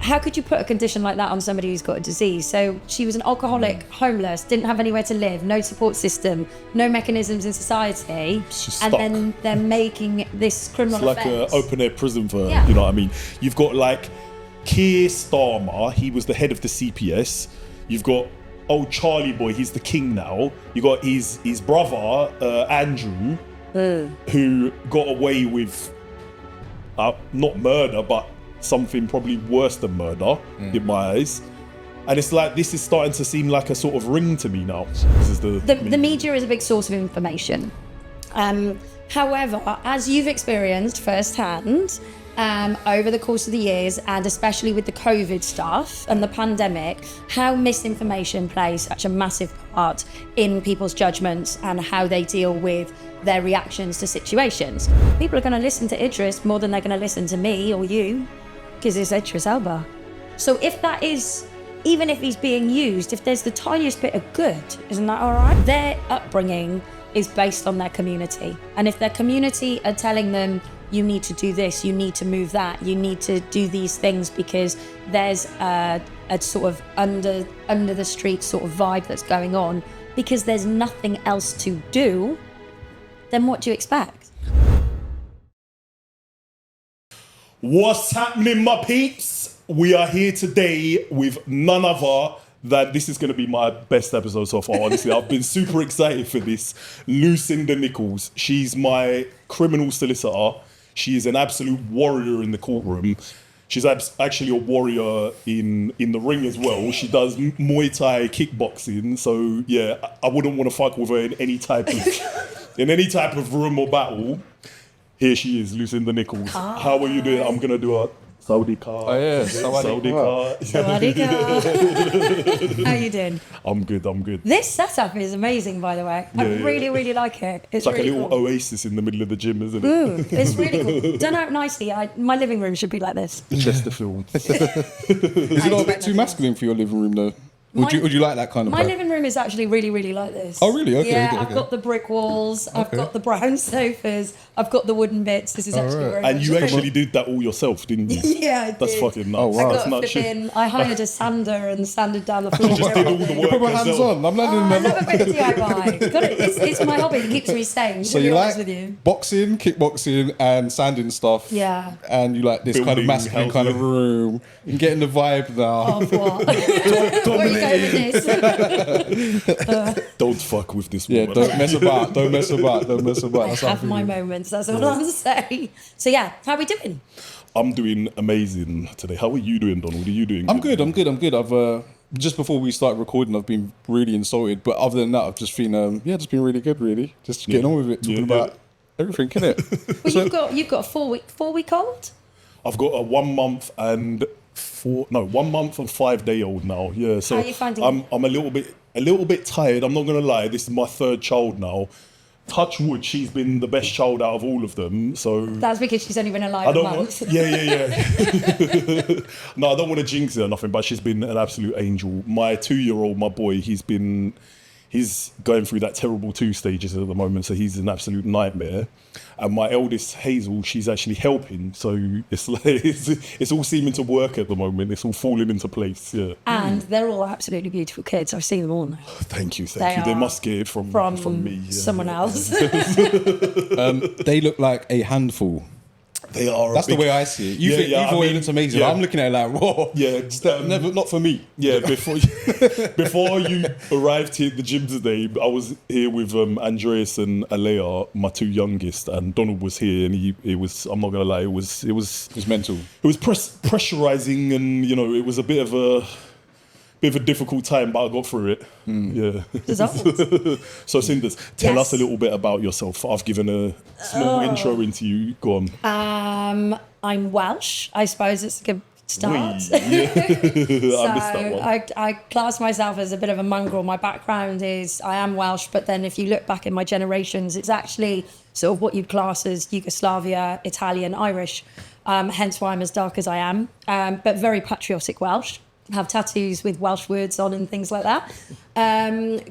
how could you put a condition like that on somebody who's got a disease? So she was an alcoholic, homeless, didn't have anywhere to live, no support system, no mechanisms in society, and then they're making this criminal offence. It's like an open-air prison for, you know what I mean? You've got like Keir Starmer, he was the head of the CPS. You've got old Charlie boy, he's the king now. You got his brother, Andrew, who got away with not murder, but something probably worse than murder in my eyes. And it's like, this is starting to seem like a sort of ring to me now. This is the media is a big source of information. However, as you've experienced firsthand over the course of the years, and especially with the COVID stuff and the pandemic, how misinformation plays such a massive part in people's judgments and how they deal with their reactions to situations. People are going to listen to Idris more than they're going to listen to me or you, because it's Idris Elba. So if that is, even if he's being used, if there's the tiniest bit of good, isn't that all right? Their upbringing is based on their community. And if their community are telling them, you need to do this, you need to move that, you need to do these things because there's a sort of under the street sort of vibe that's going on, because there's nothing else to do, then what do you expect? What's happening, my peeps? We are here today with none other than, this is going to be my best episode so far, honestly. I've been super excited for this. Lucinda Nicholls. She's my criminal solicitor. She is an absolute warrior in the courtroom. She's actually a warrior in the ring as well. She does Muay Thai Kick Boxing. So yeah, I wouldn't want to fuck with her in any type of room or battle. Here she is, Lucinda Nicholls. Hi. How are you doing? I'm gonna do a Saudi car. Oh yeah, Saudi car. Sawadee ka. How you doing? I'm good. This setup is amazing, by the way. I really like it. It's like really a little cool. oasis in the middle of the gym, isn't it? It's really cool. Done out nicely. My living room should be like this. Chesterfield. Is it not a bit too masculine for your living room though? Would you like that kind of My vibe? living room is actually really like this. Oh really? Okay. Yeah, okay. I've got the brick walls, I've got the brown sofas, I've got the wooden bits. This is actually very And much you like- actually did that all yourself, didn't you? Yeah, I That's did. fucking nuts. Oh, wow. I That's got a nuts. flip in. I hired a sander and sanded down the floor. You just did all the You work put my hands yourself. on. I'm not I doing love a that. bit of DIY. Got it. It's my hobby. It keeps me sane. So To be you honest like with you. boxing, kickboxing, and sanding stuff. Yeah. And you like this kind of Building masculine kind of houses. room. You're getting the vibe now. Of what? Where are you going with this? Don't fuck with this Yeah, woman. don't mess about. Don't mess about. Don't mess about. I That's how I'm have my feeling. moments. That's all I'm saying. So yeah, how are we doing? I'm doing amazing today. How are you doing, Donald? Are you doing I'm good. I've just before we started recording, I've been really insulted. But other than that, I've just been just been really good. Really, just getting on with it, talking about everything, innit? Well, you've got a 4 week old. I've got a 1 month and 1 month and 5 day old now. Yeah, so How are you finding I'm a little bit tired. I'm not gonna lie. This is my third child now. Touch wood, she's been the best child out of all of them. So That's because she's only been alive I a don't month. want, yeah. No, I don't want to jinx it or nothing, but she's been an absolute angel. My 2-year-old, my boy, he's going through that terrible 2 stages at the moment, so he's an absolute nightmare. And my eldest, Hazel, she's actually helping, so it's like it's all seeming to work at the moment. It's all falling into place. Yeah. And they're all absolutely beautiful kids. I've seen them all now. Thank you. They They are must get it from me. Yeah. Someone else. They look like a handful. They are. That's the way I see it. You think I it mean, looks amazing. yeah. I'm looking at it like, whoa. Yeah, Never, not for me. Yeah, before you arrived here at the gym today, I was here with Andreas and Alea, my 2 youngest, and Donald was here, and he was. I'm not gonna lie, it was mental. It was pressurizing, and it was a bit of a difficult time, but I got through it. Yeah. So, Cinders, tell us a little bit about yourself. I've given a small intro into you. Go on. I'm Welsh. I suppose it's a good start. I missed that one. I class myself as a bit of a mongrel. My background is I am Welsh, but then if you look back in my generations, it's actually sort of what you'd class as Yugoslavia, Italian, Irish. Hence why I'm as dark as I am, but very patriotic Welsh. Have tattoos with Welsh words on and things like that.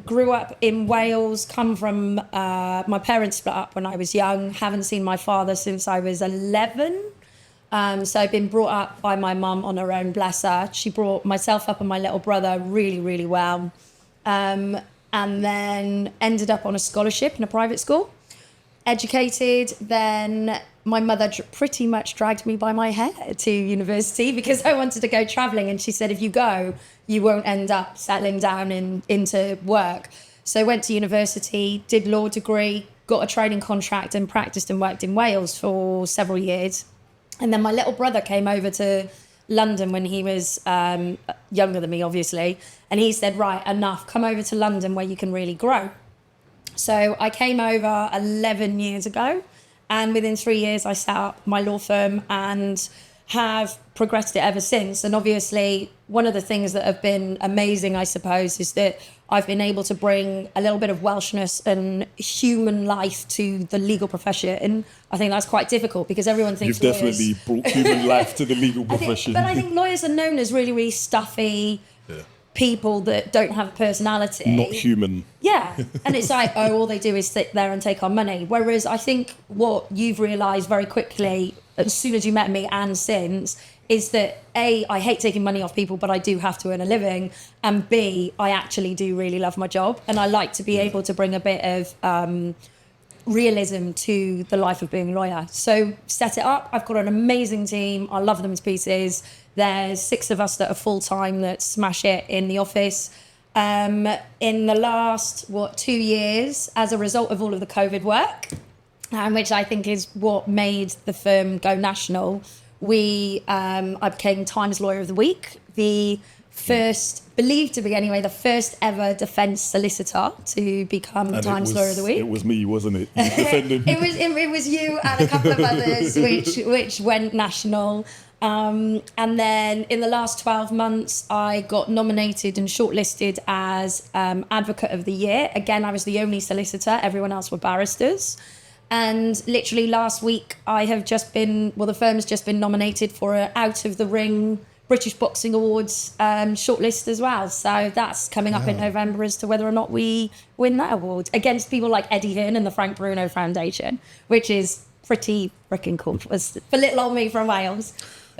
Grew up in Wales, come from, my parents split up when I was young, haven't seen my father since I was 11. So I've been brought up by my mum on her own, bless her. She brought myself up and my little brother really, really well. And then ended up on a scholarship in a private school. Educated, then my mother pretty much dragged me by my hair to university because I wanted to go travelling, and she said, if you go, you won't end up settling down into work. So I went to university, did law degree, got a training contract and practiced and worked in Wales for several years. And then my little brother came over to London when he was younger than me, obviously, and he said, right, enough, come over to London where you can really grow. So I came over 11 years ago, and within 3 years I set up my law firm and have progressed it ever since. And obviously one of the things that have been amazing, I suppose, is that I've been able to bring a little bit of Welshness and human life to the legal profession. I think that's quite difficult because everyone thinks you've definitely brought human life to the legal profession. But I think lawyers are known as really, really stuffy people that don't have a personality. Not human. Yeah. And it's like, oh, all they do is sit there and take our money. Whereas I think what you've realised very quickly, as soon as you met me and since, is that A, I hate taking money off people, but I do have to earn a living. And B, I actually do really love my job. And I like to be able to bring a bit of realism to the life of being a lawyer. So set it up. I've got an amazing team. I love them to pieces. There's 6 of us that are full-time that smash it in the office. In the last, 2 years, as a result of all of the COVID work, which I think is what made the firm go national, I became Times Lawyer of the Week, the first, believed to be anyway, the first ever defence solicitor to become Times Lawyer of the Week. It was me, wasn't it? You defended me. It was you and a couple of others, which went national. And then in the last 12 months, I got nominated and shortlisted as Advocate of the Year. Again, I was the only solicitor. Everyone else were barristers. And literally last week, the firm's just been nominated for an Out of the Ring British Boxing Awards shortlist as well. So that's coming up in November as to whether or not we win that award against people like Eddie Hearn and the Frank Bruno Foundation, which is pretty freaking cool for little old me from Wales.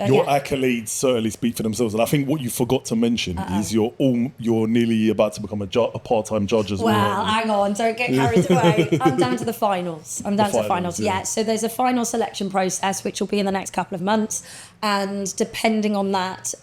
Your accolades certainly speak for themselves, and I think what you forgot to mention is you're nearly about to become a part-time judge as well. Well, hang on, don't get carried away. I'm down to the finals. Yeah. So there's a final selection process which will be in the next couple of months, and depending on that,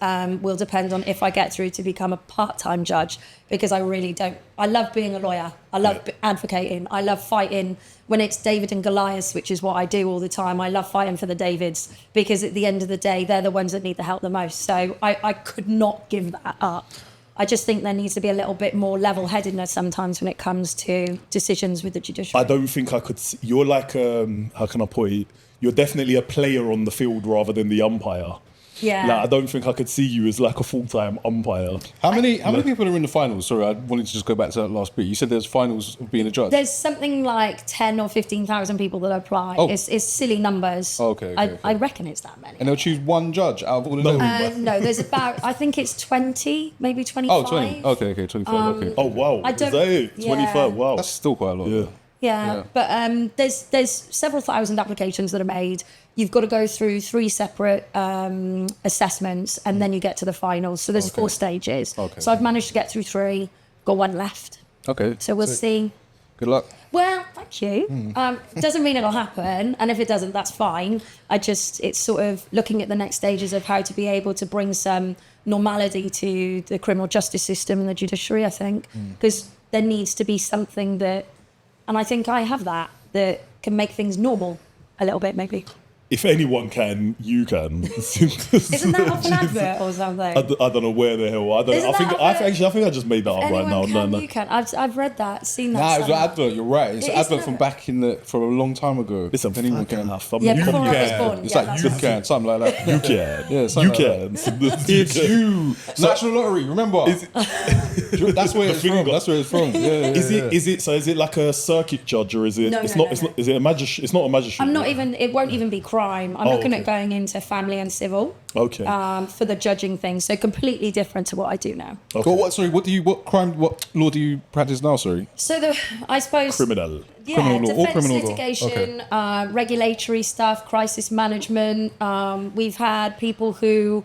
will depend on if I get through to become a part-time judge, because I really don't. I love being a lawyer. I love advocating. I love fighting. When it's David and Goliath, which is what I do all the time, I love fighting for the Davids, because at the end of the day, they're the ones that need the help the most. So I could not give that up. I just think there needs to be a little bit more level-headedness sometimes when it comes to decisions with the judiciary. I don't think I could. You're like, how can I put it? You're definitely a player on the field rather than the umpire. Yeah. Like, I don't think I could see you as like a full-time umpire. How many people are in the finals? Sorry, I wanted to just go back to that last bit. You said there's finals of being a judge. There's something like 10 or 15,000 people that apply. Oh. It's silly numbers. Okay. I reckon it's that many. And they'll choose one judge out of all of them? No, there's about, I think it's 20, maybe 25. Oh, 20. Okay, 25. Okay. Oh, wow. Is that it? Yeah. 25, wow. That's still quite a lot. Yeah, but there's several thousand applications that are made. You've got to go through 3 separate assessments, and then you get to the finals. So there's 4 stages. Okay. So I've managed to get through 3, got 1 left. Okay. So we'll see. Good luck. Well, thank you. Doesn't mean it'll happen, and if it doesn't, that's fine. It's sort of looking at the next stages of how to be able to bring some normality to the criminal justice system and the judiciary, I think, because there needs to be something that, and I think I have that can make things normal a little bit, maybe. If anyone can, you can. Isn't that off an advert or something? I don't know where the hell. I think I just made that up right now. No. You can. I've read that, seen that. Nah, it's an advert. You're right. It's an advert from back for a long time ago. Listen, anyone can. Before I was born. It's like you can, something like that. You can. Yeah, you can. It's you. National Lottery. Remember? That's where it's from. That's where it's from. Yeah. Is it like a circuit judge, or is it? No, Is it a magistrate? It's not a magistrate. It won't even be crime. crime. I'm looking at going into family and civil. Okay. For the judging thing, so completely different to what I do now. Okay. What law do you practice now? Sorry. So I suppose Criminal. Yeah, Criminal law, all defense criminal law. litigation, regulatory stuff, crisis management. We've had people who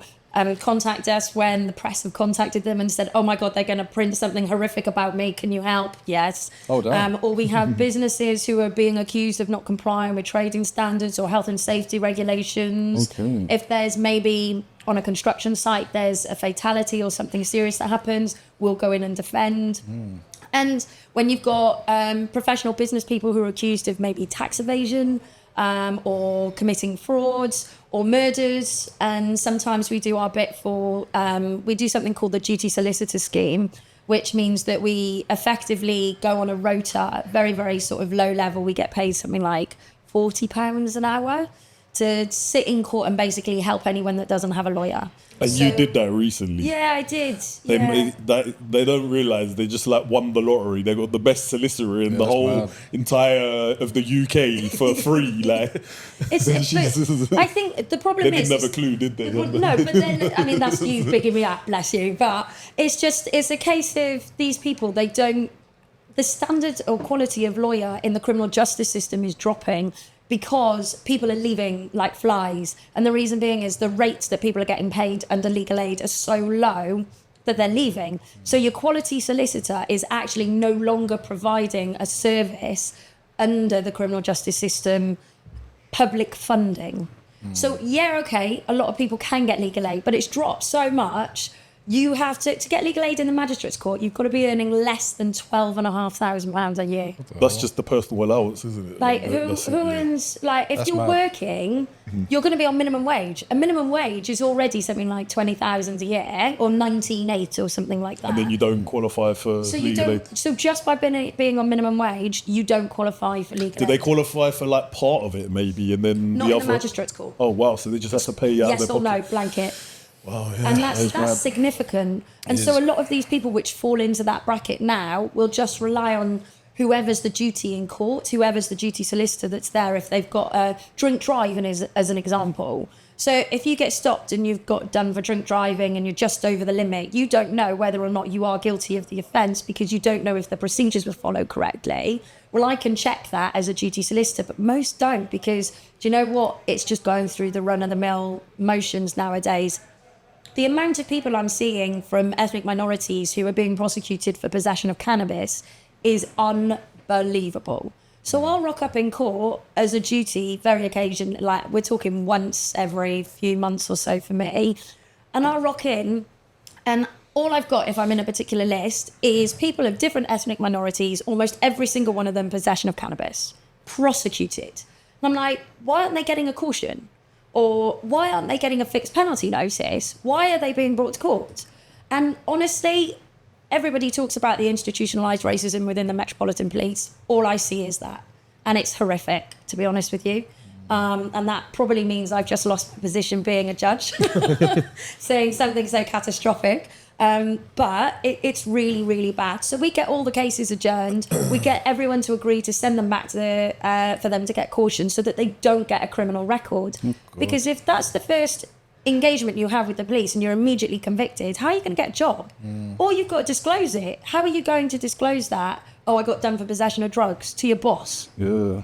contact us when the press have contacted them and said, "Oh my God, they're going to print something horrific about me. Can you help?" Yes. Oh, damn. Or we have businesses who are being accused of not complying with trading standards or health and safety regulations. Okay. If there's maybe on a construction site there's a fatality or something serious that happens, we'll go in and defend. And when you've got professional business people who are accused of maybe tax evasion or committing frauds or murders, and sometimes we do our bit for, we do something called the duty solicitor scheme, which means that we effectively go on a rota, very, very sort of low level. We get paid something like £40 an hour to sit in court and basically help anyone that doesn't have a lawyer. And you did that recently. Yeah, I did. They don't realise they just like won the lottery. They got the best solicitor in the whole entire of the UK for free. Like, I think the problem they is didn't have a clue, did they? No, but then I mean that's you bigging me up, bless you. But it's a case of these people. They don't. The standard or quality of lawyer in the criminal justice system is dropping, because people are leaving like flies. And the reason being is the rates that people are getting paid under legal aid are so low that they're leaving. So your quality solicitor is actually no longer providing a service under the criminal justice system public funding. So yeah, okay, a lot of people can get legal aid, but it's dropped so much. You have to get legal aid in the magistrates court, you've got to be earning less than £12,500 a year. That's just the personal allowance, isn't it? Like, who earns, like, if That's you're mad. working, you're going to be on minimum wage. A minimum wage is already something like 20,000 a year, or 19,800 or something like that. And then you don't qualify for legal aid. So just by being on minimum wage, you don't qualify for legal aid. Do they qualify for like part of it maybe, and then Not the in other? the magistrates court. Oh wow! So they just have to pay out Yes their or no, pocket. blanket. Wow, yeah. And that's significant. And so a lot of these people which fall into that bracket now will just rely on whoever's the duty in court, whoever's the duty solicitor that's there, if they've got a drink driving as an example. So if you get stopped and you've got done for drink driving and you're just over the limit, you don't know whether or not you are guilty of the offence, because you don't know if the procedures were followed correctly. Well, I can check that as a duty solicitor, but most don't, because do you know what? It's just going through the run-of-the-mill motions nowadays. The amount of people I'm seeing from ethnic minorities who are being prosecuted for possession of cannabis is unbelievable. So I'll rock up in court as a duty very occasionally, like we're talking once every few months or so for me, and I'll rock in, and all I've got if I'm in a particular list is people of different ethnic minorities, almost every single one of them possession of cannabis, prosecuted. And I'm like, why aren't they getting a caution? Or why aren't they getting a fixed penalty notice? Why are they being brought to court? And honestly, everybody talks about the institutionalised racism within the Metropolitan Police. All I see is that. And it's horrific, to be honest with you. And that probably means I've just lost my position being a judge, saying something so catastrophic. But it's really, really bad. So we get all the cases adjourned. We get everyone to agree to send them back to for them to get caution so that they don't get a criminal record. Because if that's the first engagement you have with the police and you're immediately convicted, how are you going to get a job? Or you've got to disclose it. How are you going to disclose that? Oh, I got done for possession of drugs to your boss. Yeah.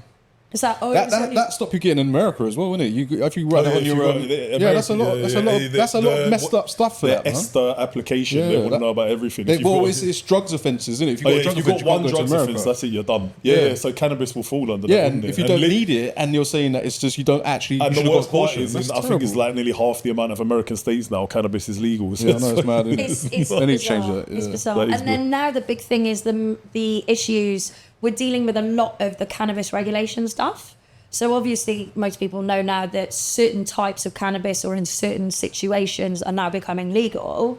Is that, That stopped you getting in America as well, isn't it? If you run on your that's a lot of messed up stuff for that, man. ESTA application, they want to know about everything. It's drugs offences, isn't it? If you've got one drugs offence, that's it, you're done. Yeah, so cannabis will fall under that. Yeah, and if you don't need it, and you're saying that it's just you don't actually. And the worst part is, I think it's like nearly half the amount of American states now cannabis is legal. So yeah, no, it's mad. It's they need to change that. It's Yeah. bizarre. And then now the big thing is the issues. We're dealing with a lot of the cannabis regulation stuff. So obviously, most people know now that certain types of cannabis or in certain situations are now becoming legal.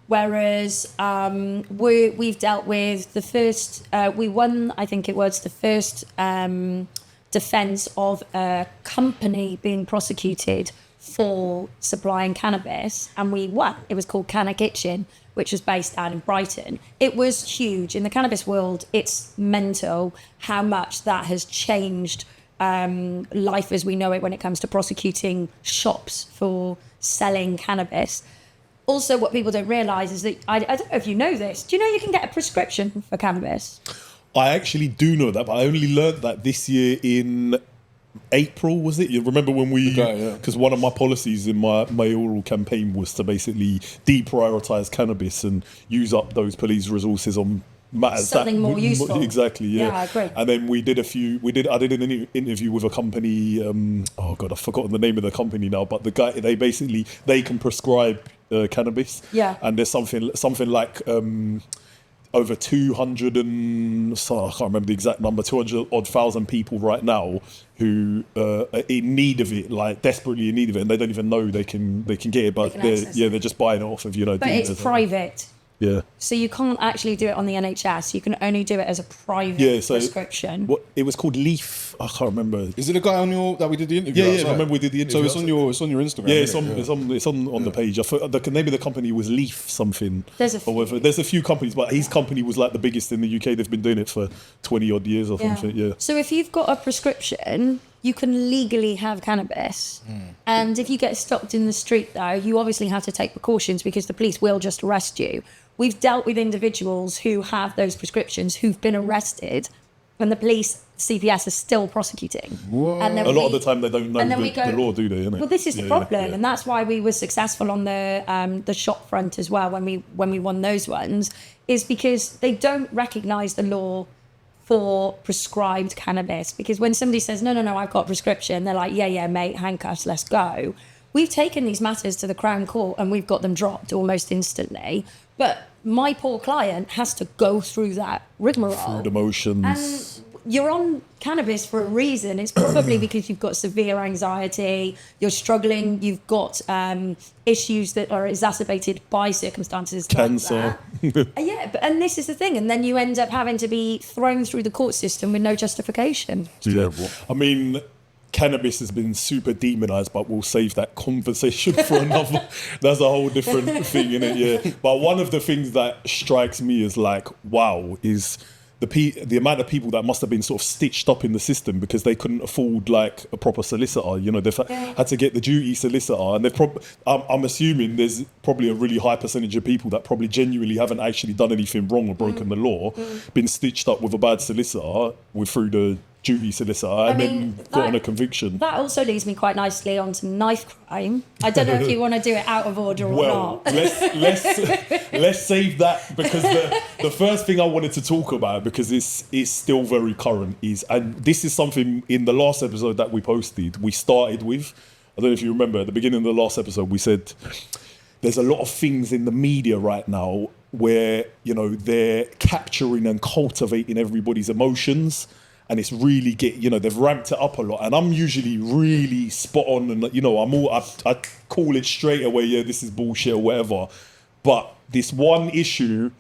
Whereas we've dealt with the first, we won, I think it was the first defence of a company being prosecuted for supplying cannabis, and we won. It was called Canna Kitchen, which was based out in Brighton. It was huge. In the cannabis world, it's mental how much that has changed life as we know it when it comes to prosecuting shops for selling cannabis. Also, what people don't realise is that, I don't know if you know this, do you know you can get a prescription for cannabis? I actually do know that, but I only learned that this year in April, was it? You remember when we, because one of my policies in my mayoral campaign was to basically deprioritise cannabis and use up those police resources on matters something more useful. Exactly, yeah. Yeah, I agree. And then I did an interview with a company, oh God, I've forgotten the name of the company now, but the guy, they can prescribe cannabis. Yeah. And there's something like over 200 and, so I can't remember the exact number, 200 odd thousand people right now who are in need of it, like desperately in need of it, and they don't even know they can get it, but they're just buying it off of, But it's private. Yeah. So you can't actually do it on the NHS. You can only do it as a private prescription. What it was called Leaf. I can't remember. Is it a guy that we did the interview? Yeah, I remember we did the interview. So it's on your Instagram. Yeah, it's on the page. I thought the name of the company was Leaf something. There's a few companies, but his company was like the biggest in the UK. They've been doing it for 20 odd years or something. Yeah. So if you've got a prescription, you can legally have cannabis. And if you get stopped in the street, though, you obviously have to take precautions because the police will just arrest you. We've dealt with individuals who have those prescriptions who've been arrested and the police, CPS, are still prosecuting. And then a lot of the time they don't know the law, do they? Innit? Well, this is the problem. And that's why we were successful on the shop front as well when we won those ones, is because they don't recognise the law for prescribed cannabis. Because when somebody says, no, I've got a prescription, they're like, yeah, mate, handcuffs, let's go. We've taken these matters to the Crown Court and we've got them dropped almost instantly. But my poor client has to go through that rigmarole. Through the motions. And you're on cannabis for a reason. It's probably because you've got severe anxiety, you're struggling, you've got issues that are exacerbated by circumstances Cancer. like that. And this is the thing. And then you end up having to be thrown through the court system with no justification. Terrible. I mean, cannabis has been super demonized, but we'll save that conversation for another. That's a whole different thing, innit? Yeah. But one of the things that strikes me as like, wow, is the amount of people that must have been sort of stitched up in the system because they couldn't afford like a proper solicitor. You know, they've had to get the duty solicitor, and I'm assuming there's probably a really high percentage of people that probably genuinely haven't actually done anything wrong or broken the law, been stitched up with a bad solicitor through the duty solicitor, and then got on a conviction. That also leads me quite nicely onto knife crime. I don't know if you want to do it out of order or not. let's save that, because the first thing I wanted to talk about, because it's still very current, and this is something in the last episode that we posted, we started with, I don't know if you remember, at the beginning of the last episode, we said there's a lot of things in the media right now where, you know, they're capturing and cultivating everybody's emotions. And it's really they've ramped it up a lot. And I'm usually really spot on, and, you know, I call it straight away, yeah, this is bullshit or whatever. But this one issue,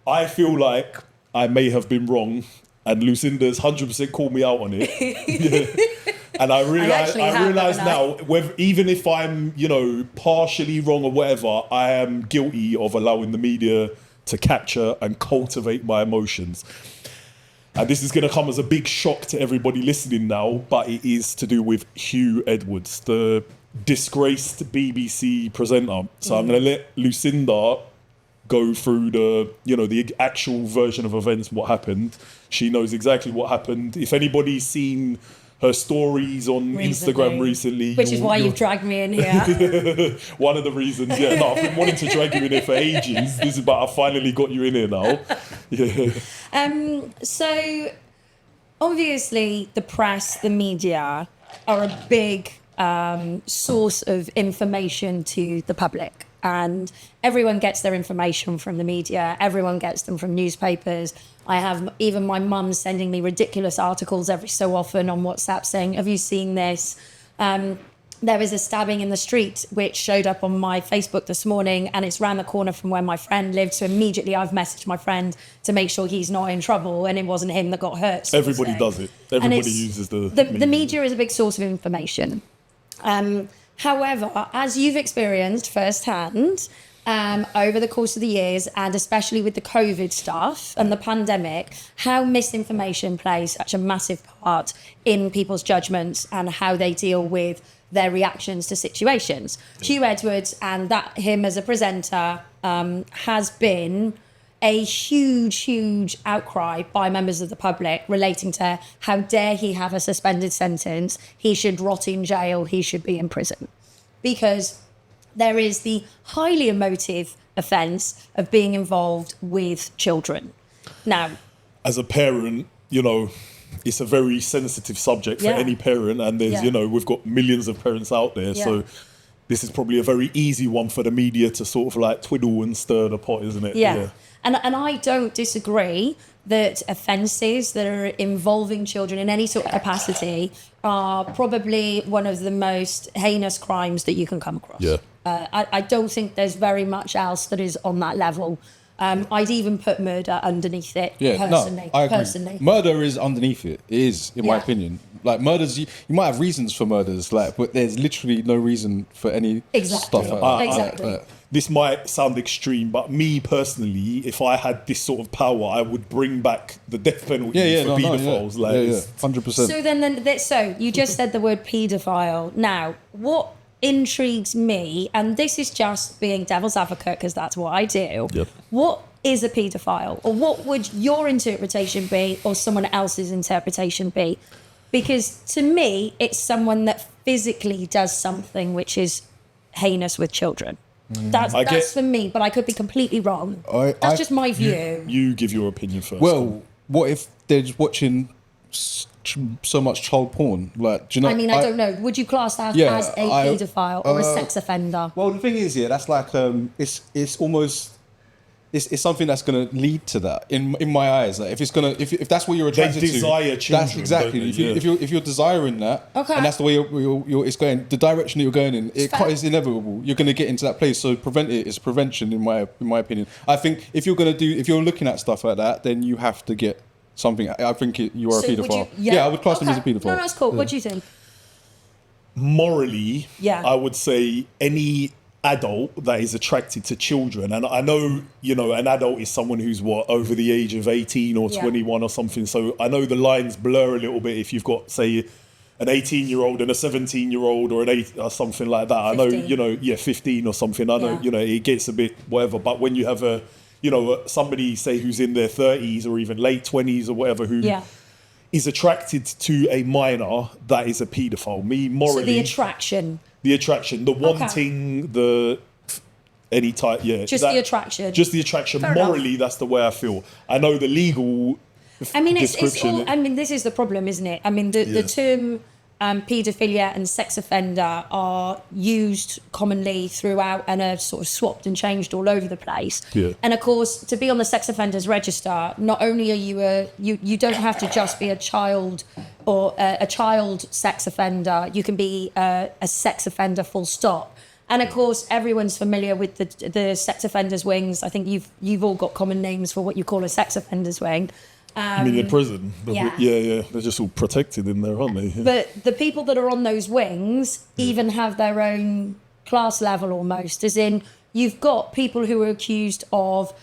I feel like I may have been wrong, and Lucinda's 100% called me out on it. And I realise now, even if I'm, you know, partially wrong or whatever, I am guilty of allowing the media to capture and cultivate my emotions. And this is going to come as a big shock to everybody listening now, but it is to do with Huw Edwards, the disgraced BBC presenter. So I'm going to let Lucinda go through the actual version of events, what happened. She knows exactly what happened. If anybody's seen her stories on Instagram recently. Which is why you've dragged me in here. One of the reasons, yeah. No, I've been wanting to drag you in here for ages. But I finally got you in here now. Yeah. So, obviously, the press, the media are a big source of information to the public. And everyone gets their information from the media. Everyone gets them from newspapers. I have even my mum sending me ridiculous articles every so often on WhatsApp saying, have you seen this? There was a stabbing in the street which showed up on my Facebook this morning, and it's round the corner from where my friend lived. So immediately I've messaged my friend to make sure he's not in trouble and it wasn't him that got hurt. Everybody does it. Everybody uses the media is a big source of information. However, as you've experienced firsthand, over the course of the years, and especially with the COVID stuff and the pandemic, how misinformation plays such a massive part in people's judgments and how they deal with their reactions to situations. Huw Edwards and him as a presenter has been a huge outcry by members of the public relating to how dare he have a suspended sentence, he should rot in jail, he should be in prison. Because there is the highly emotive offence of being involved with children. Now, as a parent, you know, it's a very sensitive subject for any parent, and there's, you know, we've got millions of parents out there, so this is probably a very easy one for the media to sort of like twiddle and stir the pot, isn't it? Yeah. And I don't disagree that offences that are involving children in any sort of capacity are probably one of the most heinous crimes that you can come across. Yeah. I don't think there's very much else that is on that level. I'd even put murder underneath it, personally. I agree. Personally. Murder is underneath it. It is, in my opinion. Like, murders, you might have reasons for murders, like, but there's literally no reason for any stuff like that. Exactly. This might sound extreme, but me personally, if I had this sort of power, I would bring back the death penalty for paedophiles. 100%. So you just said the word paedophile. Now, what intrigues me, and this is just being devil's advocate because that's what I do. Yep. What is a paedophile, or what would your interpretation be, or someone else's interpretation be? Because to me, it's someone that physically does something which is heinous with children. That's for me, but I could be completely wrong. That's just my view. You give your opinion first. Well, what if they're just watching so much child porn? Like, do you know? I mean, I don't know. Would you class that as a paedophile or a sex offender? Well, the thing is, that's like it's almost. It's something that's going to lead to that in my eyes. Like, if that's what you're attracted to, children, that's exactly. If you're desiring that, and that's the way it's going, the direction that you're going in, it's inevitable. You're going to get into that place. So prevent it is prevention, in my opinion. I think if you're looking at stuff like that, then you have to get something. I think you are a paedophile. I would class them as a paedophile. No, that's cool. What do you think? Morally, I would say any adult that is attracted to children, and I know, you know, an adult is someone who's over the age of 18 or 21 or something, so I know the lines blur a little bit if you've got, say, an 18-year-old and a 17-year-old or an 8 or something like that. 15. I know, you know, 15 or something, I know, you know, it gets a bit whatever, but when you have somebody, say, who's in their 30s or even late 20s or whatever, who is attracted to a minor, that is a paedophile. Me, morally, so the attraction, the wanting, any type, the attraction. Just the attraction. Fair morally, enough. that's the way I feel. I know the legal. I mean, it's all. I mean, this is the problem, isn't it? I mean, the term paedophilia and sex offender are used commonly throughout and are sort of swapped and changed all over the place. Yeah. And of course, to be on the sex offenders register, not only are you don't have to just be a child or a child sex offender. You can be a sex offender full stop. And of course, everyone's familiar with the sex offenders wings. I think you've all got common names for what you call a sex offenders wing. I mean, in prison. They're just all protected in there, aren't they? Yeah. But the people that are on those wings even have their own class level almost, as in you've got people who are accused of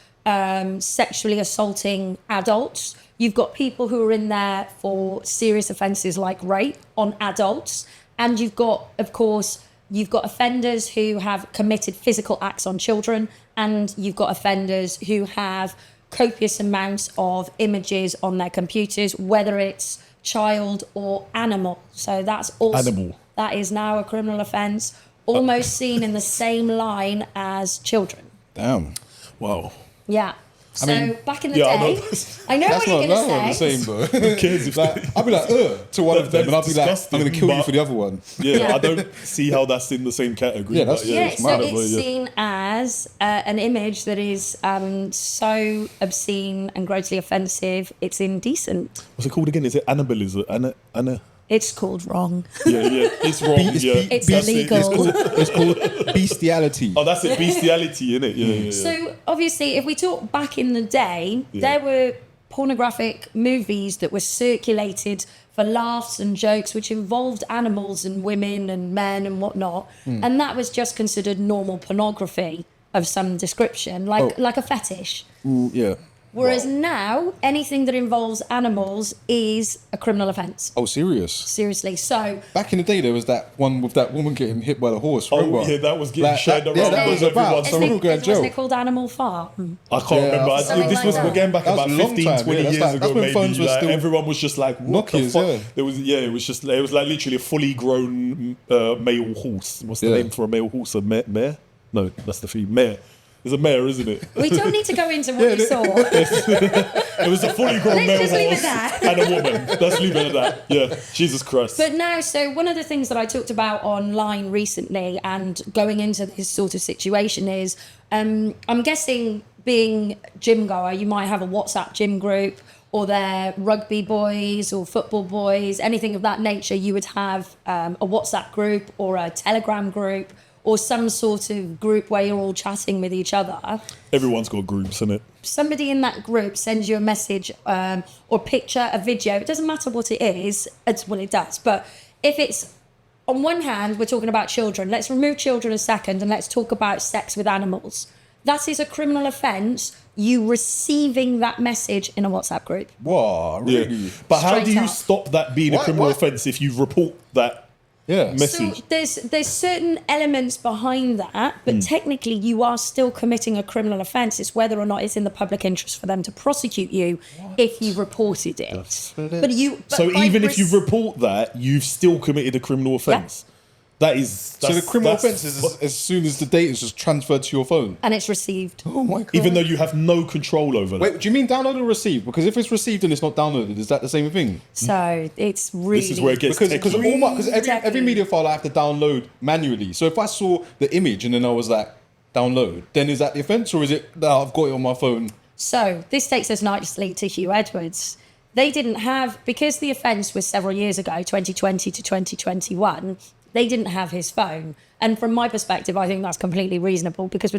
sexually assaulting adults. You've got people who are in there for serious offences like rape on adults. And you've got offenders who have committed physical acts on children. And you've got offenders who have copious amounts of images on their computers, whether it's child or animal. So that's also animal. That is now a criminal offence, almost seen in the same line as children. Damn. Wow. Yeah. So back in the day, I know what you're going to say. That's not the same, though. Who cares? I'll be like, to one of them, and I'll be like, I'm going to kill you for the other one. Yeah, I don't see how that's in the same category. So it's seen as an image that is so obscene and grossly offensive, it's indecent. What's it called again? Is it annibalism? It's called wrong. It's wrong. It's illegal. It's called bestiality. Oh, that's it, bestiality, innit? Yeah. So obviously, if we talk back in the day, there were pornographic movies that were circulated for laughs and jokes, which involved animals and women and men and whatnot, and that was just considered normal pornography. of some description, like a fetish. Yeah. Whereas now, anything that involves animals is a criminal offence. Oh, serious? Seriously. So back in the day, there was that one with that woman getting hit by the horse. Oh, Remember? yeah, that was getting shared around. Yeah, that was about. So we were going to jail. Wasn't it called Animal Farm? I can't remember. Something We're like getting back that about was a long 15, time, 20 yeah, years that's ago, when maybe. phones were Like, still everyone was just like, what Nokias, the fuck? yeah. There was, it was like literally a fully grown male horse. What's the name for a male horse? A mare? No, that's the female. Mare. It's a mare, isn't it? We don't need to go into what you saw. It was a fully grown Let's just male leave horse it there. and a woman. Let's leave it at that. Yeah, Jesus Christ. But now, so one of the things that I talked about online recently and going into this sort of situation is, I'm guessing being gym goer, you might have a WhatsApp gym group, or they're rugby boys or football boys, anything of that nature. You would have a WhatsApp group or a Telegram group or some sort of group where you're all chatting with each other. Everyone's got groups, innit? Somebody in that group sends you a message or picture, a video. It doesn't matter what it is. Well, it does. But if it's, on one hand, we're talking about children. Let's remove children a second and let's talk about sex with animals. That is a criminal offence, you receiving that message in a WhatsApp group. Wow, really? Yeah. But how Straight do you up. stop that being a criminal offence if you report that message? So there's certain elements behind that, but technically you are still committing a criminal offence. It's whether or not it's in the public interest for them to prosecute you if you reported it. So even if you report that, you've still committed a criminal offence. So the criminal offence is as soon as the data is just transferred to your phone. And it's received. Oh my God. Even though you have no control over that. Wait, do you mean download or receive? Because if it's received and it's not downloaded, is that the same thing? So it's really... This is where it gets Because every media file I have to download manually. So if I saw the image and then I was like, download, then is that the offence or is it that I've got it on my phone? So this takes us nicely to Huw Edwards. They didn't have, because the offence was several years ago, 2020 to 2021, they didn't have his phone. And from my perspective, I think that's completely reasonable because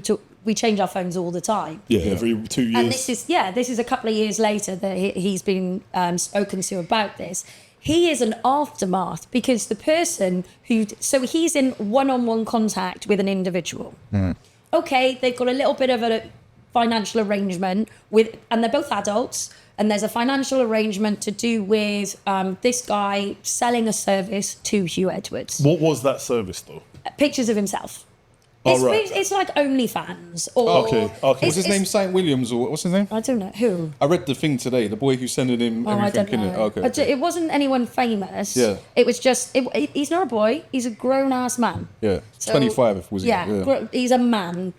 we change our phones all the time. Yeah, every 2 years. And this is a couple of years later that he's been spoken to about this. He is an aftermath because the person so he's in one-on-one contact with an individual. Okay, they've got a little bit of a financial arrangement and they're both adults. And there's a financial arrangement to do with this guy selling a service to Huw Edwards. What was that service, though? Pictures of himself. It's like OnlyFans. Or Okay. Was his name Saint Williams or what's his name? I don't know. Who? I read the thing today, the boy who's sending him I everything. don't know. Okay. It wasn't anyone famous. Yeah. It was just, he's not a boy. He's a grown-ass man. Yeah. So, 25, was he? Yeah. He's a man.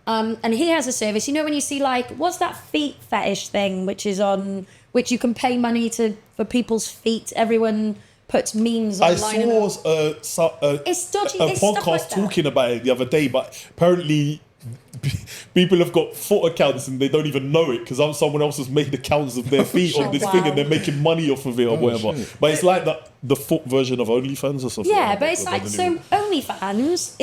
And he has a service. You know when you see what's that feet fetish thing, which you can pay money for people's feet. Everyone puts memes online. I saw it's dodgy. a It's stuff podcast like that. talking about it the other day, but apparently people have got foot accounts and they don't even know it because someone else has made accounts of their feet on this thing and they're making money off of it or whatever. Shit. But it's like the foot version of OnlyFans or something. Yeah, but it's OnlyFans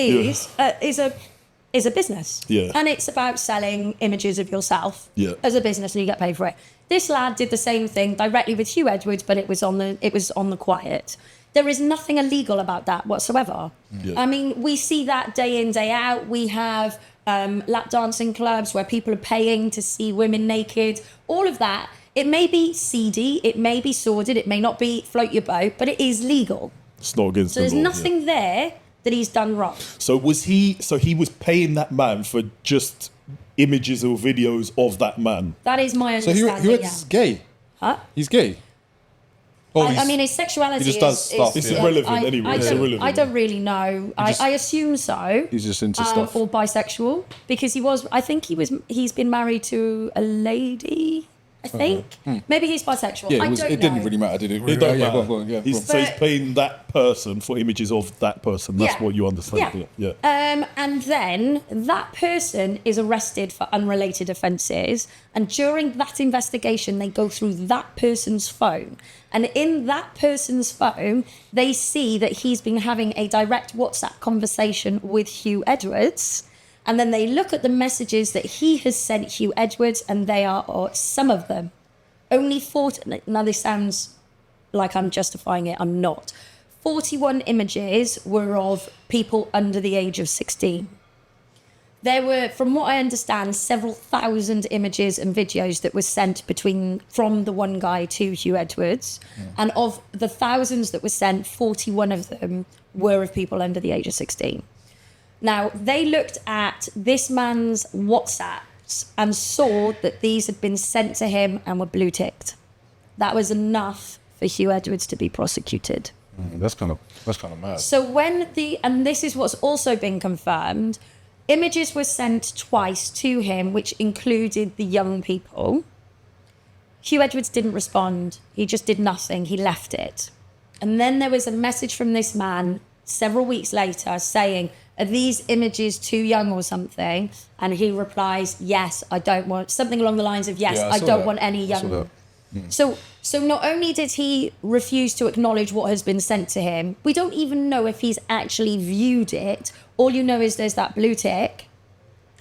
is a business. Yeah. And it's about selling images of yourself as a business and you get paid for it. This lad did the same thing directly with Huw Edwards, but it was on the quiet. There is nothing illegal about that whatsoever. Yeah. I mean, we see that day in, day out. We have lap dancing clubs where people are paying to see women naked. All of that. It may be seedy, it may be sordid, it may not be float your boat, but it is legal. It's not against the law. So there's nothing there that he's done wrong. So he was paying that man for just images or videos of that man. That is my So understanding. he's gay? Huh? He's gay? I mean, his sexuality he just does stuff. It's irrelevant anyway. It's irrelevant. I don't really know. I assume so. He's just into stuff. Or bisexual, because he's been married to a lady, I think. Maybe he's bisexual. Yeah, I don't know. it didn't really matter, did it? It don't Yeah, matter. go on, yeah, He's go on. paying that person for images of that person. That's Yeah. what you understand. Yeah. And then that person is arrested for unrelated offences. And during that investigation, they go through that person's phone. And in that person's phone, they see that he's been having a direct WhatsApp conversation with Huw Edwards. And then they look at the messages that he has sent Huw Edwards, and they are, or some of them, only 40. Now, this sounds like I'm justifying it. I'm not. 41 images were of people under the age of 16. there were, from what I understand, several thousand images and videos that were sent from the one guy to Huw Edwards. And of the thousands that were sent, 41 of them were of people under the age of 16. Now, they looked at this man's WhatsApps and saw that these had been sent to him and were blue ticked. That was enough for Huw Edwards to be prosecuted. That's kind of mad. So and this is what's also been confirmed, images were sent twice to him, which included the young people. Huw Edwards didn't respond. He just did nothing. He left it. And then there was a message from this man several weeks later saying, are these images too young or something? And he replies, yes, I don't want, something along the lines of, yes, I don't want any young. So not only did he refuse to acknowledge what has been sent to him, we don't even know if he's actually viewed it. All you know is there's that blue tick.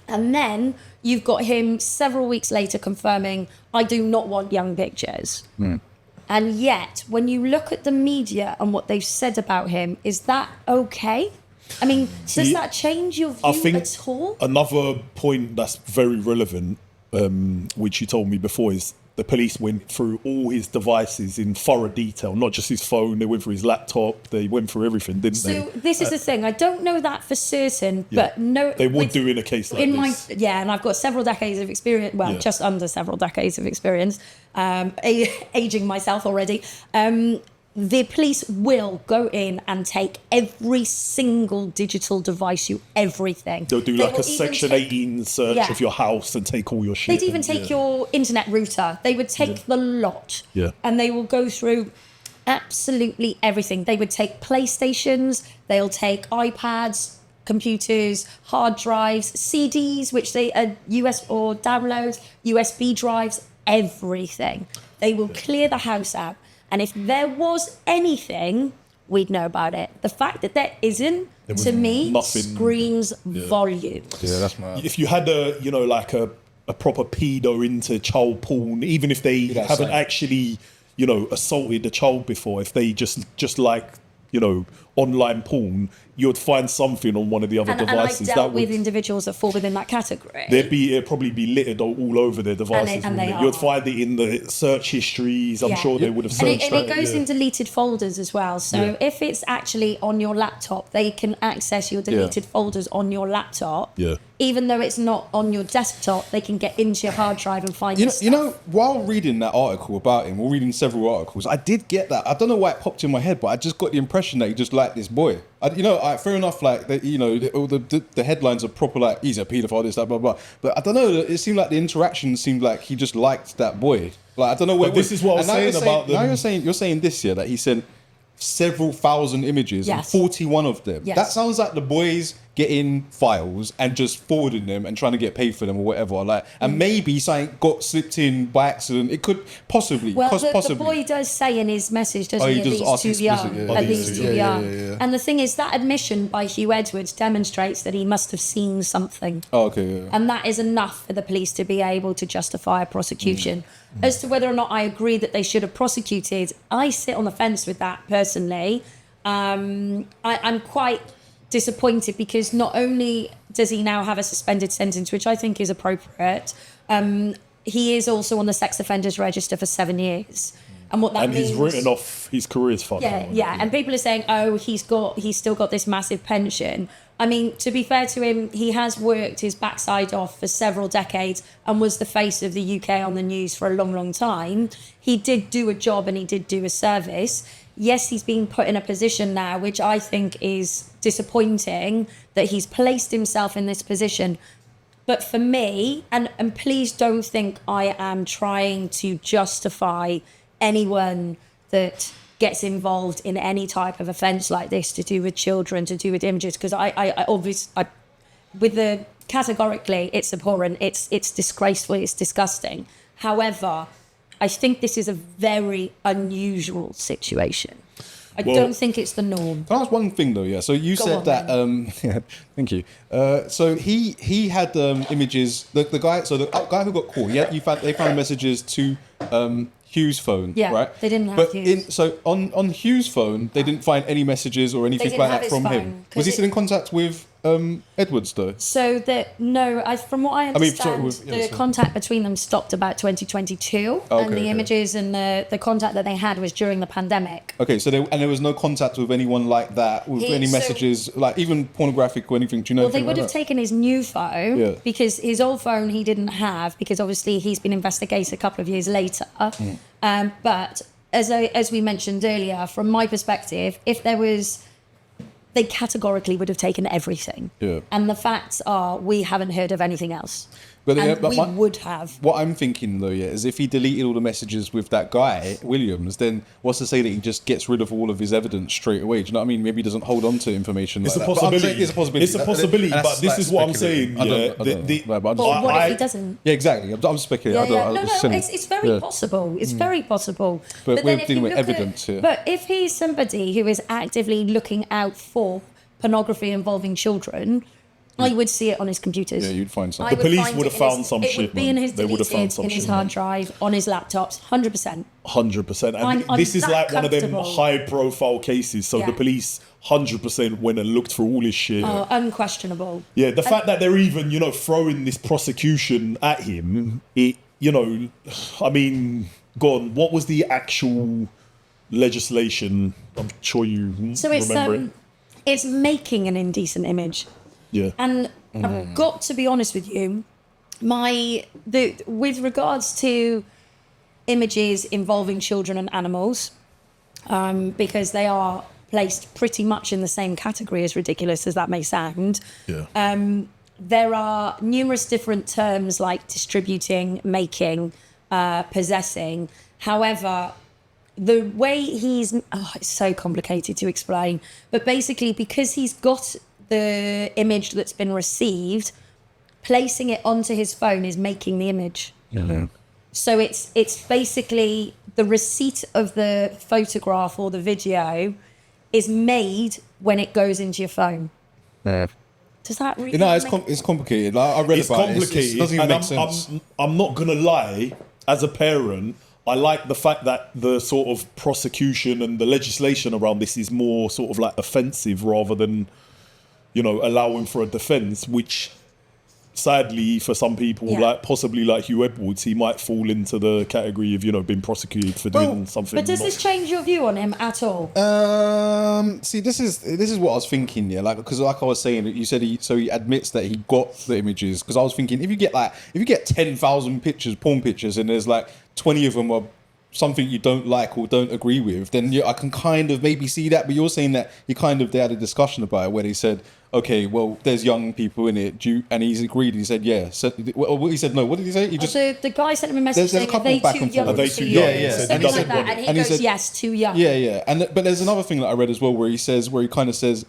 And then you've got him several weeks later confirming, I do not want young pictures. And yet, when you look at the media and what they've said about him, is that okay? I mean, does that change your view at all? Another point that's very relevant, which you told me before, is the police went through all his devices in thorough detail, not just his phone, they went through his laptop, they went through everything, didn't they? So this is the thing, I don't know that for certain, but no... They would do in a case like this. And I've got several decades of experience, just under several decades of experience, aging myself already. The police will go in and take every single digital device, everything. They'll do like a Section 18 search of your house and take all your shit. They'd even take your internet router. They would take the lot. And they will go through absolutely everything. They would take PlayStations, they'll take iPads, computers, hard drives, CDs, which they are US or downloads, USB drives, everything. They will clear the house out. And if there was anything, we'd know about it. The fact that there isn't, to me, screams volume. Yeah, that's mad. If you had a proper pedo into child porn, even if they haven't actually, assaulted a child before, if they just like, online porn, you'd find something on one of the other devices. And I dealt with individuals that fall within that category. It'd probably be littered all over their devices. You'd find it in the search histories. I'm sure they would have searched and it goes in deleted folders as well. So if it's actually on your laptop, they can access your deleted folders on your laptop. Even though it's not on your desktop, they can get into your hard drive and find you know, while reading that article about him, or reading several articles, I did get that. I don't know why it popped in my head, but I just got the impression that he just liked this boy. Fair enough, like, all the headlines are proper, like, he's a paedophile, this, that, blah, blah. But I don't know, it seemed like the interaction seemed like he just liked that boy. Like, I don't know where... But this is what I was saying about them. Now you're saying this year, that he sent several thousand images, and 41 of them. That sounds like the boys getting files and just forwarding them and trying to get paid for them or whatever. Like, and maybe something got slipped in by accident. It could possibly. Well, the boy does say in his message, doesn't he? At least too young. At least too young. And the thing is, that admission by Huw Edwards demonstrates that he must have seen something. Oh, okay. And that is enough for the police to be able to justify a prosecution. As to whether or not I agree that they should have prosecuted, I sit on the fence with that personally. I'm quite disappointed because not only does he now have a suspended sentence, which I think is appropriate, he is also on the sex offenders register for 7 years. And what that means, he's written off his career's fucking. Yeah. And people are saying, oh, he's still got this massive pension. I mean, to be fair to him, he has worked his backside off for several decades and was the face of the UK on the news for a long, long time. He did do a job and he did do a service. Yes, he's being put in a position now, which I think is disappointing, that he's placed himself in this position. But for me, and please don't think I am trying to justify anyone that gets involved in any type of offence like this to do with children, to do with images, because categorically, it's abhorrent, it's disgraceful, it's disgusting. However, I think this is a very unusual situation. I don't think it's the norm. Can I ask one thing though? Yeah. So you said that. Thank you. So he had images. The guy who got caught. They found messages to Huw's phone. Yeah. Right. They didn't have Huw's. On Huw's phone, they didn't find any messages or anything like that from him. Was he still in contact with Edwards though? So from what I understand, the so- contact between them stopped about 2022, and the images and the contact that they had was during the pandemic. Okay, so there was no contact with anyone like that, with any messages, like even pornographic or anything. Do you know? Well, they would have taken his new phone because his old phone he didn't have, because obviously he's been investigated a couple of years later. But as we mentioned earlier, from my perspective, if there was, they categorically would have taken everything. Yeah. And the facts are, we haven't heard of anything else. But we would have. What I'm thinking though, is if he deleted all the messages with that guy Williams, then what's to say that he just gets rid of all of his evidence straight away? Do you know what I mean? Maybe he doesn't hold on to information. It's like a possibility. It's a possibility. It's a possibility. But this is what I'm saying. I don't know. What if he doesn't? Yeah, exactly. I'm speculating. It's very possible. It's very possible. But we're then dealing with evidence here. But if he's somebody who is actively looking out for pornography involving children, I would see it on his computers. Yeah, you'd find something. The police would have found some shit. It would be in his deleted, in his hard drive, on his laptops, 100%. 100%. And I'm this is like one of them comfortable. high-profile cases. So the police 100% went and looked through all his shit. Oh, unquestionable. Yeah, the fact that they're even, throwing this prosecution at him, I mean, go on, what was the actual legislation? I'm sure you remember it. It's making an indecent image. Yeah. And I've got to be honest with you, with regards to images involving children and animals, because they are placed pretty much in the same category, as ridiculous as that may sound. Yeah. There are numerous different terms like distributing, making, possessing. However, the way it's so complicated to explain, but basically because he's got the image that's been received, placing it onto his phone is making the image. Mm-hmm. So it's basically the receipt of the photograph or the video is made when it goes into your phone. Yeah. Does that really it's complicated. I read It's about complicated. it. It doesn't even and make sense. I'm not going to lie, as a parent, I like the fact that the sort of prosecution and the legislation around this is more sort of like offensive rather than, allowing for a defence, which sadly for some people, like possibly like Huw Edwards, he might fall into the category of, being prosecuted for doing something. But does this change your view on him at all? See, this is what I was thinking, because like I was saying, you said he admits that he got the images, because I was thinking if you get 10,000 pictures, porn pictures, and there's like 20 of them are something you don't like or don't agree with, then I can kind of maybe see that. But you're saying that they had a discussion about it where they said, okay, well, there's young people in it, and he's agreed. He said, yeah. So, he said no. What did he say? The guy sent him a message saying, are they too young? Are they too young? Something like that. And he goes, yes, too young. Yeah. But there's another thing that I read as well where he kind of says,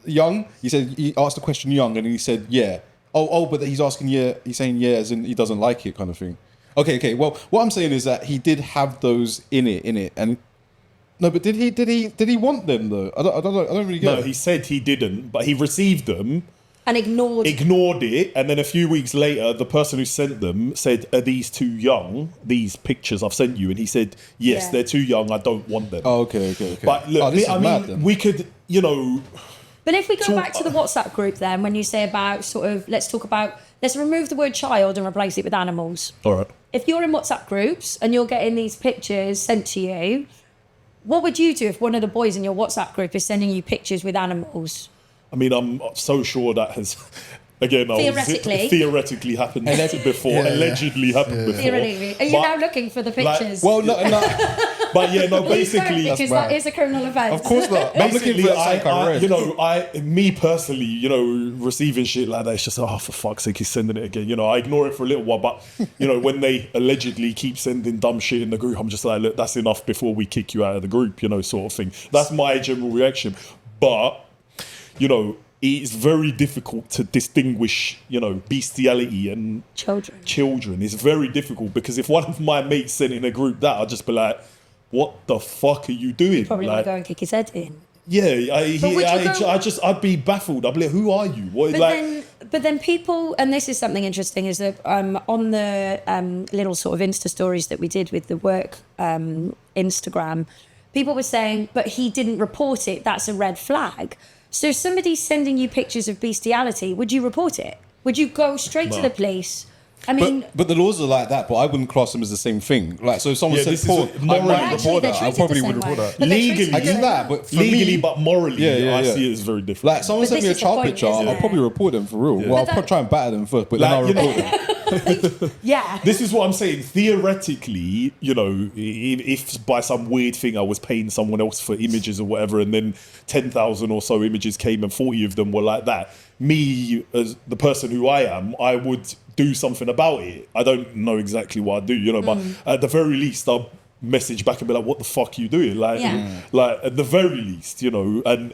young? He asked the question young, and he said, yeah. But he's asking, yeah, he's saying, yeah, as in he doesn't like it kind of thing. Okay. Well, what I'm saying is that he did have those in it, and no, but did he want them though? I don't really get it. No, he said he didn't, but he received them and ignored it, and then a few weeks later, the person who sent them said, "Are these too young? These pictures I've sent you?" And he said, "Yes, they're too young. I don't want them." Oh, okay. But look, we could, But if we go back to the WhatsApp group, then when you say about let's remove the word child and replace it with animals. All right. If you're in WhatsApp groups and you're getting these pictures sent to you, what would you do if one of the boys in your WhatsApp group is sending you pictures with animals? I mean, I'm so sure that has, again, theoretically happened before, allegedly happened before. Theoretically. Are you now looking for the pictures? Well, no. But yeah, no, basically, because that is a criminal offence. Of course not. Basically, me personally, receiving shit like that, it's just, for fuck's sake, he's sending it again. I ignore it for a little while, but when they allegedly keep sending dumb shit in the group, I'm just like, look, that's enough before we kick you out of the group, sort of thing. That's my general reaction. But it's very difficult to distinguish, bestiality and children. It's very difficult because if one of my mates sent in a group that, I'd just be like, what the fuck are you doing? Probably want to go and kick his head in. Yeah, I'd be baffled. I'd be like, who are you? But then people, and this is something interesting, is that on the little sort of Insta stories that we did with the work Instagram, people were saying, but he didn't report it. That's a red flag. So if somebody's sending you pictures of bestiality, would you report it? Would you go straight to the police? I mean, but the laws are like that. But I wouldn't class them as the same thing. Like, so if someone said porn, I morally- might Actually, report they're that. I treated probably the would same report way. that. But they're Legally, treated I the get same that, way. but for legally, me, but morally, Yeah, I yeah. see it as very different. like someone But sent me a this is the child point, picture, isn't I'll it? probably report them for real. Well, I'll that- probably try and batter them first, but then I'll Like, you report them. Yeah. This is what I'm saying. Theoretically, you know, if by some weird thing I was paying someone else for images or whatever, and then 10,000 or so images came and 40 of them were like that, me as the person who I am, I would do something about it. I don't know exactly what I do, you know, but at the very least, I'll message back and be like, "What the fuck are you doing?" Like, like at the very least, you know, and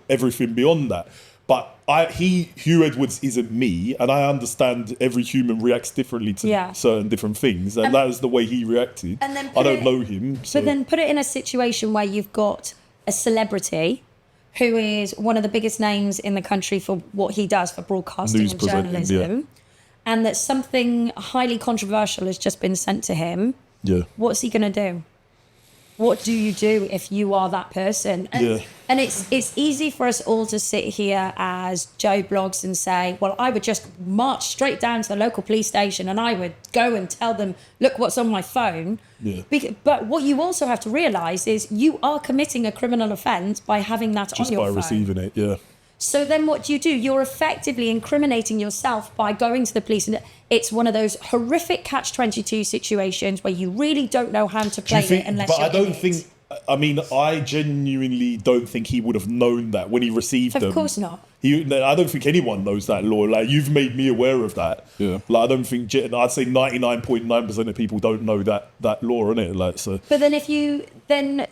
everything beyond that. But Huw Edwards isn't me, and I understand every human reacts differently to certain different things, and that is the way he reacted. And then I don't know him. So. But then put it in a situation where you've got a celebrity who is one of the biggest names in the country for what he does for broadcasting News and presenting, journalism, and that something highly controversial has just been sent to him. Yeah. What's he going to do? What do you do if you are that person? And it's easy for us all to sit here as Joe Blogs and say, well, I would just march straight down to the local police station and I would go and tell them, look what's on my phone. Yeah. But what you also have to realise is you are committing a criminal offence by having that Just on your by phone. receiving it, yeah. So then what do? You're effectively incriminating yourself by going to the police. And it's one of those horrific catch-22 situations where you really don't know how to play it unless but you're I don't in it. think, I mean, I genuinely don't think he would have known that when he received them. Of course not. I don't think anyone knows that law. Like, you've made me aware of that. Yeah. Like, I don't think, I'd say 99.9% of people don't know that law, innit? Like, so. But then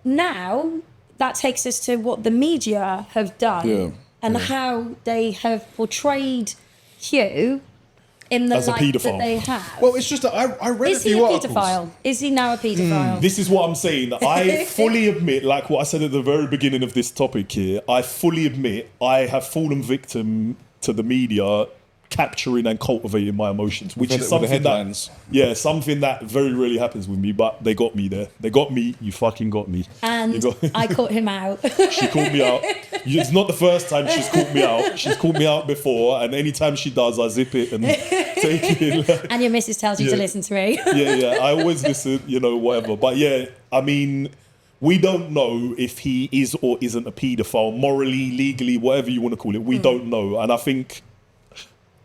now that takes us to what the media have done and how they have portrayed Huw in the As a light paedophile. that they have. Well, it's just that I read Is a he a few articles. paedophile? Is he now a paedophile? This is what I'm saying. I fully admit, like what I said at the very beginning of this topic here, I fully admit I have fallen victim to the media capturing and cultivating my emotions, which With is the something headlines. something that very rarely happens with me, but they got me there. They got me. You fucking got me. And I caught him out. She called me out. It's not the first time she's called me out. She's called me out before, and anytime she does, I zip it and take it. Like, And your missus tells you to listen to me. yeah. I always listen, you know, whatever. But yeah, I mean, we don't know if he is or isn't a paedophile, morally, legally, whatever you want to call it. We don't know. And I think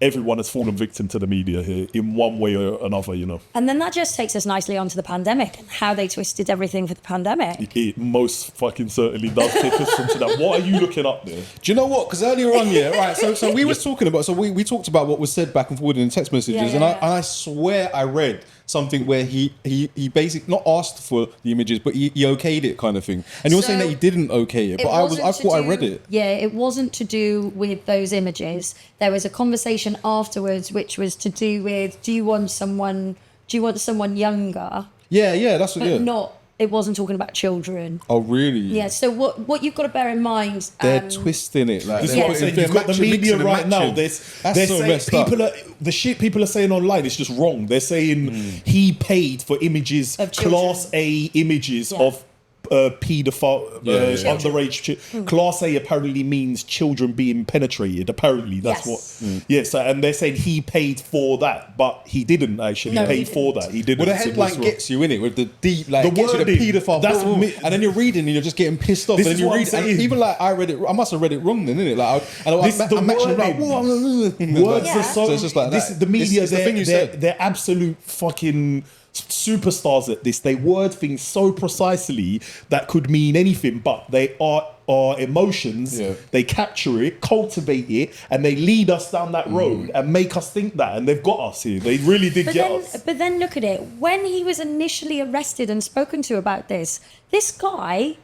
everyone has fallen victim to the media here in one way or another, you know. And then that just takes us nicely onto the pandemic and how they twisted everything for the pandemic. It most fucking certainly does take us into that. What are you looking up there? Do you know what? Because earlier on, right. So we was talking about. So we talked about what was said back and forward in text messages, and I swear I read something where he basically not asked for the images, but he okayed it, kind of thing. And you're saying that he didn't okay it, but I thought I read it. Yeah, it wasn't to do with those images. There was a conversation afterwards, which was to do with, do you want someone younger? Yeah, that's what. But not. It wasn't talking about children. Oh, really? Yeah. So what you've got to bear in mind. They're twisting it. Like This is they're what I'm saying. putting- You've got the they're media mixing and right now. matching. They're That's so saying messed up. the shit people are saying online is just wrong. They're saying he paid for images, Of children. Class A images Yeah. of paedophile, underage. Class A apparently means children being penetrated. Apparently, that's Yes. what. Yeah. So, and they're saying he paid for that, but he didn't actually No, he pay for didn't. that. He didn't. Well, the So headline this- gets you in it with the deep, like, The gets you wording. the paedophile, That's boom, me- and then you're reading and you're just getting pissed off. This And then is you what I'm read, and saying. even like I read it, I must have read it wrong then, innit? Like, This is the I'm matching like, wording. Words Yeah. are so. So it's just like this that. is the media. It's the thing you said. They're absolute fucking superstars at this. They word things so precisely that could mean anything, but they are our emotions. Yeah. They capture it, cultivate it, and they lead us down that road and make us think that. And they've got us here. They really did get us. But then look at it. When he was initially arrested and spoken to about this guy,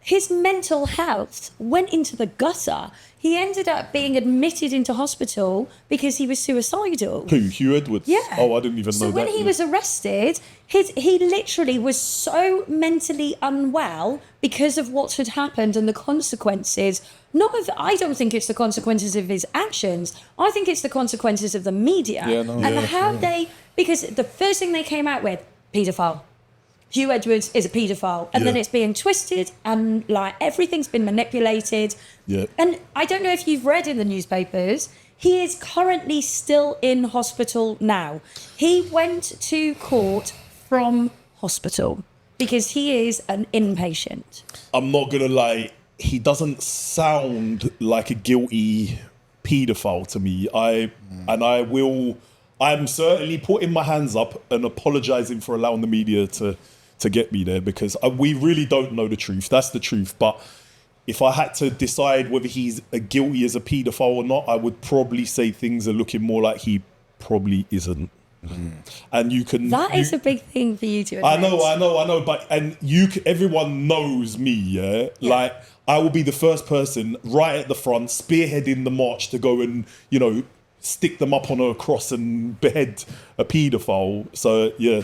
his mental health went into the gutter. He ended up being admitted into hospital because he was suicidal. Who? Huw Edwards? Yeah. Oh, I didn't even know So that. when he was arrested, he literally was so mentally unwell because of what had happened and the consequences. I don't think it's the consequences of his actions. I think it's the consequences of the media Yeah, no. and Yeah, how they. Because the first thing they came out with, paedophile. Huw Edwards is a paedophile, and then it's being twisted, and like everything's been manipulated. Yeah. And I don't know if you've read in the newspapers, he is currently still in hospital now. He went to court from hospital because he is an inpatient. I'm not gonna lie, he doesn't sound like a guilty paedophile to me. I'm certainly putting my hands up and apologising for allowing the media to get me there, because we really don't know the truth. That's the truth. But if I had to decide whether he's guilty as a paedophile or not, I would probably say things are looking more like he probably isn't. And you can... That is a big thing for you to admit. I know. But everyone knows me, yeah? Like, I will be the first person right at the front, spearheading the march to go and, stick them up on a cross and behead a paedophile. So, yeah,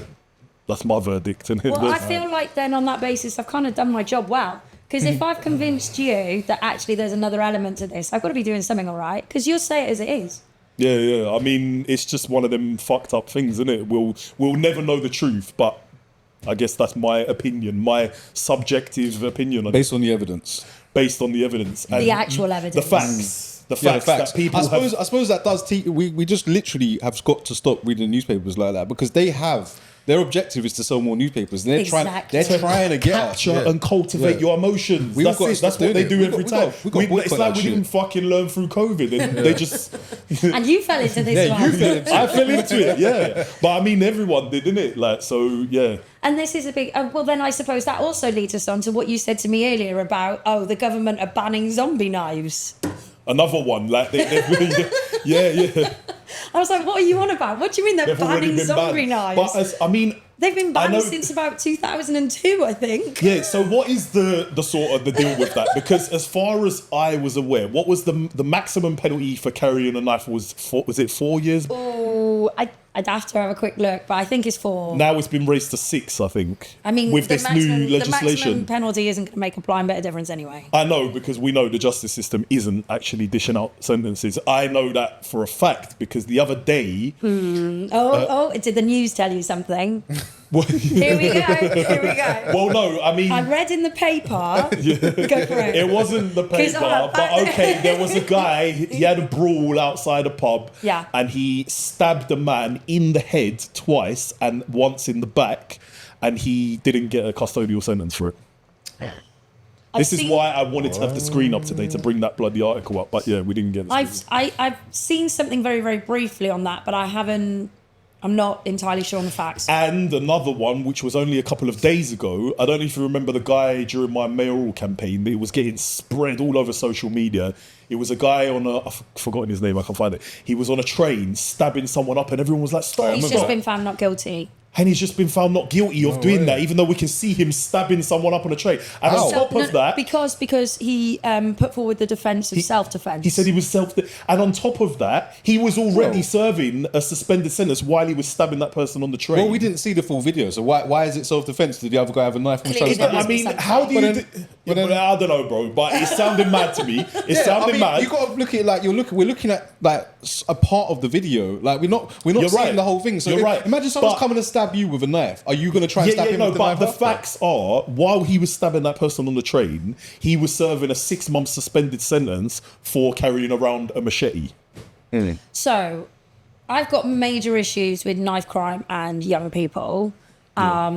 that's my verdict. Well, I feel like then on that basis, I've kind of done my job well. Because if I've convinced you that actually there's another element to this, I've got to be doing something all right. Because you'll say it as it is. Yeah. I mean, it's just one of them fucked up things, isn't it? We'll never know the truth, but I guess that's my opinion, my subjective opinion. Based on the evidence. Based on the evidence. And the actual evidence. The facts. The facts that people I suppose that does teach... We just literally have got to stop reading newspapers like that, because they have... Their objective is to sell more newspapers. And they're trying to get capture and cultivate your emotions. That's what they do every time. It's like we didn't fucking learn through COVID, and they just... And you fell into this one. I fell into it, yeah. But I mean, everyone did, didn't it? Like, so, yeah. And this is a big... well, then I suppose that also leads us on to what you said to me earlier about, the government are banning zombie knives. Another one, like, yeah. I was like, what are you on about? What do you mean they're banning zombie knives? But they've been banned since about 2002, I think. Yeah, so what is the sort of the deal with that? Because as far as I was aware, what was the maximum penalty for carrying a knife was it 4 years? Oh, I'd have to have a quick look, but I think it's 4. Now it's been raised to 6, I think. I mean, with this new legislation. The maximum penalty isn't going to make a blind bit of difference anyway. I know, because we know the justice system isn't actually dishing out sentences. I know that for a fact, because the other day... Did the news tell you something? Here we go. Well, no, I mean... I read in the paper. Go for it. It wasn't the paper, but okay, there was a guy, he had a brawl outside a pub, and he stabbed a man in the head twice and once in the back, and he didn't get a custodial sentence for it. This is why I wanted to have the screen up today to bring that bloody article up, but yeah, we didn't get it. I've seen something very, very briefly on that, but I'm not entirely sure on the facts. And another one, which was only a couple of days ago, I don't know if you remember the guy during my mayoral campaign, it was getting spread all over social media. It was a guy I've forgotten his name, I can't find it. He was on a train stabbing someone up, and everyone was like, stop. He's just been found not guilty. And he's just been found not guilty of doing that, even though we can see him stabbing someone up on a train. And on top of that... Because he put forward the defence of self-defence. He said he was And on top of that, he was already serving a suspended sentence while he was stabbing that person on the train. Well, we didn't see the full video, so why is it self-defence? Did the other guy have a knife? I mean, how do you... I don't know, bro, but it sounded mad to me. It sounded mad. You got to look at it like we're looking at like a part of the video. Like we're not seeing the whole thing. So imagine someone's coming to stab you with a knife. Are you going to try and stab him with the knife? But the facts are, while he was stabbing that person on the train, he was serving a 6-month suspended sentence for carrying around a machete. So, I've got major issues with knife crime and young people.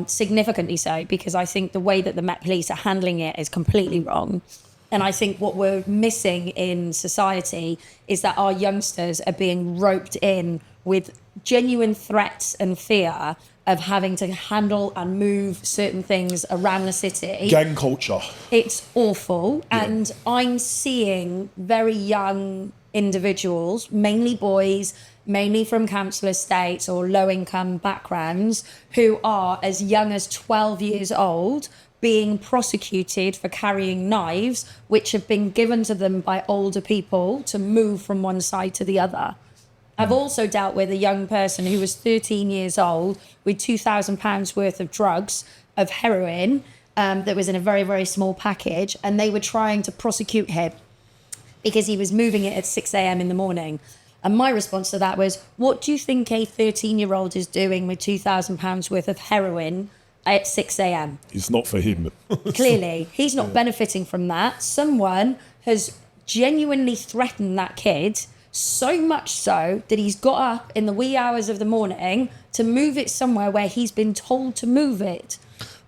Significantly so, because I think the way that the Met Police are handling it is completely wrong. And I think what we're missing in society is that our youngsters are being roped in with genuine threats and fear of having to handle and move certain things around the city. Gang culture. It's awful. Yeah. And I'm seeing very young individuals, mainly boys, mainly from council estates or low-income backgrounds, who are as young as 12 years old, being prosecuted for carrying knives, which have been given to them by older people to move from one side to the other. I've also dealt with a young person who was 13 years old with £2,000 worth of drugs, of heroin, that was in a very, very small package, and they were trying to prosecute him because he was moving it at 6 a.m. in the morning. And my response to that was, what do you think a 13-year-old is doing with £2,000 worth of heroin at 6 a.m. It's not for him. Clearly, he's not benefiting from that. Someone has genuinely threatened that kid, so much so that he's got up in the wee hours of the morning to move it somewhere where he's been told to move it.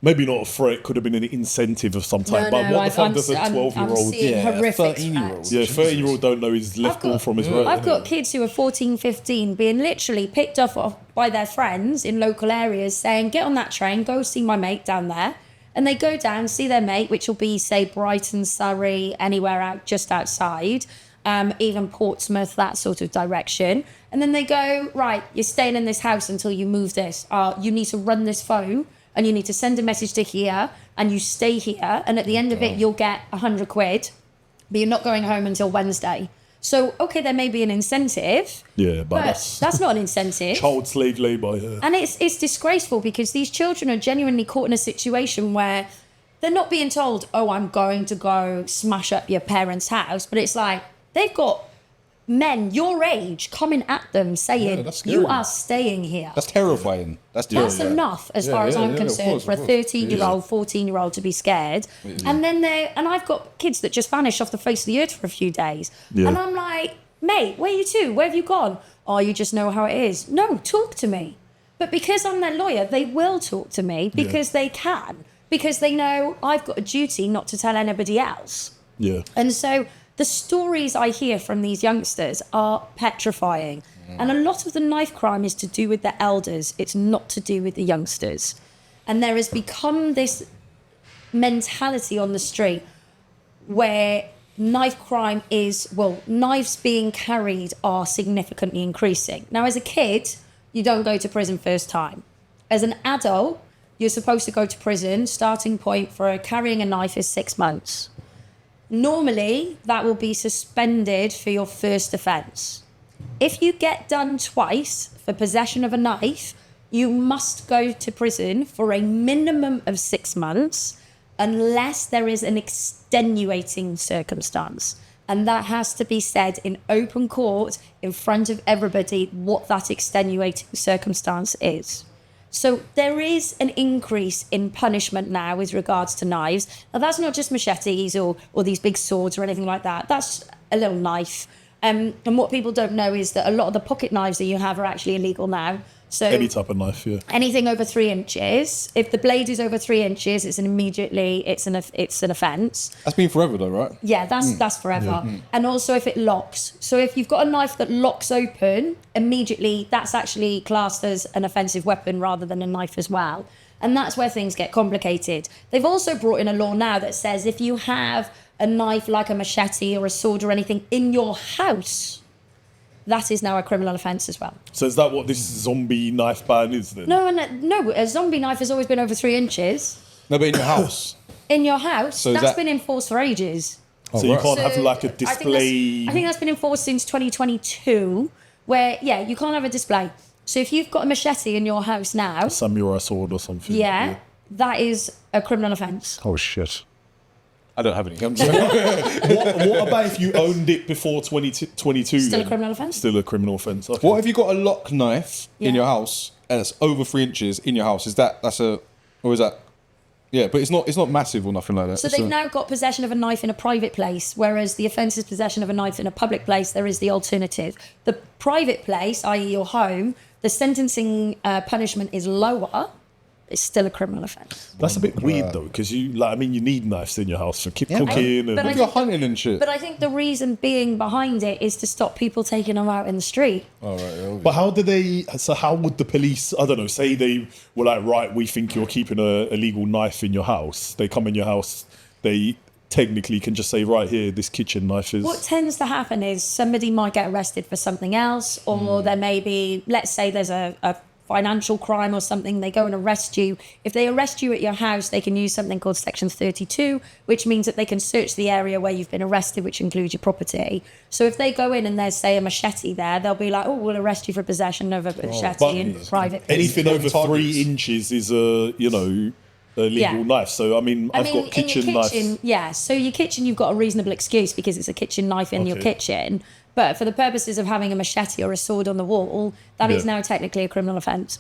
Maybe not a threat, could have been an incentive of some type. But what the fuck does a 12-year-old... horrific 13-year-old. Yeah, 13-year-old don't know his left ball from his right. I've got kids who are 14, 15 being literally picked off by their friends in local areas saying, get on that train, go see my mate down there. And they go down, see their mate, which will be, say, Brighton, Surrey, anywhere out just outside, even Portsmouth, that sort of direction. And then they go, right, you're staying in this house until you move this. You need to run this phone and you need to send a message to here and you stay here. And at the end of it, you'll get 100 quid, but you're not going home until Wednesday. So, okay, there may be an incentive. Yeah, but that's not an incentive. Child slave labour, yeah. And it's disgraceful because these children are genuinely caught in a situation where they're not being told, oh, I'm going to go smash up your parents' house. But it's like, they've got men your age coming at them saying, you are staying here. That's terrifying. That's enough as far as I'm concerned for a 13-year-old, 14-year-old to be scared. And then and I've got kids that just vanish off the face of the earth for a few days. Yeah. And I'm like, mate, where are you to? Where have you gone? Oh, you just know how it is. No, talk to me. But because I'm their lawyer, they will talk to me because they can. Because they know I've got a duty not to tell anybody else. Yeah. And so the stories I hear from these youngsters are petrifying. And a lot of the knife crime is to do with the elders. It's not to do with the youngsters. And there has become this mentality on the street where knife crime knives being carried are significantly increasing. Now, as a kid, you don't go to prison first time. As an adult, you're supposed to go to prison. Starting point for carrying a knife is 6 months. Normally, that will be suspended for your first offence. If you get done twice for possession of a knife, you must go to prison for a minimum of 6 months unless there is an extenuating circumstance. And that has to be said in open court in front of everybody what that extenuating circumstance is. So there is an increase in punishment now with regards to knives. Now, that's not just machetes or these big swords or anything like that. That's a little knife. And what people don't know is that a lot of the pocket knives that you have are actually illegal now. So any type of knife, yeah. Anything over 3 inches. If the blade is over 3 inches, it's an offence. That's been forever though, right? Yeah, that's forever. Yeah. And also if it locks. So if you've got a knife that locks open, immediately that's actually classed as an offensive weapon rather than a knife as well. And that's where things get complicated. They've also brought in a law now that says if you have a knife like a machete or a sword or anything in your house, that is now a criminal offence as well. So is that what this zombie knife ban is then? No, a zombie knife has always been over 3 inches. No, but in your house. In your house, so that's been enforced for ages. So you can't have like a display. I think that's been enforced since 2022, where you can't have a display. So if you've got a machete in your house now, a samurai sword or something, that is a criminal offence. Oh shit. I don't have any. What about if you owned it before 2022? Still a criminal offence? Still a criminal offence. Okay. What if you got a lock knife in your house and it's over 3 inches in your house? Is that Yeah, but it's not massive or nothing like that. So they've now got possession of a knife in a private place, whereas the offence is possession of a knife in a public place. There is the alternative. The private place, i.e. your home, the sentencing punishment is lower. It's still a criminal offence. That's a bit weird though, because you need knives in your house for cooking and if you're hunting and shit. But I think the reason being behind it is to stop people taking them out in the street. All right. But how would the police, I don't know, say they were like, right, we think you're keeping a illegal knife in your house. They come in your house, they technically can just say, right here, this kitchen knife is... What tends to happen is somebody might get arrested for something else, or there may be, let's say there's a financial crime or something, they go and arrest you. If they arrest you at your house, they can use something called Section 32, which means that they can search the area where you've been arrested, which includes your property. So if they go in and there's, say, a machete there, they'll be like, oh, we'll arrest you for possession of a machete in private. Anything over 3 inches is a legal knife. So, I've got kitchen knives. Yeah, so your kitchen, you've got a reasonable excuse because it's a kitchen knife in your kitchen. But for the purposes of having a machete or a sword on the wall, that is now technically a criminal offence.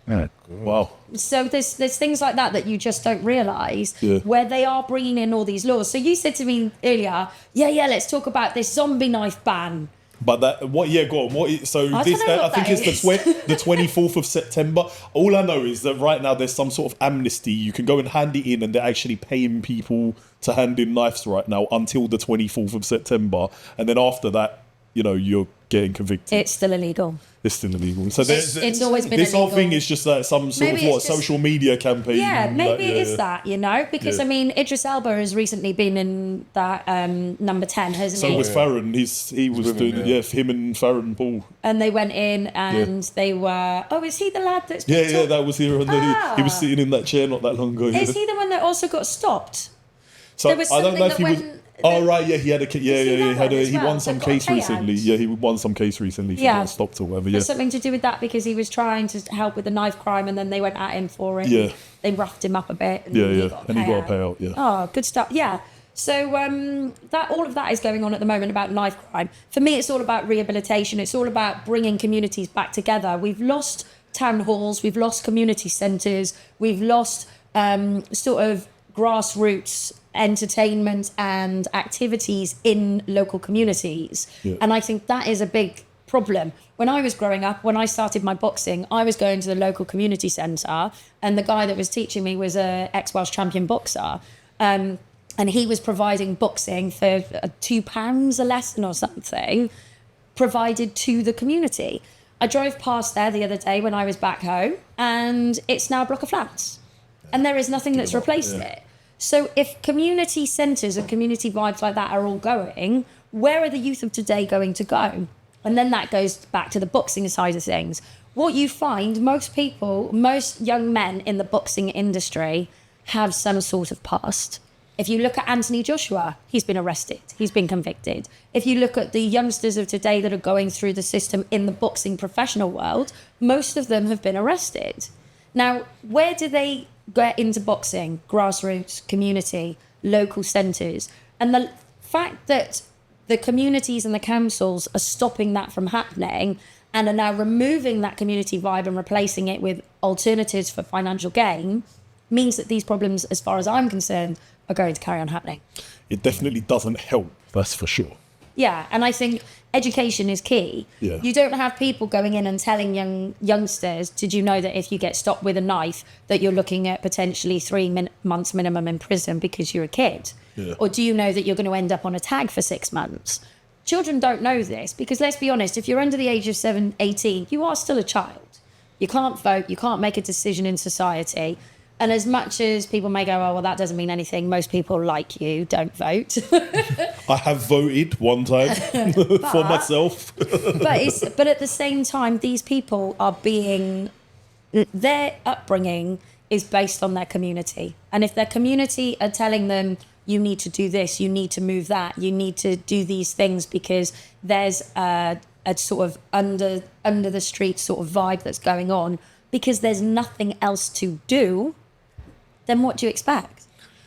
Yeah. Wow. So there's things like that you just don't realise where they are bringing in all these laws. So you said to me earlier, let's talk about this zombie knife ban. But that go on. I think it's the 24th of September. All I know is that right now there's some sort of amnesty. You can go and hand it in, and they're actually paying people to hand in knives right now until the 24th of September, and then after that, you're getting convicted. It's still illegal. It's still illegal. So it's always been this illegal. whole thing is just like some sort of social media campaign. Yeah, maybe it is that, because I mean, Idris Elba has recently been in that number 10, hasn't he? So was Farron. He was doing him and Farron Paul. And they went in and they were. Oh, is he the lad that's? That was here. He was sitting in that chair not that long ago. Is he the one that also got stopped? So there was I don't know if he was. Oh right, he had a he won some case recently. Yeah, he won some case recently for getting stopped or whatever. There's something to do with that because he was trying to help with the knife crime, and then they went at him for it. Yeah, they roughed him up a bit. And he got a payout. Yeah. Oh, good stuff. Yeah. So that all of that is going on at the moment about knife crime. For me, it's all about rehabilitation. It's all about bringing communities back together. We've lost town halls. We've lost community centres. We've lost sort of grassroots entertainment and activities in local communities. And I think that is a big problem. When I was growing up, when I started my boxing, I was going to the local community centre, and the guy that was teaching me was a ex-Welsh champion boxer, and he was providing boxing for £2 a lesson or something, provided to the community. I drove past there the other day when I was back home, and it's now a block of flats, and there is nothing that's replaced it. So if community centres and community vibes like that are all going, where are the youth of today going to go? And then that goes back to the boxing side of things. What you find, most young men in the boxing industry have some sort of past. If you look at Anthony Joshua, he's been arrested, he's been convicted. If you look at the youngsters of today that are going through the system in the boxing professional world, most of them have been arrested. Now, where do they get into boxing? Grassroots, community, local centres. And the fact that the communities and the councils are stopping that from happening and are now removing that community vibe and replacing it with alternatives for financial gain means that these problems, as far as I'm concerned, are going to carry on happening. It definitely doesn't help, that's for sure. Yeah, and I think education is key. Yeah. You don't have people going in and telling youngsters, did you know that if you get stopped with a knife that you're looking at potentially 3 months minimum in prison because you're a kid? Yeah. Or do you know that you're going to end up on a tag for 6 months? Children don't know this because, let's be honest, if you're under the age of 18, you are still a child. You can't vote, you can't make a decision in society. And as much as people may go, oh, well, that doesn't mean anything, most people like you don't vote. I have voted one time for myself. but at the same time, these people are their upbringing is based on their community. And if their community are telling them, you need to do this, you need to move that, you need to do these things because there's a sort of under the street sort of vibe that's going on, because there's nothing else to do, then what do you expect?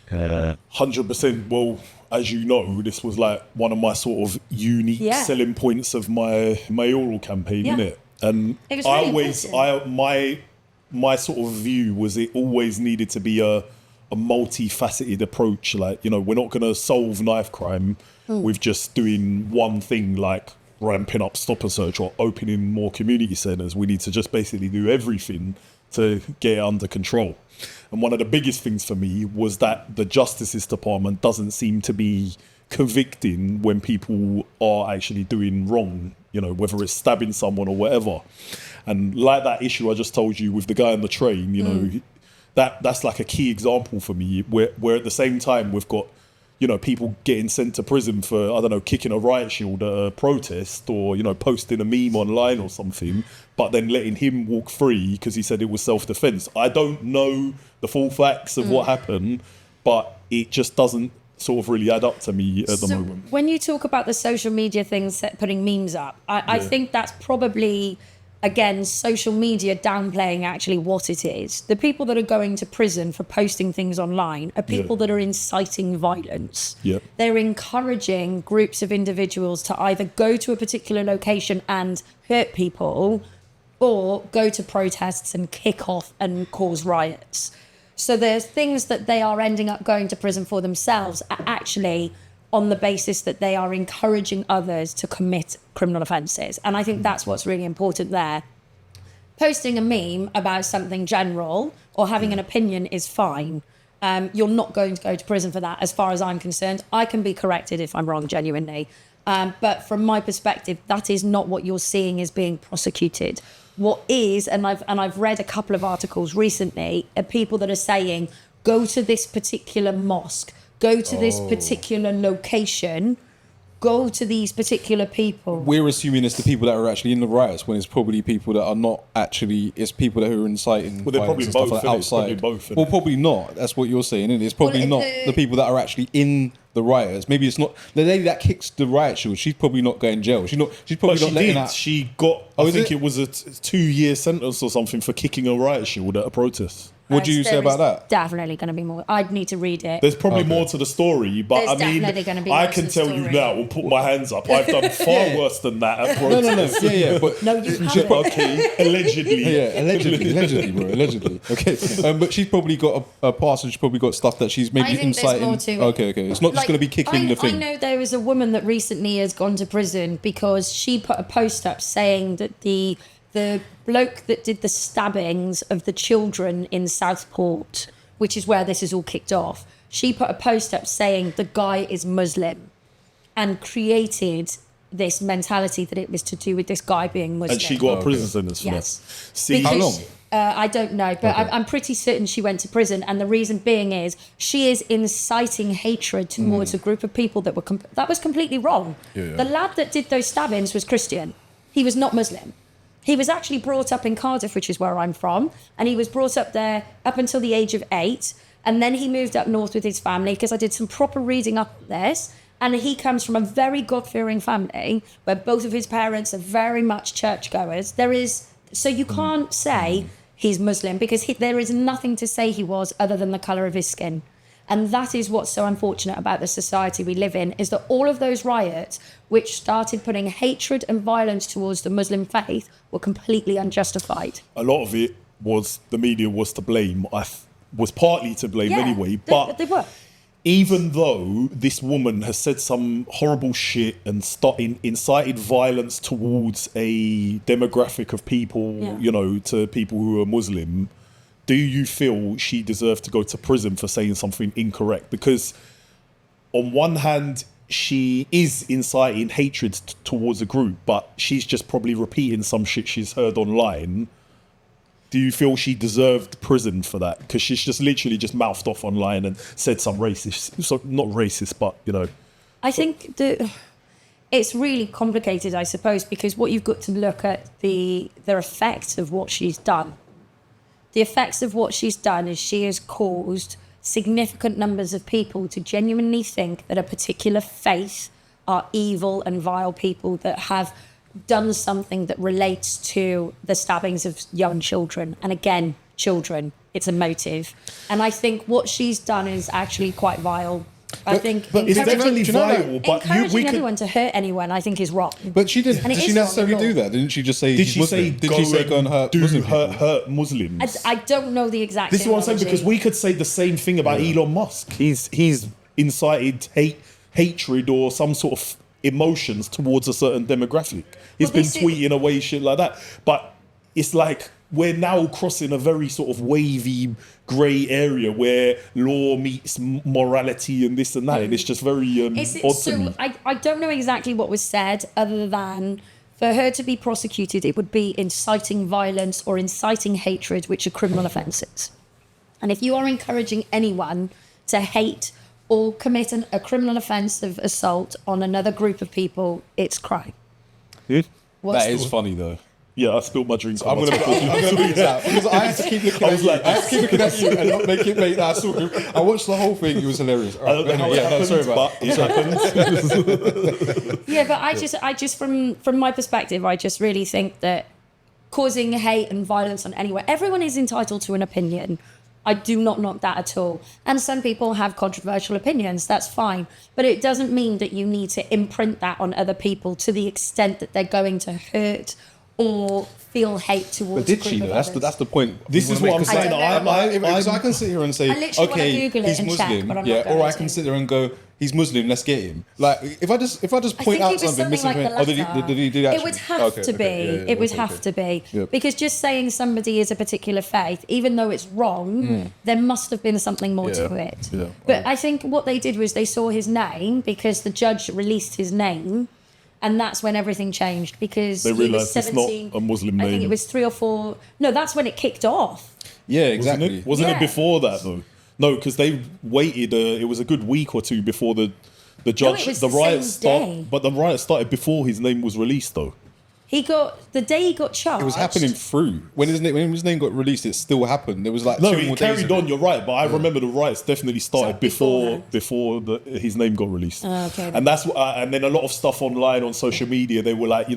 100%. Well, as you know, this was like one of my sort of unique selling points of my mayoral campaign, innit? And it was really my sort of view was it always needed to be a multifaceted approach. Like, we're not going to solve knife crime with just doing one thing like ramping up stop and search or opening more community centres. We need to just basically do everything to get it under control. And one of the biggest things for me was that the Justice Department doesn't seem to be convicting when people are actually doing wrong, whether it's stabbing someone or whatever. And like that issue I just told you with the guy on the train, that's like a key example for me, where at the same time we've got, people getting sent to prison for, I don't know, kicking a riot shield at a protest or, posting a meme online or something, but then letting him walk free because he said it was self-defense. I don't know the full facts of what happened, but it just doesn't sort of really add up to me at the moment. When you talk about the social media things, putting memes up, I think that's probably, again, social media downplaying actually what it is. The people that are going to prison for posting things online are people that are inciting violence. Yeah. They're encouraging groups of individuals to either go to a particular location and hurt people, or go to protests and kick off and cause riots. So there's things that they are ending up going to prison for themselves are actually on the basis that they are encouraging others to commit criminal offences. And I think that's what's really important there. Posting a meme about something general or having an opinion is fine. You're not going to go to prison for that, as far as I'm concerned. I can be corrected if I'm wrong, genuinely. But from my perspective, that is not what you're seeing as being prosecuted. What is, and I've read a couple of articles recently, are people that are saying, go to this particular mosque, go to this particular location, go to these particular people. We're assuming it's the people that are actually in the riots, when it's probably people that are not actually. It's people that are inciting. Well, they're probably violence and both, stuff like outside. Probably both, well, probably not. That's what you're saying. Isn't it? It's probably not the people that are actually in the riots. Maybe it's not the lady that kicks the riot shield. She's probably not going to jail. She's probably not letting out. She got. I think it was a 2-year sentence or something for kicking a riot shield at a protest. What do you say about that? Definitely going to be more. I'd need to read it. There's probably more to the story, but There's definitely gonna be I more can to the tell you story. now. I'll put my hands up. I've done far worse than that at protests. Yeah, but No, you haven't. Okay, allegedly. yeah, allegedly, bro, allegedly. Okay, but she's probably got a past, and she's probably got stuff that she's maybe I think inciting. there's more to it. Okay, it's not just going to be kicking the thing. I know there was a woman that recently has gone to prison because she put a post up saying that the bloke that did the stabbings of the children in Southport, which is where this is all kicked off, she put a post up saying the guy is Muslim and created this mentality that it was to do with this guy being Muslim. And she got a prison sentence for Yes. that. See, How long? I don't know, but I'm pretty certain she went to prison. And the reason being is she is inciting hatred towards a group of people that were that was completely wrong. Yeah. The lad that did those stabbings was Christian. He was not Muslim. He was actually brought up in Cardiff, which is where I'm from, and he was brought up there up until the age of 8, and then he moved up north with his family, because I did some proper reading up on this, and he comes from a very God-fearing family where both of his parents are very much churchgoers. So you can't say he's Muslim, because there is nothing to say he was other than the colour of his skin. And that is what's so unfortunate about the society we live in, is that all of those riots, which started putting hatred and violence towards the Muslim faith, were completely unjustified. a lot of it was the media was to blame. Was partly to blame anyway. But they were. even though this woman has said some horrible shit and incited violence towards a demographic of people, to people who are Muslim, do you feel she deserved to go to prison for saying something incorrect? Because on one hand, she is inciting hatred towards a group, but she's just probably repeating some shit she's heard online. Do you feel she deserved prison for that? Because she's just literally just mouthed off online and said some racist, so not racist, but I think that it's really complicated, I suppose, because what you've got to look at the effects of what she's done. The effects of what she's done is she has caused significant numbers of people to genuinely think that a particular faith are evil and vile people that have done something that relates to the stabbings of young children. And again, children, it's emotive. And I think what she's done is actually quite vile. I think it's definitely vile. But encouraging anyone to hurt anyone, I think, is wrong. But she did. And it Did she is necessarily wrong in do law. that? Didn't she just say? Did he's she Muslim? say Did she say go and hurt Muslim people? hurt Muslims? I don't know the exact. This is what I'm saying, terminology. because we could say the same thing about Elon Musk. He's incited hatred or some sort of emotions towards a certain demographic. He's been tweeting away shit like that. But it's like we're now crossing a very sort of wavy grey area where law meets morality and this and that, and it's just very odd to me. I don't know exactly what was said, other than for her to be prosecuted, it would be inciting violence or inciting hatred, which are criminal offences. And if you are encouraging anyone to hate or commit a criminal offence of assault on another group of people, it's crime. Dude? That is funny though. Yeah, I spilled my drink. I'm gonna beat that because I had to keep looking at you. I had to keep looking at you and not make it make that. I watched the whole thing. It was hilarious. I don't know how it happened, sorry about but it happened. Yeah, but I just from my perspective, I just really think that causing hate and violence on anyone, everyone is entitled to an opinion. I do not knock that at all. And some people have controversial opinions, that's fine. But it doesn't mean that you need to imprint that on other people to the extent that they're going to hurt or feel hate towards. But did a she? group Though? of That's the point. This is what I'm saying. So I can sit here and say, I literally wanna okay, Google it he's and check, Muslim, but I'm yeah, not going or I to. can sit there and go, he's Muslim, let's get him. Like if I just point I out think it was something, something like the latter. did he do that? It would have to be. It would have to be. Yep. Because just saying somebody is a particular faith, even though it's wrong, there must have been something more to it. Yeah. But I think what they did was they saw his name because the judge released his name. And that's when everything changed because They he was realised it's 17. not a Muslim I think name. it was 3 or 4. No, that's when it kicked off. Yeah, exactly. Wasn't Yeah. it before that though? No, because they waited. It was a good week or two before the judge. it was the the riots same day. start, but the riots started before his name was released though. The day he got charged. It was happening through when his name got released. It still happened. There was like No, 2 it more days carried of on. it. You're right, but I remember the riots definitely started So before his name got released. Okay. And that's and then a lot of stuff online on social media. They were like,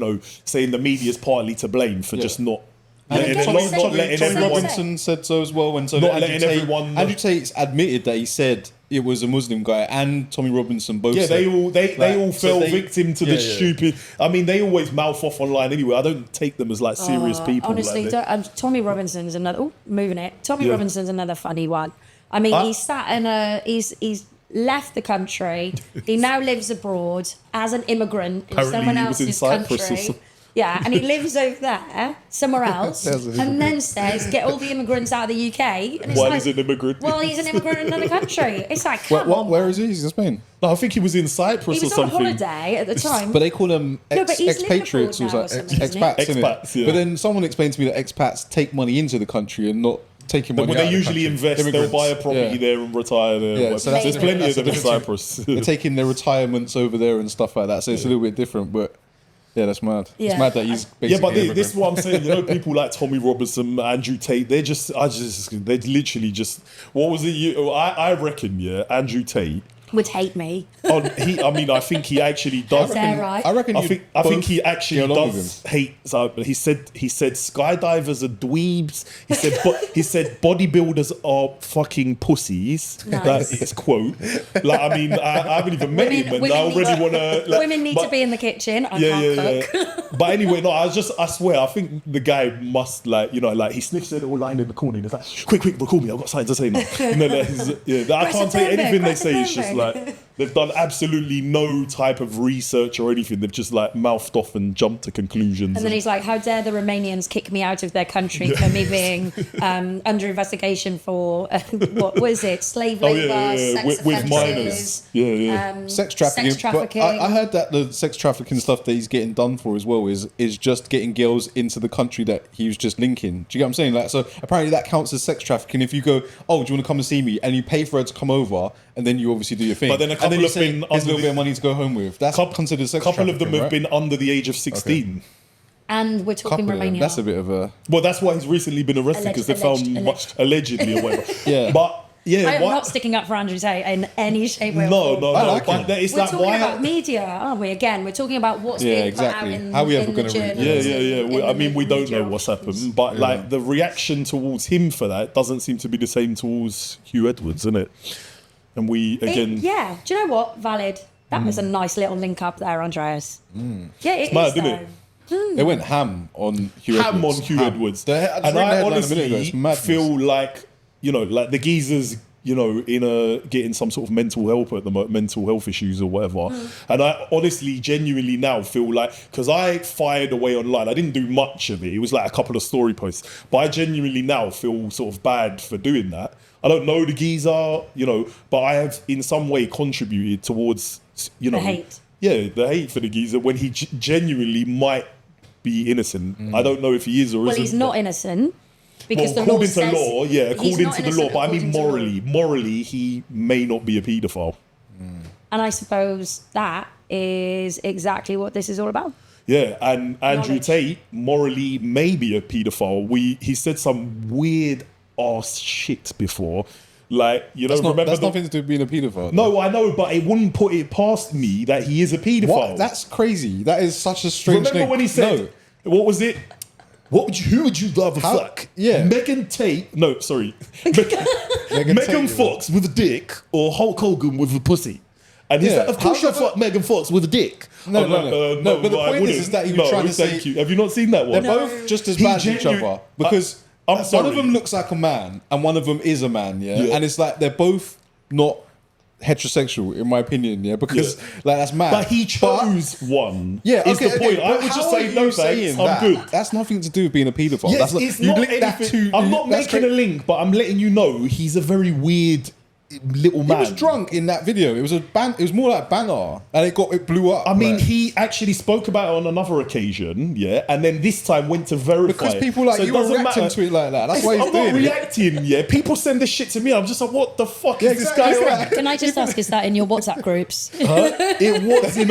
saying the media's partly to blame for just not. And letting Tommy- everyone- not letting Tommy everyone. Robinson said so as well. And so Not Andrew letting Tate, everyone know. Andrew Tate's admitted that he said it was a Muslim guy, and Tommy Robinson both. Yeah, said, they all so fell they- victim to the stupid. I mean, they always mouth off online anyway. I don't take them as like serious people. Honestly, like Tommy Robinson's another. Oh, moving it. Tommy Yeah. Robinson's another funny one. I mean, he's sat in a. He's left the country. He now lives abroad as an immigrant in Apparently someone he was in else's Cyprus or country. something. Yeah, and he lives over there, somewhere else, There's an and then says, "Get all the immigrants out of the UK." And it's While like, he's an immigrant. Well, he's an immigrant in another country. It's like, come on. Where is he? He's in Spain. No, I think he was in Cyprus He was or on something. holiday at the time. But they call them No, but he's expatriates or Liverpool now or something. something, isn't Expats, he? innit? Expats, yeah. But then someone explained to me that expats take money into the country and not taking money Well, out they of the usually country. invest. Immigrants. They'll buy a property Yeah. there and retire there. Yeah, so that's There's plenty that's of them in the difference. Cyprus. They're taking their retirements over there and stuff like that. So it's a little bit different, but yeah, that's mad. Yeah. It's mad that he's basically Yeah, but an this is immigrant. what I'm saying. People like Tommy Robinson, Andrew Tate, they're literally just. What was it? I reckon, Andrew Tate. Would hate me. I think he actually does. Is that right? I reckon. I think he actually get along with does hate. So he said skydivers are dweebs. He said bodybuilders are fucking pussies. Nice. That's his quote. I haven't even met him, and I already want to. Women need to be in the kitchen. I can't cook. But anyway, no, I swear, I think the guy must he sniffs it all lying in the corner. And he's like, quick, record me. I've got something to say now. I can't take anything they say. It's just like they've done absolutely no type of research or anything. They've just like mouthed off and jumped to conclusions. And then he's like, how dare the Romanians kick me out of their country for me being under investigation for, what was it, slave labour, sex with offences. minors. Sex trafficking. Sex trafficking. But I heard that the sex trafficking stuff that he's getting done for as well is just getting girls into the country that he was just linking. Do you get what I'm saying? Like, so apparently that counts as sex trafficking if you go, oh, do you want to come and see me? And you pay for her to come over, and then you obviously do your thing. But then a couple and then you have say, been here's a under little bit of money to go home with. That's considered sex A couple of them trafficking, have been under the age of 16. And we're talking Couple of them. Romania. That's a bit of a... Well, that's why he's recently been arrested because they found allegedly or whatever. Yeah. But yeah, I am not sticking up for Andrew Tate in any shape, way, or No, form. no, I no. like But it. it's We're like talking why? about media, aren't we? Again, we're talking about what's Yeah, being exactly. put out in, How we ever in the gonna read? Yeah. We don't media know what's options. happened, but like the reaction towards him for that doesn't seem to be the same towards Huw Edwards, isn't it? And we again, Yeah, do you know what? Valid. That was a nice little link up there, Andreas. Yeah, it's mad, isn't it? They went ham on Huw ham on Edwards. Huw Edwards, I just and read the I headline a minute ago. It's honestly madness. feel like like the geezers. Getting some sort of mental health issues or whatever. And I honestly, genuinely now feel like, because I fired away online, I didn't do much of it. It was like a couple of story posts, but I genuinely now feel sort of bad for doing that. I don't know the geezer, but I have in some way contributed towards, The hate. Yeah, the hate for the geezer when he genuinely might be innocent. I don't know if he is or Well, isn't. he's not innocent. Because the law according to says law, yeah, he's according not to the innocent law, but I mean according to law. morally, he may not be a paedophile. And I suppose that is exactly what this is all about. Yeah, and Andrew Knowledge. Tate morally may be a paedophile. He said some weird ass shit before, like That's remember nothing to do with being a paedophile. No, I know, but it wouldn't put it past me that he is a paedophile. What? That's crazy. That is such a strange Remember thing. when he said, No. what was it? Who would you rather How- fuck? yeah. Megan Tate. No, sorry. Megan Megan Tate, Fox with a dick or Hulk Hogan with a pussy. And he's Yeah. like, of course you'll fuck Megan Fox with a dick. No, I'm no, like, no. No, but the I point wouldn't. is that he was trying to say- thank you. Have you not seen that one? They're both just as He bad as each genu- other because I'm one sorry. of them looks like a man and one of them is a man, yeah? Yeah. And it's like they're both not heterosexual, in my opinion, yeah? Because like that's mad. But he chose one. Yeah, is okay, the point. okay, I but would just how say are no you thanks. saying I'm that? good. That's nothing to do with being a paedophile. Yes, That's not, it's you not link that anything. to. I'm not that's making a link, but I'm letting you know he's a very weird little He man. was drunk in that video. It was it was more like banter, and it blew up. I mean, like. he actually spoke about it on another occasion, yeah, and then this time went to verify. Because it. people like So it you were doesn't reacting matter. to it like that. That's why he's I'm doing not it. reacting, yeah. People send this shit to me. I'm just like, what the fuck Yeah, is exactly, this guy on? exactly. Can I just ask, is that in your WhatsApp groups? It was in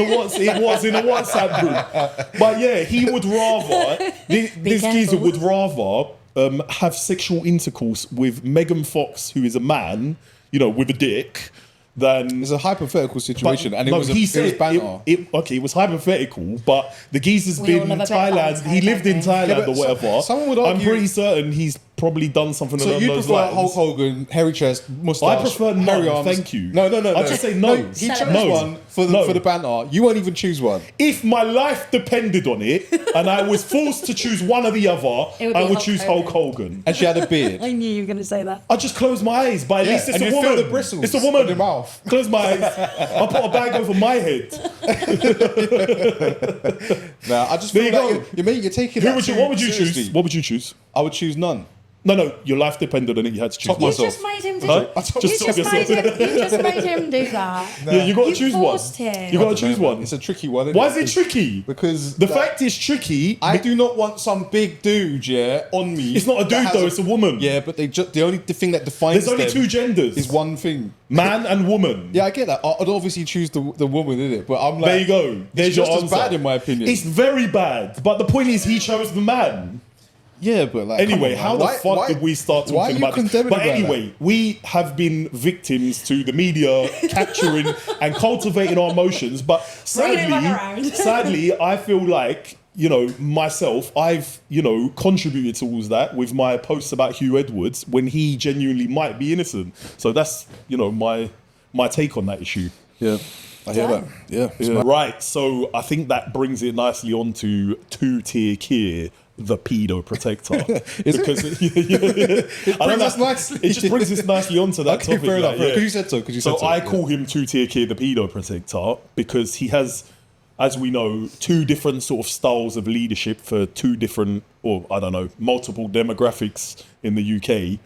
a WhatsApp group. But yeah, he would rather this geezer careful. would rather have sexual intercourse with Megan Fox, who is a man, with a dick, than It's a hypothetical situation, and no, it was banter. Okay, it was hypothetical, but the geezer's We been all in love a bit of Thailand. banter, He lived in don't we? Thailand Yeah, but or whatever. someone would I'm argue- pretty certain he's probably done something So along you those prefer lines. Hulk Hogan, hairy chest, mustache? I prefer none, hairy arms. thank you. No. I'll just say no. He chose No. one for No. the banter. You won't even choose one. If my life depended on it and I was forced to choose one or the other, It would I be would Hulk choose Hogan. Hulk Hogan. And she had a beard. I knew you were going to say that. I just close my eyes, but at Yeah, least it's and a you woman. feel the bristles It's a woman. on your mouth. Close my eyes. I'll put a bag over my head. Nah, I just There feel you like go. you're taking What that would you seriously. choose? What would you choose? I would choose none. No, your life depended on it. You had to choose Top one. You myself. just made him do Huh? it. Just You top just made yourself. him. You just made him do that. Yeah, you got to You choose one. forced him. You got to choose one. It's a tricky one. Why is it tricky? Because The fact is tricky. I do not want some big dude, on me. It's not a that dude has though. It's a woman. Yeah, but the only thing that defines There's only them two genders. is one thing. Man and woman. Yeah, I get that. I'd obviously choose the woman in it, but I'm like, There you go. There's it's your just answer. as bad in my opinion. It's very bad. But the point is, he chose the man. Yeah, but like, Anyway, come on, how man. the Why- fuck why- did we start why are talking you about this? condemning But about anyway, we have been victims to the media capturing and cultivating our emotions. But Bringing it back around. sadly, I feel like, myself, I've, contributed towards that with my posts about Huw Edwards when he genuinely might be innocent. So that's, my take on that issue. Yeah, I hear that. Yeah, Yeah. Right, so I think that brings it nicely on to two-tier Keir, the pedo protector. Because it brings us nicely. It just brings us nicely onto that Okay, topic. fair enough. like, Because you said so. Because you said So so. I yeah. call him two-tier Keir, the pedo protector, because he has, as we know, two different sort of styles of leadership for two different, or I don't know, multiple demographics in the UK.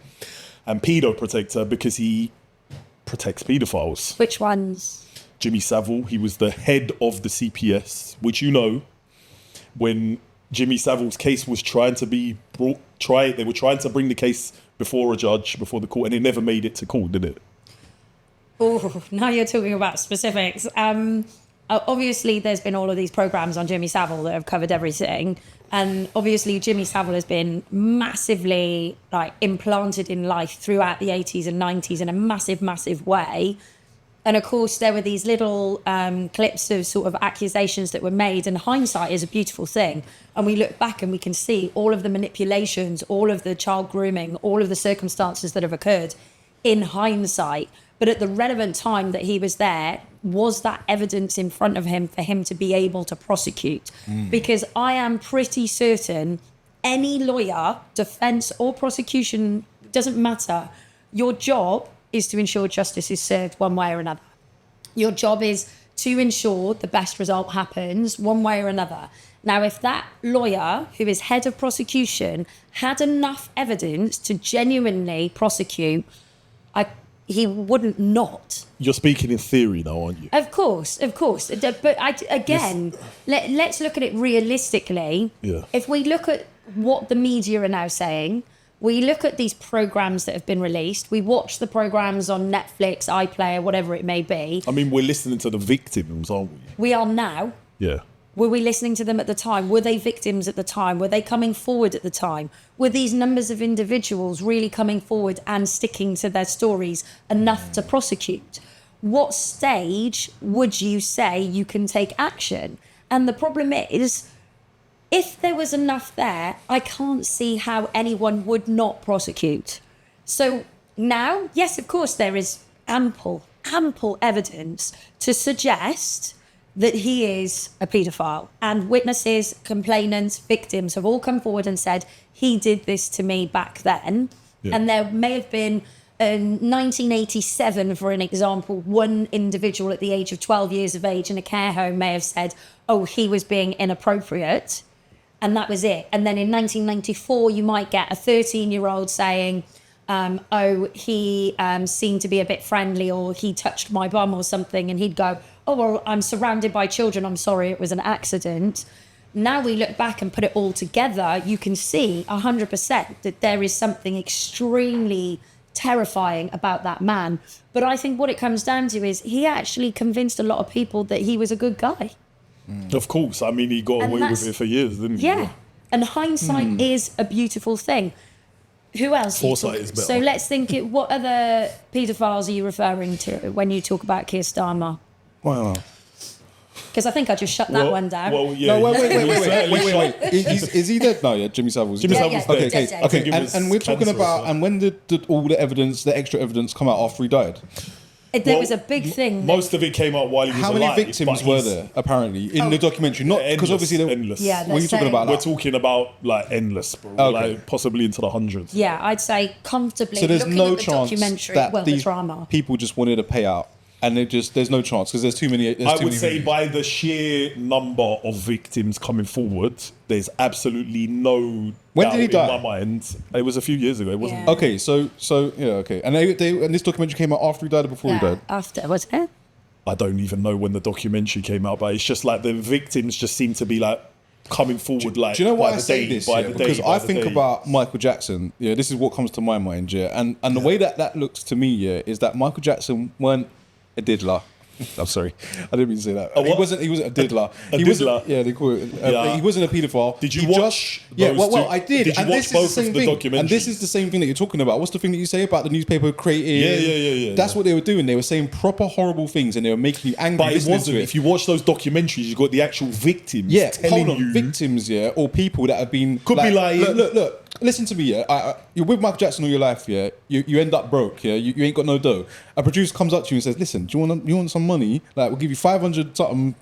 And pedo protector because he protects paedophiles. Which ones? Jimmy Savile, he was the head of the CPS, which when Jimmy Savile's case was trying to be they were trying to bring the case before a judge, before the court, and it never made it to court, did it? Oh, now you're talking about specifics. Obviously, there's been all of these programs on Jimmy Savile that have covered everything. And obviously, Jimmy Savile has been massively implanted in life throughout the 80s and 90s in a massive, massive way. And of course, there were these little clips of sort of accusations that were made. And hindsight is a beautiful thing. And we look back and we can see all of the manipulations, all of the child grooming, all of the circumstances that have occurred in hindsight. But at the relevant time that he was there, was that evidence in front of him for him to be able to prosecute? Because I am pretty certain any lawyer, defence or prosecution, doesn't matter. Your job is to ensure justice is served one way or another. Your job is to ensure the best result happens one way or another. Now, if that lawyer, who is head of prosecution, had enough evidence to genuinely prosecute, he wouldn't not. You're speaking in theory now, aren't you? Of course. But let's look at it realistically. Yeah. If we look at what the media are now saying, we look at these programs that have been released, we watch the programs on Netflix, iPlayer, whatever it may be. I mean, we're listening to the victims, aren't we? We are now. Yeah. Were we listening to them at the time? Were they victims at the time? Were they coming forward at the time? Were these numbers of individuals really coming forward and sticking to their stories enough to prosecute? What stage would you say you can take action? And the problem is, if there was enough there, I can't see how anyone would not prosecute. So now, yes, of course, there is ample ample evidence to suggest that he is a paedophile. And witnesses, complainants, victims have all come forward and said, he did this to me back then. Yeah. And there may have been, in 1987, for an example, one individual at the age of 12 years of age in a care home may have said, oh, he was being inappropriate. And that was it. And then in 1994, you might get a 13-year-old saying, he seemed to be a bit friendly, or he touched my bum or something. And he'd go, oh, well, I'm surrounded by children. I'm sorry, it was an accident. Now we look back and put it all together, you can see 100% that there is something extremely terrifying about that man. But I think what it comes down to is he actually convinced a lot of people that he was a good guy. Of course. I mean, he got away with it for years, didn't he? Yeah. And hindsight is a beautiful thing. Who else? Foresight is better. So let's think, what other paedophiles are you referring to when you talk about Keir Starmer? Wow. Because I think I just shut that one down. Well, yeah. No, wait. Is he dead now? Yeah, Jimmy Savile's. Jimmy Savile's dead. Okay. And we're talking about, and when did all the evidence, the extra evidence, come out after he died? There was a big thing. Most of it came out while he was alive. How many victims were there, apparently, in the documentary? Not because obviously they're endless. Yeah, what are you talking about? We're talking about like endless, bro. Okay. Like possibly into the hundreds. Yeah, I'd say comfortably. So there's looking no at the chance documentary, that these drama. people just wanted a payout. And there's no chance because there's too many. I would say by the sheer number of victims coming forward, there's absolutely no when did he die? In my mind. It was a few years ago, wasn't it? Okay, so yeah, okay. And and this documentary came out after he died or before he died? After, wasn't it? I don't even know when the documentary came out, but it's just like the victims just seem to be like coming forward. Do you know why I say this? Because I think about Michael Jackson. Yeah, this is what comes to my mind. Yeah, and the way that looks to me, yeah, is that Michael Jackson weren't a diddler. I'm sorry, I didn't mean to say that. He wasn't a diddler. Yeah, they call it. He wasn't a paedophile. Did you watch? I did. Did you watch both of the documentaries? And this is the same thing that you're talking about. What's the thing that you say about the newspaper creating? Yeah. That's what they were doing. They were saying proper horrible things, and they were making you angry. But it wasn't. If you watch those documentaries, you got the actual victims. Yeah, telling hold on, you victims. Yeah, or people that have been be like look. Listen to me, yeah. You're with Michael Jackson all your life, yeah. You end up broke, yeah. You ain't got no dough. A producer comes up to you and says, "Listen, do you want some money? Like, we'll give you 500 something.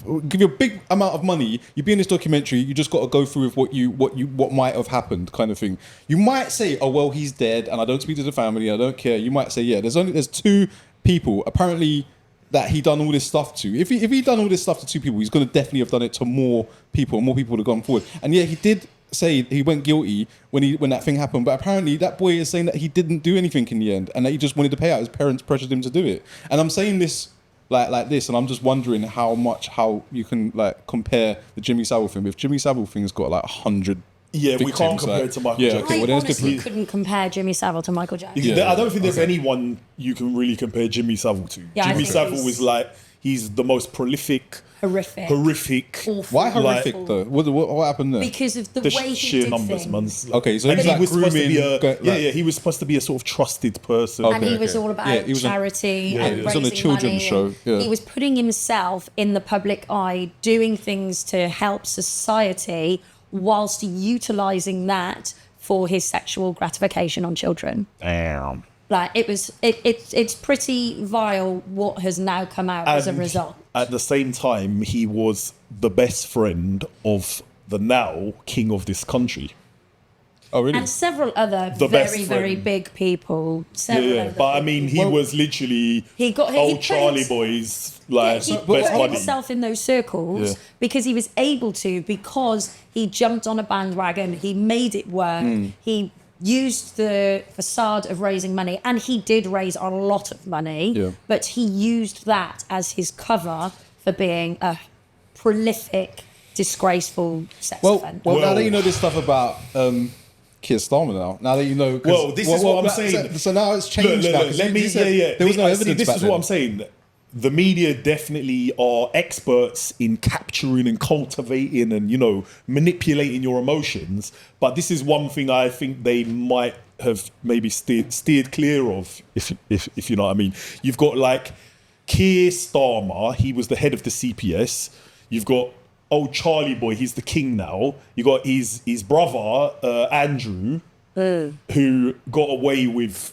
We'll give you a big amount of money. You be in this documentary. You just got to go through with what might have happened, kind of thing. You might say, oh well, he's dead, and I don't speak to the family. I don't care. You might say, yeah. There's two people apparently that he done all this stuff to. If he done all this stuff to two people, he's going to definitely have done it to more people. More people would have gone forward. And yeah, he did say he went guilty when that thing happened, but apparently that boy is saying that he didn't do anything in the end and that he just wanted to pay out. His parents pressured him to do it. And I'm saying this like this, and I'm just wondering how you can like compare the Jimmy Savile thing. If Jimmy Savile thing's got like 100 victims, we can't compare it to Michael Jackson. Okay, I honestly couldn't compare Jimmy Savile to Michael Jackson. I don't think there's anyone you can really compare Jimmy Savile to. Jimmy Savile was like, he's the most prolific, horrific. Awful. Why horrific though? What happened there? Because of the way he did numbers, things. man. Okay, so he was supposed to be he was supposed to be a sort of trusted person. And he was all about charity and he was on the children's show. Yeah. He was putting himself in the public eye, doing things to help society, whilst utilising that for his sexual gratification on children. Damn. Like it's pretty vile what has now come out as a result. At the same time, he was the best friend of the now king of this country. Oh, really? And several other very big people. But I mean, he was literally Charlie Boy's best he buddy. put himself in those circles because he was able to, because he jumped on a bandwagon, he made it work, he used the facade of raising money, and he did raise a lot of money, but he used that as his cover for being a prolific, disgraceful sex offender. Well, now that you know this stuff about Keir Starmer now that you know... Well, this is what I'm saying. So now it's changed now. There was no evidence This is what I'm saying. The media definitely are experts in capturing and cultivating and, manipulating your emotions. But this is one thing I think they might have maybe steered clear of, if you know what I mean. You've got like Keir Starmer, he was the head of the CPS. You've got Charlie Boy, he's the king now. You got his brother, Andrew, who got away with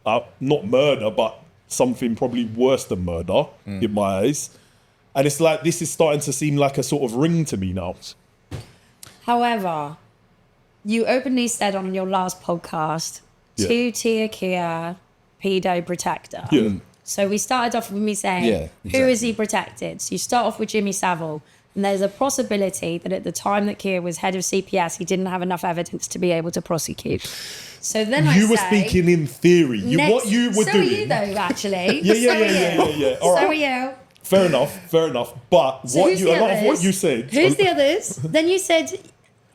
not murder, but something probably worse than murder in my eyes. And it's like, this is starting to seem like a sort of ring to me now. However, you openly said on your last podcast, two-tier Kia pedo protector. Yeah. So we started off with me saying, exactly. who is he protected? So you start off with Jimmy Savile. And there's a possibility that at the time that Kia was head of CPS, he didn't have enough evidence to be able to prosecute. So then You were speaking in theory. What you were so doing. So are you, though, actually. Yeah. All right. So are you. Fair enough. But So a who's the lot of others? what you said. Who's the others? Then you said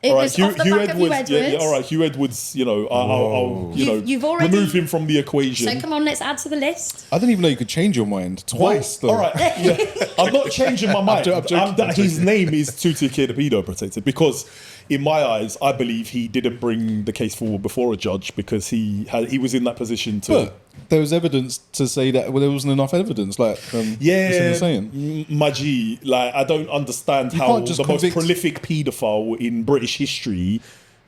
it All right, was off the back of Huw Edwards. Yeah, all right, Huw Edwards. You know, I'll You've already remove him from the equation. So come on, let's add to the list. I didn't even know you could change your mind twice. Well, though. all right, yeah. I'm not changing my mind. I'm joking. His name is Tutu Kid Pedo Protected because, in my eyes, I believe he didn't bring the case forward before a judge because he was in that position to. But there was evidence to say that there wasn't enough evidence. Like, Lucinda saying. My G, like I don't understand how can't just the most convict- prolific paedophile in British history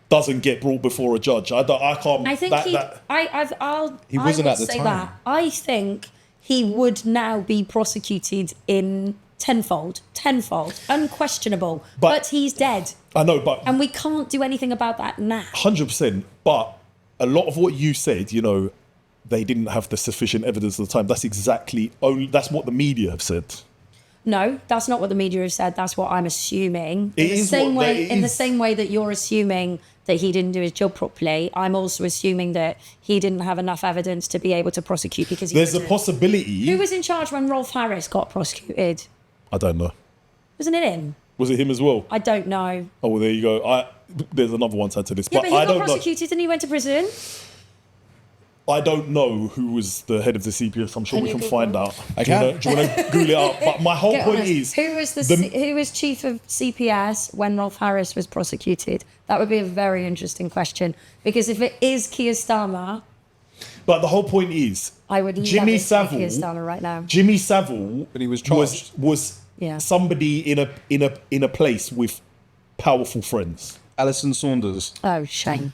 doesn't get brought before a judge. I can't. I think He wasn't at the say time. that. I think he would now be prosecuted in tenfold, unquestionable. But he's dead, I know, but and we can't do anything about that now. 100%. But a lot of what you said, you know, they didn't have the sufficient evidence at the time. That's what the media have said. No, that's not what the media have said. That's what I'm assuming. It In the is same what way, they- in the same way that you're assuming that he didn't do his job properly, I'm also assuming that he didn't have enough evidence to be able to prosecute because There's a possibility. Who was in charge when Rolf Harris got prosecuted? I don't know. Wasn't it him? Was it him as well? I don't know. Oh, well, there you go. There's another one to add to this, Yeah, but but he I got don't know. prosecuted and he went to prison. I don't know who was the head of the CPS. I'm sure we you can Google? find out. I Do you can. wanna Google it up? But my whole Get point honest. is, who was chief of CPS when Rolf Harris was prosecuted? That would be a very interesting question because if it is Keir Starmer, but the whole point is, I would Jimmy love it to be Savile. Keir Starmer right now. Jimmy Savile, But he was charged. was Yeah. somebody in a place with powerful friends. Alison Saunders. Oh, shame.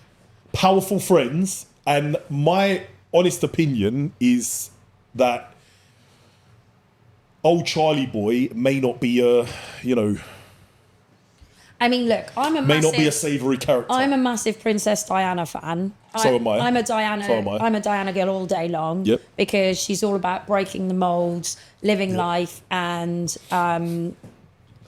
Powerful friends, and my honest opinion is that old Charlie boy may not be I mean, look, may not be a savoury character. I'm a massive Princess Diana fan. So am I. I'm a Diana. So am I. I'm a Diana girl all day long. Yep. Because she's all about breaking the molds, living life, and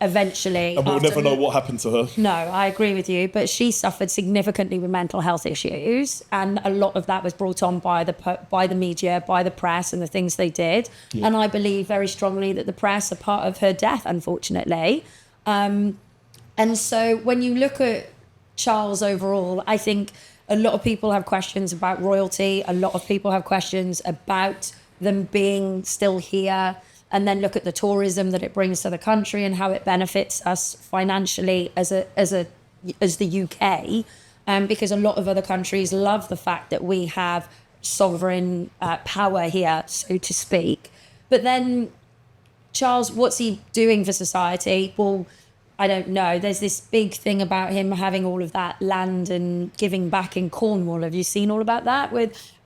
eventually. And we'll after- never know what happened to her. No, I agree with you, but she suffered significantly with mental health issues, and a lot of that was brought on by the media, by the press, and the things they did. Yeah. And I believe very strongly that the press are part of her death, unfortunately. And so when you look at Charles overall, I think a lot of people have questions about royalty. A lot of people have questions about them being still here. And then look at the tourism that it brings to the country and how it benefits us financially as the UK. Because a lot of other countries love the fact that we have sovereign power here, so to speak. But then Charles, what's he doing for society? Well, I don't know. There's this big thing about him having all of that land and giving back in Cornwall. Have you seen all about that?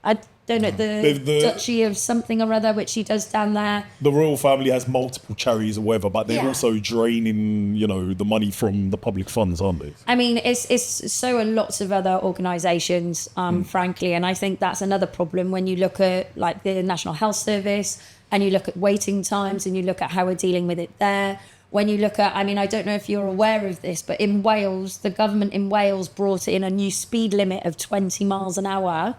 I don't know, the Duchy of something or other, which he does down there. The royal family has multiple charities or whatever, but they're also draining, the money from the public funds, aren't they? I mean, it's so are lots of other organisations, frankly, and I think that's another problem when you look at like the National Health Service and you look at waiting times and you look at how we're dealing with it there. When you look at, I mean, I don't know if you're aware of this, but in Wales, the government in Wales brought in a new speed limit of 20 miles an hour.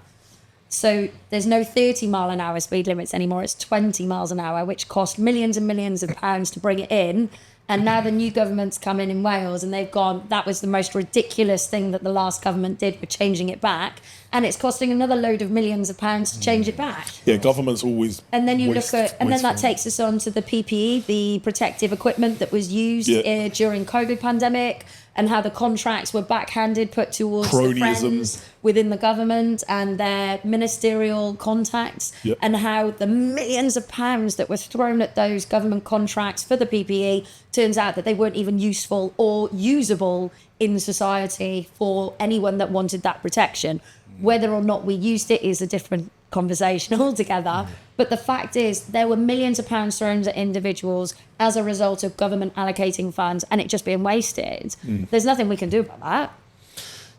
So there's no 30-mile-an-hour speed limits anymore. It's 20 miles an hour, which cost millions and millions of pounds to bring it in. And now the new government's come in Wales and they've gone, that was the most ridiculous thing that the last government did for changing it back. And it's costing another load of millions of pounds to change it back. Yeah, government's always. And then you look at, and then that takes us on to the PPE, the protective equipment that was used during COVID pandemic, and how the contracts were backhanded, put towards the friends within the government and their ministerial contacts, and how the millions of pounds that were thrown at those government contracts for the PPE turns out that they weren't even useful or usable in society for anyone that wanted that protection. Whether or not we used it is a different conversation altogether. But the fact is, there were millions of pounds thrown at individuals as a result of government allocating funds and it just being wasted. There's nothing we can do about that.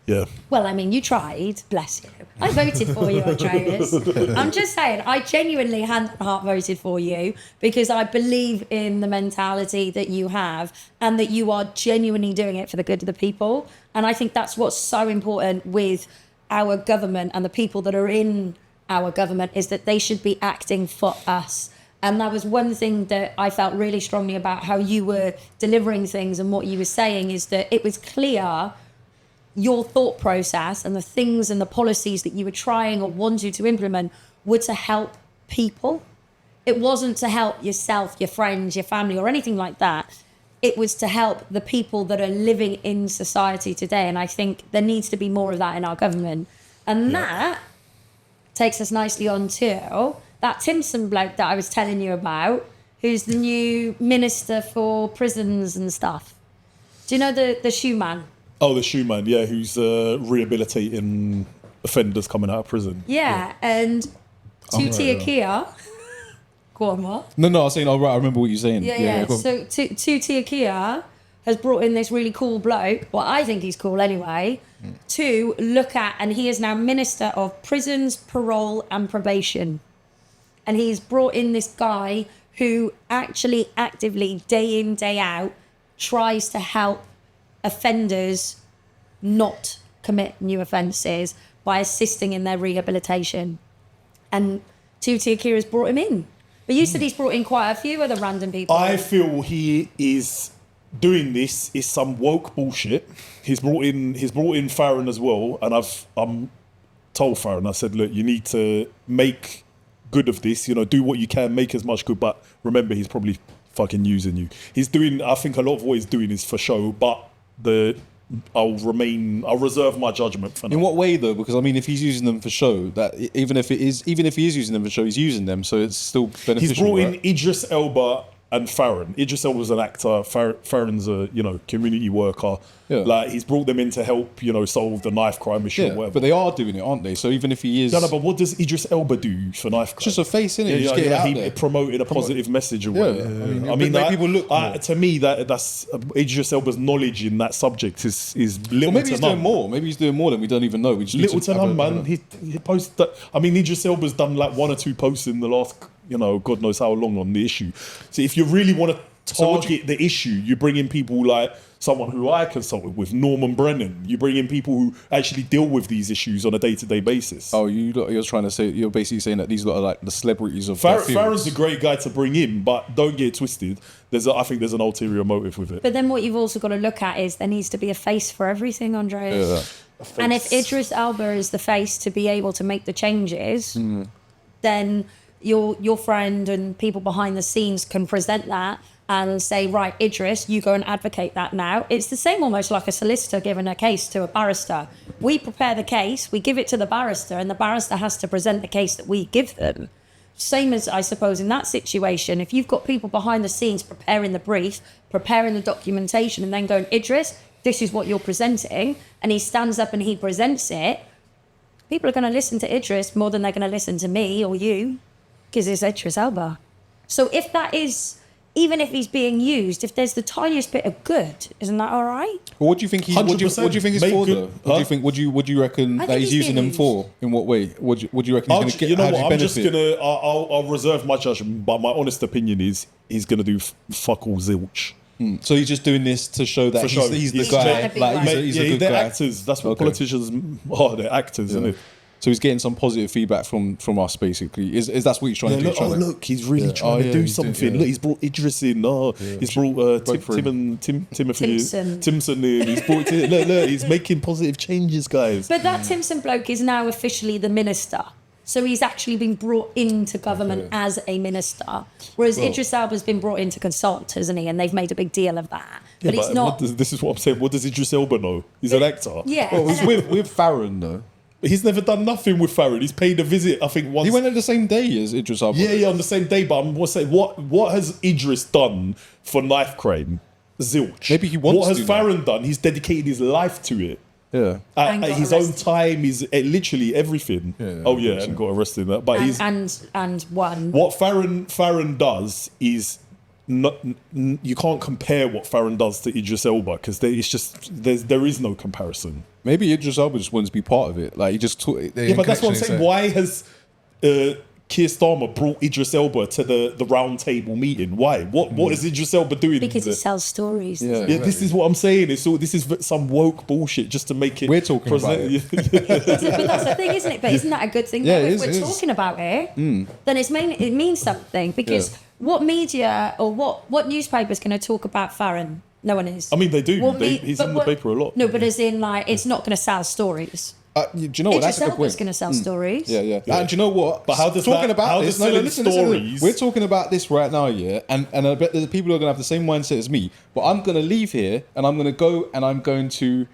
Yeah. Well, I mean, you tried. Bless you. I voted for you, Andreas. I'm just saying, I genuinely, hand on heart, voted for you because I believe in the mentality that you have and that you are genuinely doing it for the good of the people. And I think that's what's so important with our government and the people that are in our government is that they should be acting for us. And that was one thing that I felt really strongly about how you were delivering things and what you were saying is that it was clear your thought process and the things and the policies that you were trying or wanted to implement were to help people. It wasn't to help yourself, your friends, your family, or anything like that. It was to help the people that are living in society today. And I think there needs to be more of that in our government. And that takes us nicely on to that Timpson bloke that I was telling you about, who's the new minister for prisons and stuff. Do you know the shoe man? Oh, the shoe man, yeah, who's rehabilitating offenders coming out of prison. Yeah, and Tuti Akia. Go on, what? No, I was saying, right, I remember what you're saying. Yeah. So Tuti Akia has brought in this really cool bloke, well, I think he's cool anyway, to look at, and he is now Minister of Prisons, Parole and Probation. And he's brought in this guy who actually actively, day in, day out, tries to help offenders not commit new offences by assisting in their rehabilitation. And Tuti Akira's brought him in. But you said he's brought in quite a few other random people. I feel he is doing this is some woke bullshit. He's brought in Farron as well, and I'm told Farron, I said, look, you need to make good of this, do what you can, make as much good, but remember he's probably fucking using you. I think a lot of what he's doing is for show, but I'll reserve my judgment for now. In what way though? Because I mean, if he's using them for show, that even if he is using them for show, he's using them, so it's still beneficial. He's brought in Idris Elba and Farron. Idris Elba's an actor. Farron's a community worker. Yeah. Like he's brought them in to help solve the knife crime issue. Yeah, or whatever. But they are doing it, aren't they? So even if he is, no, but what does Idris Elba do for knife crime? Just a face, innit? He promoted a positive message or whatever. I mean, make people look more. To me, that's Idris Elba's knowledge in that subject is little. Well, maybe he's doing more. Maybe he's doing more than we don't even know. We just little to none, man. He posted that. I mean, Idris Elba's done like one or two posts in the last, God knows how long on the issue. So if you really want to target the issue, you bring in people like someone who I consulted with, Norman Brennan. You bring in people who actually deal with these issues on a day-to-day basis. Oh, you're trying to say, you're basically saying that these lot are like the celebrities of Farron's a great guy to bring in, but don't get it twisted. I think there's an ulterior motive with it. But then what you've also got to look at is there needs to be a face for everything, Andreas. Yeah. And if Idris Elba is the face to be able to make the changes, then your friend and people behind the scenes can present that and say, right, Idris, you go and advocate that now. It's the same almost like a solicitor giving a case to a barrister. We prepare the case, we give it to the barrister, and the barrister has to present the case that we give them. Same as, I suppose, in that situation, if you've got people behind the scenes preparing the brief, preparing the documentation, and then going, Idris, this is what you're presenting, and he stands up and he presents it, people are going to listen to Idris more than they're going to listen to me or you, because it's Idris Elba. So if that is, even if he's being used, if there's the tiniest bit of good, isn't that all right? Well, what do you think what do you think it's for though? What do you reckon that he's using them for? In what way? What do you reckon he's going to get? You know what? I'm just gonna. I'll reserve my judgment, but my honest opinion is he's gonna do fuck all zilch. So he's just doing this to show that he's the guy. He's a good they're guy. actors. That's what politicians are. They're actors, isn't it? So he's getting some positive feedback from us, basically. Is that's what he's trying to do? Look, he's really trying to do something. Look, he's brought Idris in. He's brought Timothy Timpson in. He's brought look, he's making positive changes, guys. But that Timpson bloke is now officially the minister. So he's actually been brought into government as a minister. Whereas Idris Elba's been brought in to consult, hasn't he? And they've made a big deal of that. But it's not. This is what I'm saying. What does Idris Elba know? He's an actor. Yeah. Well, he's with Farron, though. He's never done nothing with Farron. He's paid a visit, I think, once. He went on the same day as Idris Elba. Yeah, on the same day. But I'm saying, what has Idris done for knife crime? Zilch. Maybe he wants to. What has Farron done? He's dedicated his life to it. Yeah. And got His own arrested. time is literally everything. Yeah, Oh yeah, and got arrested. But he's and won. what Farron does is not. You can't compare what Farron does to Idris Elba because there is no comparison. Maybe Idris Elba just wants to be part of it. Like he just Yeah, but that's what I'm saying. Why has Keir Starmer brought Idris Elba to the round table meeting? Why? What is Idris Elba doing? Because he sells stories. Yeah. Yeah, this is what I'm saying. This is some woke bullshit just to make it. We're talking about it. But that's the thing, isn't it? But isn't that a good thing? Yeah, though? it If is, we're it is. talking about it, then it means something. Because what media or what newspaper is going to talk about Farron? No one is. I mean, they do. What He's in the paper a lot. No, but as in, like, it's not going to sell stories. do you know what? That's Idris a good Elba's point. going to sell stories. Yeah. And do you know what? But how does talking that- about how this? does selling Listen. stories- We're talking about this right now, yeah. And I bet that the people are going to have the same mindset as me. But I'm going to leave here and I'm going to go and I'm going to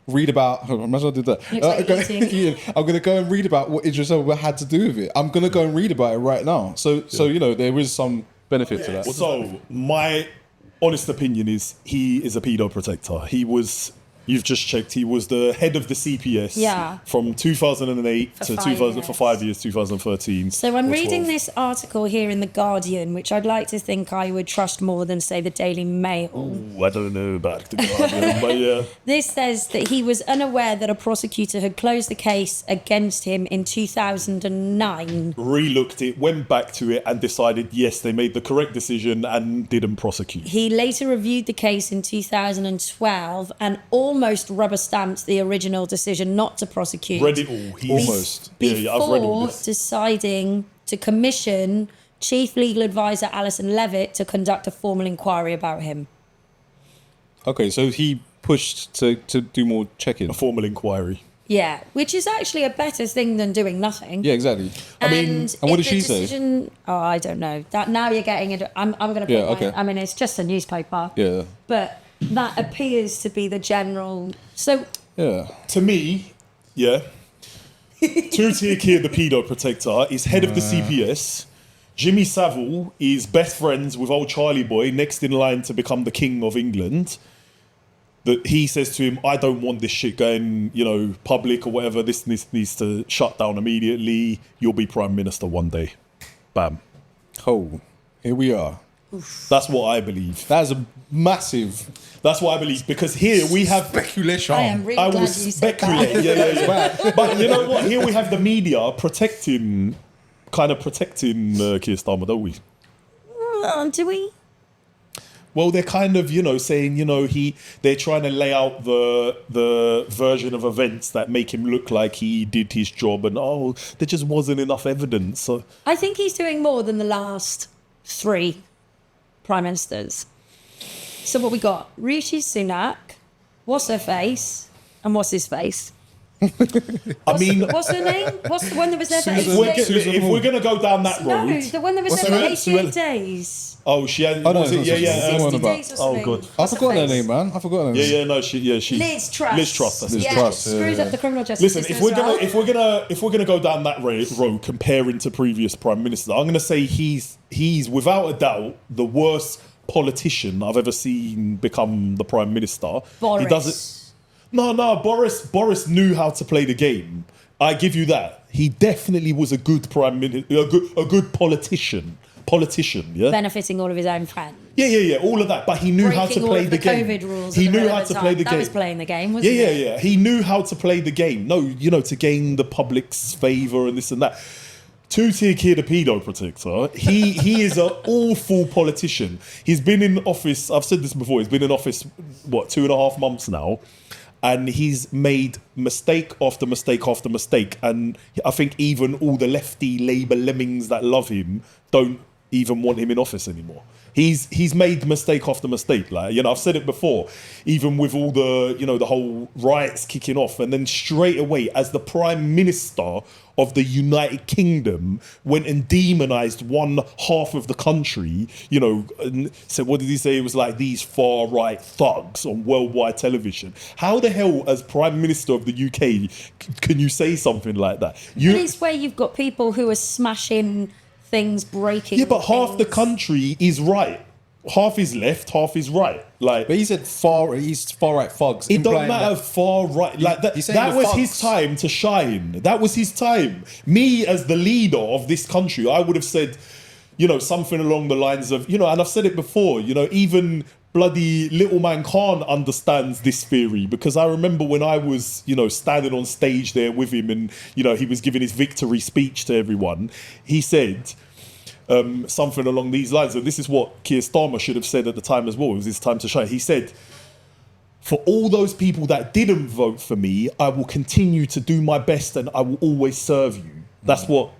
read about. I might as well do that. Looks like eating. I'm going to go and read about what Idris Elba had to do with it. I'm going to go and read about it right now. So you know there is some benefit to that. So my honest opinion is he is a pedo protector. He was. You've just checked. He was the head of the CPS from 2008 to 2000 for 5 years, 2013. So I'm or reading 12. this article here in The Guardian, which I'd like to think I would trust more than, say, the Daily Mail. Ooh, I don't know about the Guardian, but yeah. This says that he was unaware that a prosecutor had closed the case against him in 2009. Relooked it, went back to it, and decided yes, they made the correct decision and didn't prosecute. He later reviewed the case in 2012 and almost rubber stamped the original decision not to prosecute. Read it all. He's- Almost. Yeah, I've read all Before this. deciding to commission Chief Legal Advisor Alison Levitt to conduct a formal inquiry about him. Okay, so he pushed to do more checking. A formal inquiry. Yeah, which is actually a better thing than doing nothing. Yeah, exactly. I mean, and and what if did she the say? decision, oh, I don't know. That now you're getting it. I'm going to put Yeah, okay. I mean, it's just a newspaper. Yeah. But that appears to be the general. So Yeah. To me, yeah. Tuti Akir, the pedo protector, is head of the CPS. Jimmy Savile is best friends with old Charlie Boy, next in line to become the king of England. That he says to him, I don't want this shit going, public or whatever. This needs to shut down immediately. You'll be prime minister one day. Bam. Oh, here we are. That's what I believe. That is a massive That's what I believe. Because here we have... speculation. I am really I glad will you said speculate. that. Yeah. But you know what? Here we have the media protecting Keir Starmer, don't we? Do we? Well, they're kind of, saying, they're trying to lay out the version of events that make him look like he did his job, and there just wasn't enough evidence. So I think he's doing more than the last 3 prime ministers. So what we got? Rishi Sunak, what's her face, and what's his face? What's her name? What's the one that was there for 88 days? if we're going to go down that No, road... the one that was there for 88 days. Oh, she had... Oh, no, was it? it's not Yeah. 60 um, days or Days or oh, something. God. I What's her forgot her face? name, man. I forgot her name. No, she... Liz Truss. Liz Truss, that's Liz it. Yeah, Truss, it screws yeah. up the criminal justice Listen, system if we're as well. gonna go down that road comparing to previous prime ministers, I'm gonna say he's without a doubt the worst politician I've ever seen become the prime minister. Boris. He doesn't. No. Boris knew how to play the game. I give you that. He definitely was a good prime minister, a good politician. Yeah. Benefiting all of his own friends. Yeah. All of that, but he knew how to Breaking all play of the the game. COVID rules. He at the knew how relevant to time. play the That game. was playing the game, wasn't Yeah. it? He knew how to play the game. No, to gain the public's favour and this and that. Tuti Akir, the pedo protector, he is an awful politician. He's been in office, I've said this before, he's been in office, 2.5 months now, and he's made mistake after mistake after mistake. And I think even all the lefty Labour lemmings that love him don't even want him in office anymore. He's made mistake after mistake. I've said it before, even with all the, the whole riots kicking off, and then straight away, as the Prime Minister of the United Kingdom, went and demonised one half of the country, and said, what did he say? It was like these far-right thugs on worldwide television. How the hell, as Prime Minister of the UK, can you say something like that? But it's where you've got people who are smashing things, breaking Yeah, but half the things. country is right. half is left, half is right. Like, but he said far right thugs. it don't matter far right. Like that was his time to shine. That was his time. Me as the leader of this country, I would have said, something along the lines of, and I've said it before, even bloody little man Khan understands this theory, because I remember when I was, standing on stage there with him and, he was giving his victory speech to everyone. He said something along these lines, and this is what Keir Starmer should have said at the time as well. It was his time to shine. He said, for all those people that didn't vote for me, I will continue to do my best and I will always serve you. That's what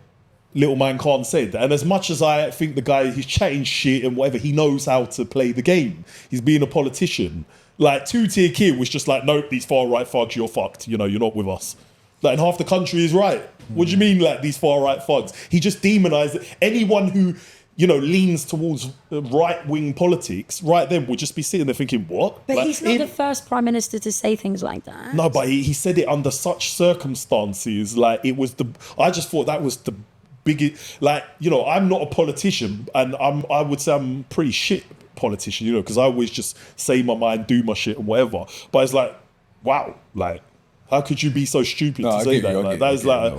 little man Khan said. And as much as I think the guy, he's chatting shit and whatever, he knows how to play the game. He's being a politician. Like, two-tier kid was just like, nope, these far-right thugs, you're fucked. You're not with us. Like, and half the country is right. What do you mean, like, these far-right thugs? He just demonised anyone who, leans towards right-wing politics. Right then, would just be sitting there thinking, what? But he's not the first prime minister to say things like that. No, but he said it under such circumstances. Like, I just thought that was the biggest. Like, I'm not a politician, and I would say I'm a pretty shit politician, because I always just say my mind, do my shit, and whatever. But it's like, wow, like, how could you be so stupid to say that? Like, that is like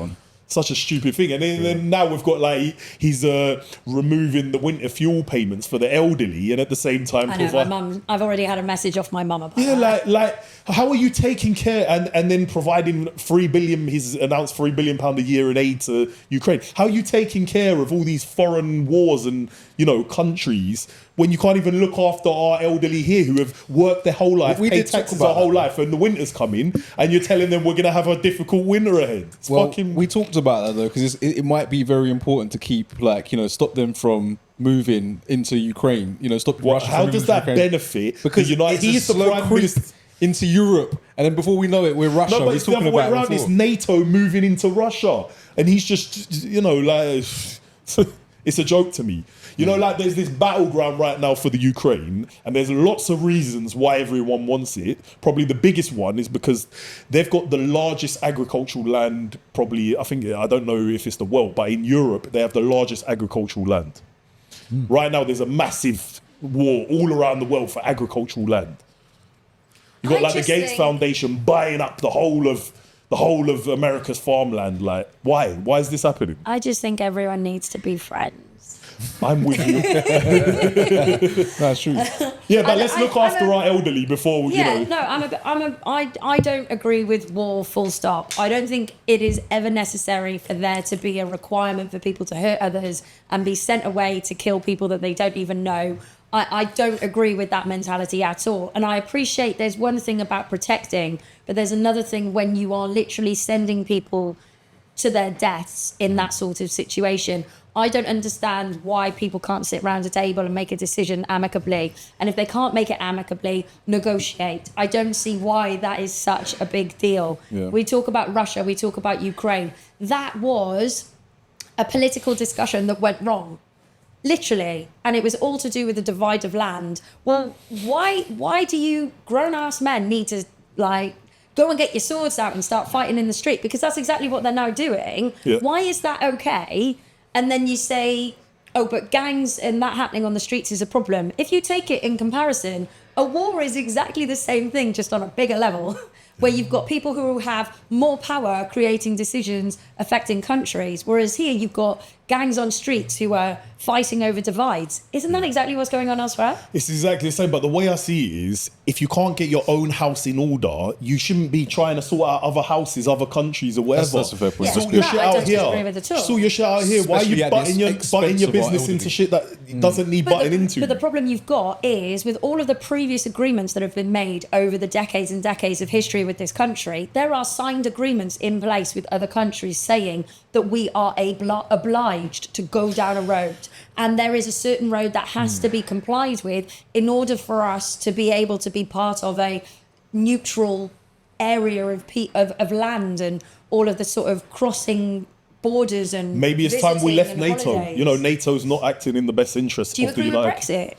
such a stupid thing. And then now we've got like he's removing the winter fuel payments for the elderly, and at the same time, I know, my mum. I've already had a message off my mum about that. Yeah, like how are you taking care and then providing £3 billion? He's announced £3 billion a year in aid to Ukraine. How are you taking care of all these foreign wars and countries when you can't even look after our elderly here who have worked their whole life, paid taxes their whole life, and the winter's coming, and you're telling them we're going to have a difficult winter ahead? We talked about that though, because it might be very important to keep stop them from moving into Ukraine. Stop Russia. How does that benefit? Because he's the prime minister into Europe, and then before we know it, we're Russia. No, but it's the other way around. It's NATO moving into Russia, and he's just like it's a joke to me. Like there's this battleground right now for the Ukraine, and there's lots of reasons why everyone wants it. Probably the biggest one is because they've got the largest agricultural land, probably, I don't know if it's the world, but in Europe, they have the largest agricultural land. Right now, there's a massive war all around the world for agricultural land. You've got the Gates Foundation buying up the whole of America's farmland. Like, why? Why is this happening? I just think everyone needs to be friends. I'm with you. That's true. Yeah, but let's look after our elderly before, I don't agree with war, full stop. I don't think it is ever necessary for there to be a requirement for people to hurt others and be sent away to kill people that they don't even know. I don't agree with that mentality at all. And I appreciate there's one thing about protecting, but there's another thing when you are literally sending people to their deaths in that sort of situation. I don't understand why people can't sit around a table and make a decision amicably. And if they can't make it amicably, negotiate. I don't see why that is such a big deal. Yeah. We talk about Russia, we talk about Ukraine. That was a political discussion that went wrong. Literally. And it was all to do with the divide of land. Well, why do you grown-ass men need to, go and get your swords out and start fighting in the street? Because that's exactly what they're now doing. Yeah. Why is that okay? And then you say, oh, but gangs and that happening on the streets is a problem. If you take it in comparison, a war is exactly the same thing, just on a bigger level, where you've got people who have more power creating decisions affecting countries, whereas here you've got gangs on streets who are fighting over divides. Isn't that exactly what's going on elsewhere? It's exactly the same, but the way I see it is, if you can't get your own house in order, you shouldn't be trying to sort out other houses, other countries or whatever. That's a fair point. Sort your shit out here. Sort your shit out here. Why are you butting your business into shit that doesn't need butting into? But the problem you've got is, with all of the previous agreements that have been made over the decades and decades of history with this country, there are signed agreements in place with other countries saying that we are obliged to go down a road. And there is a certain road that has to be complied with in order for us to be able to be part of a neutral area of land and all of the sort of crossing borders and maybe it's time we left NATO. Holidays. NATO's not acting in the best interest of the United. Do you agree with Brexit?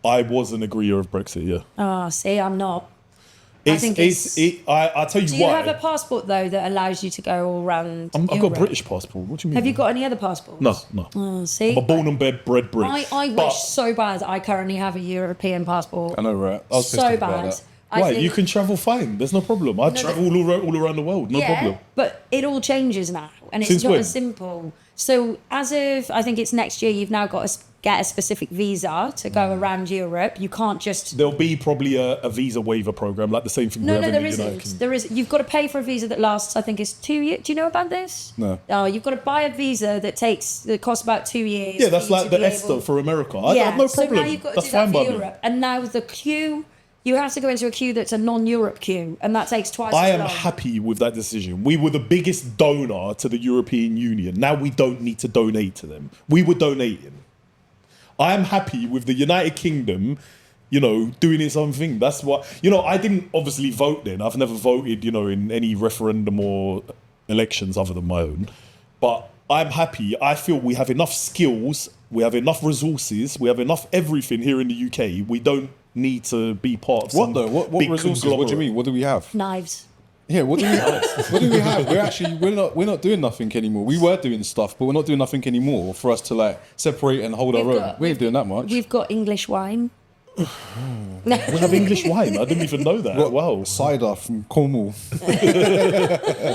I was an agreeer of Brexit, yeah. Oh, see, I'm not. I think I'll tell you Do you why. have a passport though that allows you to go all around? I've got a Europe? British passport. What do you mean? Have you got any other passports? No. Oh, see, I'm a born and bred British. I wish so bad I currently have a European passport. I know, right? I was pissed So off about bad. that. Right, you can travel fine. There's no problem. I travel all around the world. No problem. But it all changes now, and it's Since not when? as simple. So as of I think it's next year, you've now got to get a specific visa to go around Europe. You can't just. There'll be probably a visa waiver program, like the same thing we No, have there in the United isn't. Kingdom. There is. You've got to pay for a visa that lasts. I think it's 2 years. Do you know about this? No. Oh, you've got to buy a visa that costs about 2 years. Yeah, that's for you like to the be ESTA able- for America. I have no problem. So now you've got to That's do that fine for by me. Europe, and now the queue. You have to go into a queue that's a non-Europe queue, and that takes twice I as am long. happy with that decision. We were the biggest donor to the European Union. Now we don't need to donate to them. We were donating. I am happy with the United Kingdom, doing its own thing. That's what, I didn't obviously vote then. I've never voted, in any referendum or elections other than my own. But I'm happy. I feel we have enough skills, we have enough resources, we have enough everything here in the UK. We don't need to be part of What some though? What big resources? What do you conglomerate. mean? What do we have? Knives. Yeah, what do we have? What do we have? We're not doing nothing anymore. We were doing stuff, but we're not doing nothing anymore for us to separate and hold our own. We ain't doing that much. We've got English wine. We have English wine. I didn't even know that. Wow. Cider from Cornwall.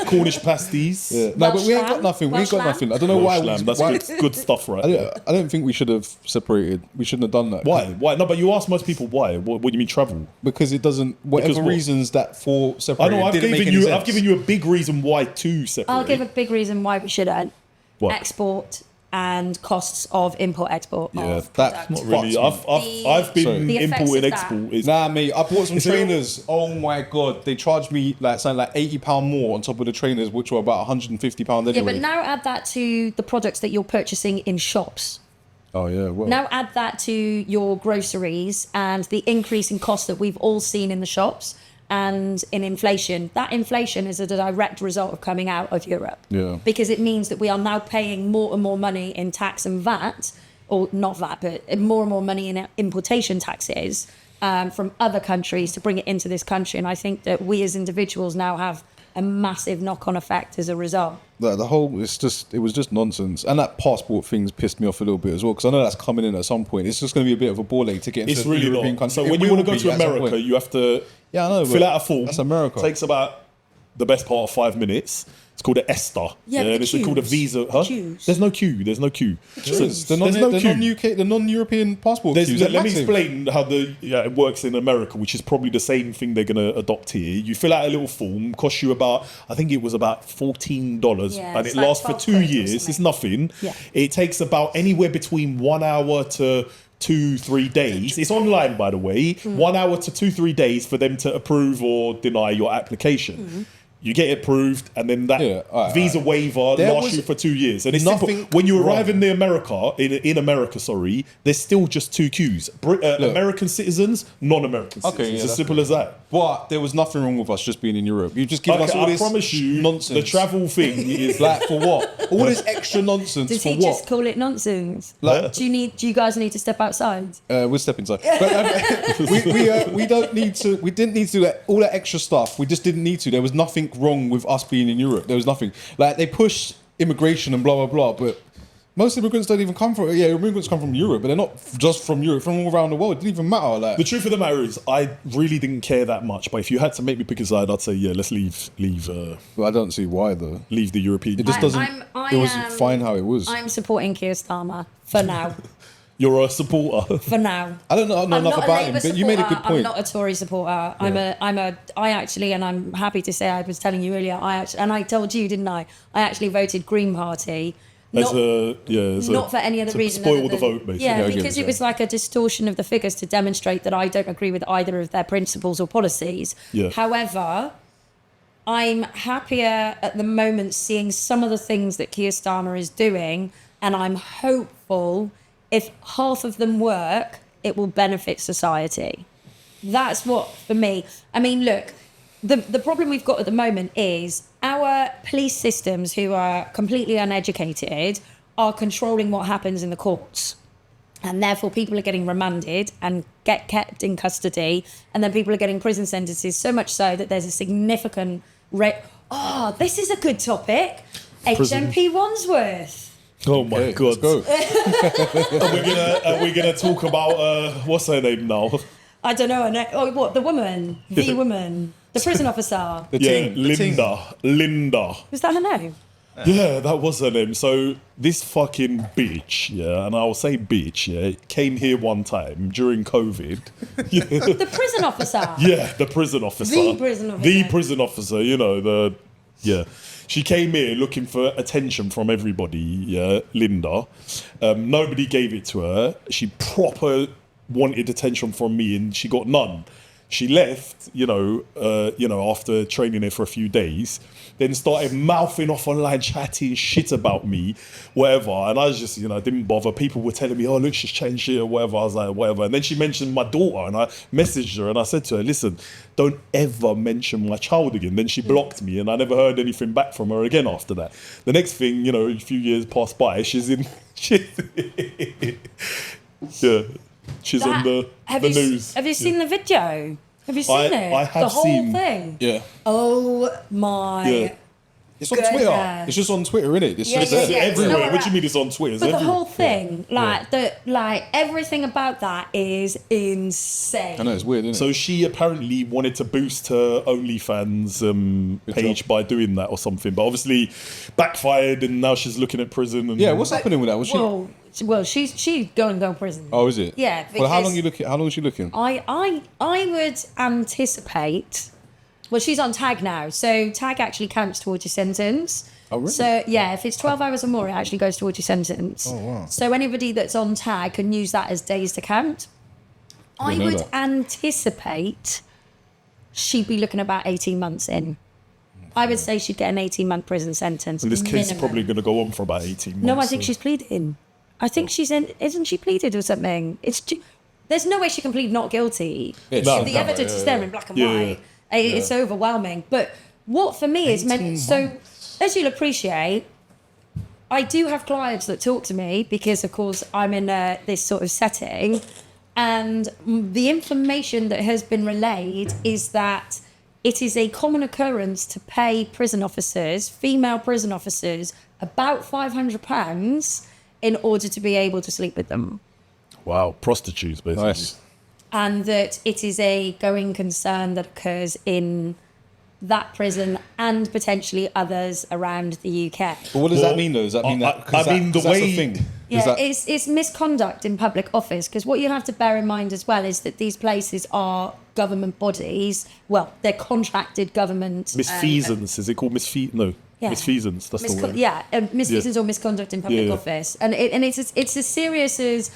Cornish pasties. Yeah. No, but we ain't got lamb? nothing. We ain't Welsh got lamb? nothing. I don't know why. Welsh lamb. That's good stuff, right? I don't think we should have separated. We shouldn't have done that. Why? No, but you ask most people why. What do you mean travel? Because it doesn't. Whatever Because what? reasons that for I separated. know. didn't make any sense. I've given you a big reason why to separate. I'll give a big reason why we shouldn't. What? Export and costs of import-export. Yeah, of that's product. not Really, I've been Sorry. The effects import and of that. export. Is Nah, mate, I bought some Is it- trainers. Oh my god, they charged me something like £80 more on top of the trainers, which were about £150 Yeah, anyway. but now add that to the products that you're purchasing in shops. Oh yeah, well. Now add that to your groceries and the increase in cost that we've all seen in the shops and in inflation. That inflation is a direct result of coming out of Europe. Yeah. Because it means that we are now paying more and more money in tax and VAT, or not VAT, but more and more money in importation taxes from other countries to bring it into this country. And I think that we as individuals now have a massive knock-on effect as a result. The whole, it was just nonsense. And that passport thing's pissed me off a little bit as well, because I know that's coming in at some point. It's just going to be a bit of a ball ache to get into it's the really European not. country. So It when you will want to go be to at some America, point. you have to Yeah, I know, fill but out a form. that's America. Takes about the best part of 5 minutes. It's called an ESTA. Yeah, but and it's called a queues. visa. Huh? Queues. There's no queue. There's no queue. There's So the there's no queue. non-UK, the non-European passport queues. Let They're me massive. explain how it works in America, which is probably the same thing they're going to adopt here. You fill out a little form, costs you I think it was about $14, Yeah, and it's it like lasts for 12 2 quid or years. something. It's nothing. Yeah. It takes about anywhere between 1 hour to 2-3 days. It's online, by the way. 1 hour to 2-3 days for them to approve or deny your application. You get it approved, and then that visa waiver There lasts was you for 2 years. And it's nothing simple. When you arrive wrong. in America, there's still just 2 queues. American citizens, non-American Okay, citizens. yeah, As that's simple as that. But there was nothing wrong with us just being in Europe. You've just given us all I this promise you, nonsense. the travel thing is Like, for what? All this extra nonsense Does for he what? just call it nonsense? Like- Do you guys need to step outside? We'll step inside. But, we don't need to. We didn't need to do all that extra stuff. We just didn't need to. There was nothing wrong with us being in Europe. There was nothing. Like, they push immigration and blah blah blah, but most immigrants don't even come from. Yeah, immigrants come from Europe, but they're not just from Europe. From all around the world. It didn't even matter. Like, The truth of the matter is, I really didn't care that much. But if you had to make me pick a side, I'd say, yeah, let's leave but I don't see why though. the European. It just doesn't. I it was am- fine how it was. I'm supporting Keir Starmer for now. You're a supporter. For now. I don't know I'm enough not a about him, Labour but you made a good supporter, point. I'm not a Tory supporter. And I'm happy to say, I was telling you earlier, I told you, didn't I? I actually voted Green Party. Not Not for any other to reason. spoil other the than- vote, basically. Yeah, Yeah, I get because it, it was like a distortion of the figures to demonstrate that I don't agree with either of their principles or policies. Yeah. However, I'm happier at the moment seeing some of the things that Keir Starmer is doing, and I'm hopeful if half of them work, it will benefit society. That's what, for me, I mean, look, the problem we've got at the moment is our police systems, who are completely uneducated, are controlling what happens in the courts. And therefore, people are getting remanded and get kept in custody, and then people are getting prison sentences, so much so that there's a significant rate. Oh, this is a good topic. HMP Wandsworth. Oh my God! Let's go. Are we gonna talk about what's her name now? I don't know. Oh, what, the woman? The woman? The prison officer? Linda. Was that her name? Yeah, that was her name. So this fucking bitch, and I'll say bitch, came here one time during COVID. The prison officer? Yeah, the prison officer. The prison officer. The prison officer, She came here looking for attention from everybody, Linda. Nobody gave it to her. She proper wanted attention from me and she got none. She left, after training her for a few days, then started mouthing off online, chatting shit about me, whatever. And I was just, didn't bother. People were telling me, oh, look, she's changed shit or whatever. I was like, whatever. And then she mentioned my daughter and I messaged her and I said to her, listen, don't ever mention my child again. Then she blocked me and I never heard anything back from her again after that. The next thing, a few years passed by, she's on the news. Have you seen the video? Have you seen it? I have the whole seen thing. Yeah. Oh my. Yeah. It's on Twitter. It's just on Twitter, isn't it? It's just It's there. everywhere. What do you mean it's on Twitter? It's But the everywhere. whole thing, everything about that is insane. I know, it's weird, isn't it? So she apparently wanted to boost her OnlyFans page by doing that or something, but obviously backfired, and now she's looking at prison. And what's happening with that? Was she? Well, she's going to go to prison. Oh, is it? Yeah. Well, how long is she looking? I would anticipate. Well, she's on tag now, so tag actually counts towards your sentence. Oh, really? So yeah, if it's 12 hours or more, it actually goes towards your sentence. Oh, wow. So anybody that's on tag can use that as days to count. I know would that. anticipate she'd be looking about 18 months in. I would say she'd get an 18-month prison sentence. And this case's minimum. probably going to go on for about 18 months. No, I think she's pleading. I think she's in. Isn't she pleaded or something? There's no way she can plead not guilty. Yeah, The evidence is there in black and white. It's overwhelming. But what for me is meant. So, as you'll appreciate, I do have clients that talk to me because, of course, I'm in this sort of setting, and the information that has been relayed is that it is a common occurrence to pay prison officers, female prison officers, about £500 in order to be able to sleep with them. Wow, prostitutes, basically. Nice. And that it is a going concern that occurs in that prison and potentially others around the UK. But what does that mean, though? Does that mean that? I mean, the that's way- a thing. Yeah, it's misconduct in public office, because what you have to bear in mind as well is that these places are government bodies. Well, they're contracted government. Misfeasance, is it called misfeasance? No, Yeah. misfeasance, that's the word. Misfeasance or misconduct in public office. And it's as serious as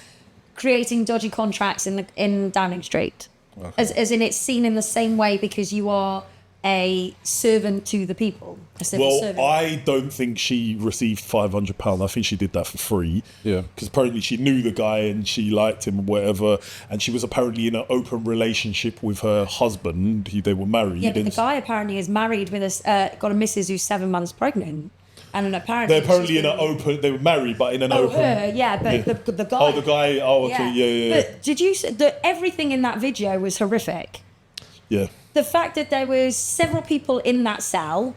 creating dodgy contracts in Downing Street. Okay. As in it's seen in the same way because you are a servant to the people. A civil Well, servant. I don't think she received £500. I think she did that for free. Yeah. Because apparently she knew the guy and she liked him or whatever. And she was apparently in an open relationship with her husband. They were married. Yeah, but the guy apparently is married with got a missus who's 7 months pregnant. And apparently They're apparently in an open... They were married, but in an open... her, yeah, but the guy... Oh, the guy... Oh, okay, yeah. But did you... everything in that video was horrific. Yeah. The fact that there was several people in that cell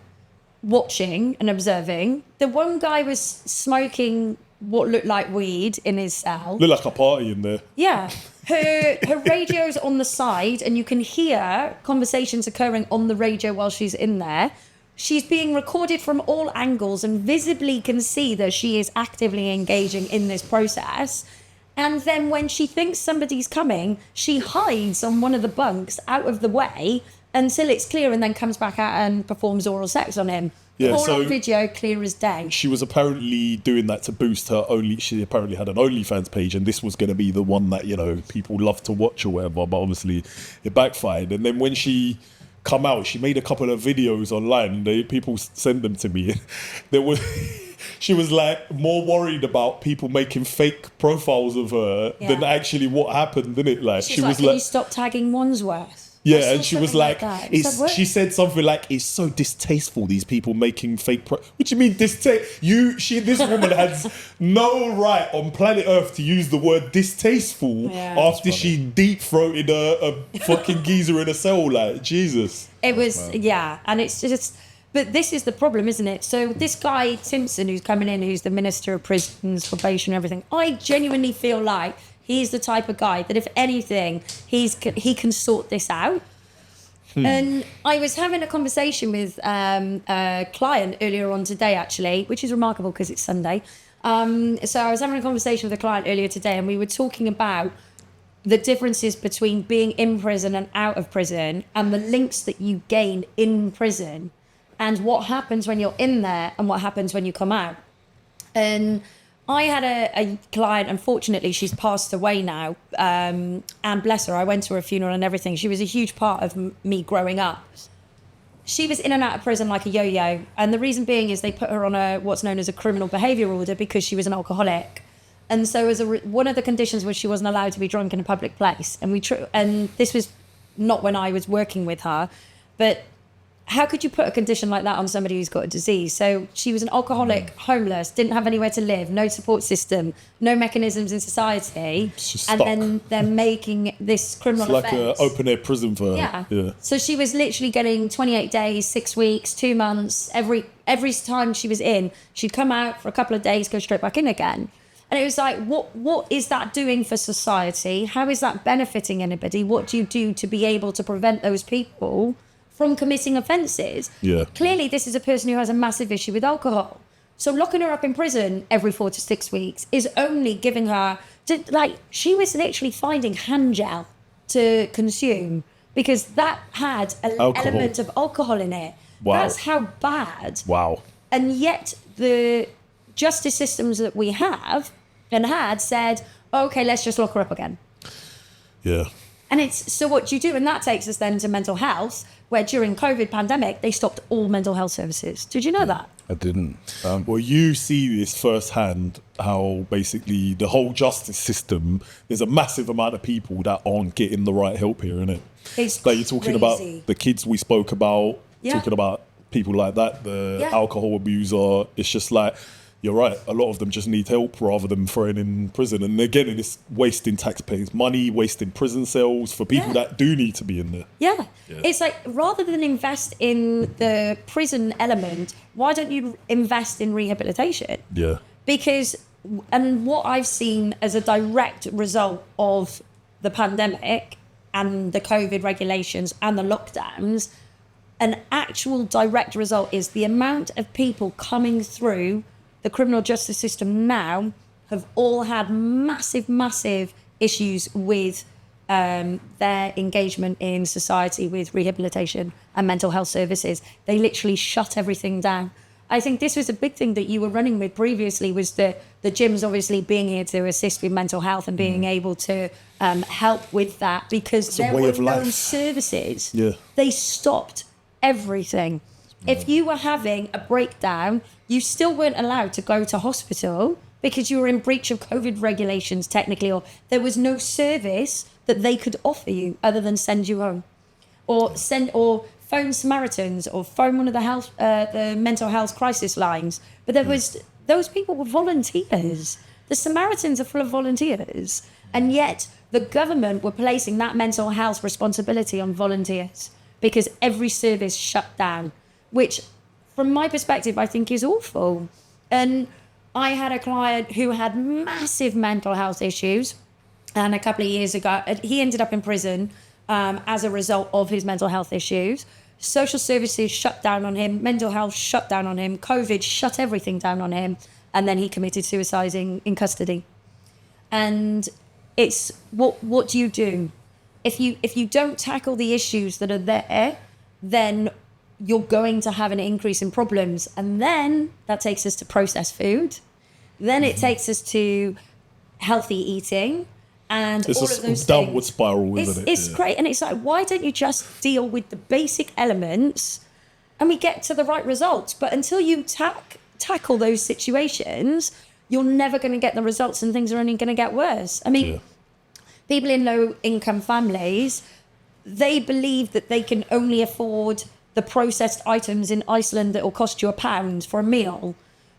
watching and observing. The one guy was smoking what looked like weed in his cell. Looked like a party in there. Yeah. Her radio's on the side and you can hear conversations occurring on the radio while she's in there. She's being recorded from all angles and visibly can see that she is actively engaging in this process. And then when she thinks somebody's coming, she hides on one of the bunks out of the way until it's clear and then comes back out and performs oral sex on him. Yeah, all so on video, clear as day. she was apparently doing that to boost her she apparently had an OnlyFans page, and this was going to be the one that, people love to watch or whatever, but obviously it backfired. And then when she come out, she made a couple of videos online. People sent them to me. She was like more worried about people making fake profiles of her than actually what happened, didn't it? Like She's like, can you stop tagging Wandsworth? Yeah, and she was like, that. she said something like, it's so distasteful, these people making fake what do you mean distaste? This woman has no right on planet Earth to use the word distasteful after she deep-throated a fucking geezer in a cell, like, Jesus. It was, and it's just, but this is the problem, isn't it? So this guy, Timpson, who's coming in, who's the Minister of Prisons, Probation, everything, I genuinely feel like he's the type of guy that if anything, he can sort this out. And I was having a conversation with a client earlier on today, actually, which is remarkable because it's Sunday. So I was having a conversation with a client earlier today, and we were talking about the differences between being in prison and out of prison, and the links that you gain in prison, and what happens when you're in there and what happens when you come out. And I had a client, unfortunately, she's passed away now, and bless her, I went to her funeral and everything. She was a huge part of me growing up. She was in and out of prison like a yo-yo, and the reason being is they put her on what's known as a criminal behaviour order because she was an alcoholic. And so one of the conditions was she wasn't allowed to be drunk in a public place. And this was not when I was working with her, but how could you put a condition like that on somebody who's got a disease? So she was an alcoholic, homeless, didn't have anywhere to live, no support system, no mechanisms in society. And then they're making this criminal offence. It's like an open-air prison for her. Yeah. So she was literally getting 28 days, 6 weeks, 2 months. Every time she was in, she'd come out for a couple of days, go straight back in again. And it was like, what is that doing for society? How is that benefiting anybody? What do you do to be able to prevent those people from committing offences? Yeah. Clearly, this is a person who has a massive issue with alcohol. So locking her up in prison every 4 to 6 weeks is only giving her, she was literally finding hand gel to consume because that had an element of alcohol in it. Wow. That's how bad. Wow. And yet the justice systems that we have and had said, okay, let's just lock her up again. Yeah. And it's, so what do you do? And that takes us then to mental health, where during COVID pandemic, they stopped all mental health services. Did you know that? I didn't. Well, you see this firsthand, how basically the whole justice system, there's a massive amount of people that aren't getting the right help here, innit? It's like you're talking about the kids we spoke about, talking about people like that, the alcohol abuser. It's just like, you're right, a lot of them just need help rather than throwing in prison. And again, it's wasting taxpayers' money, wasting prison cells for people that do need to be in there. Yeah. It's like, rather than invest in the prison element, why don't you invest in rehabilitation? Yeah. Because, and what I've seen as a direct result of the pandemic and the COVID regulations and the lockdowns, an actual direct result is the amount of people coming through the criminal justice system now have all had massive issues with their engagement in society with rehabilitation and mental health services. They literally shut everything down. I think this was a big thing that you were running with previously, was the gyms obviously being here to assist with mental health and being able to help with that, because there were no services. Yeah. They stopped everything. If you were having a breakdown, you still weren't allowed to go to hospital because you were in breach of COVID regulations, technically, or there was no service that they could offer you other than send you home, or phone Samaritans, or phone one of the mental health crisis lines. But those people were volunteers. The Samaritans are full of volunteers, and yet the government were placing that mental health responsibility on volunteers because every service shut down, which from my perspective, I think is awful. And I had a client who had massive mental health issues, and a couple of years ago, he ended up in prison as a result of his mental health issues. Social services shut down on him, mental health shut down on him, COVID shut everything down on him, and then he committed suicide in custody. And it's, what do you do? If you don't tackle the issues that are there, then you're going to have an increase in problems. And then that takes us to processed food. Then it takes us to healthy eating and it's all of those downward things. spiral, isn't it? It's great. And it's like, why don't you just deal with the basic elements and we get to the right results? But until you tackle those situations, you're never going to get the results, and things are only going to get worse. I mean, people in low income families, they believe that they can only afford the processed items in Iceland that will cost you £1 for a meal,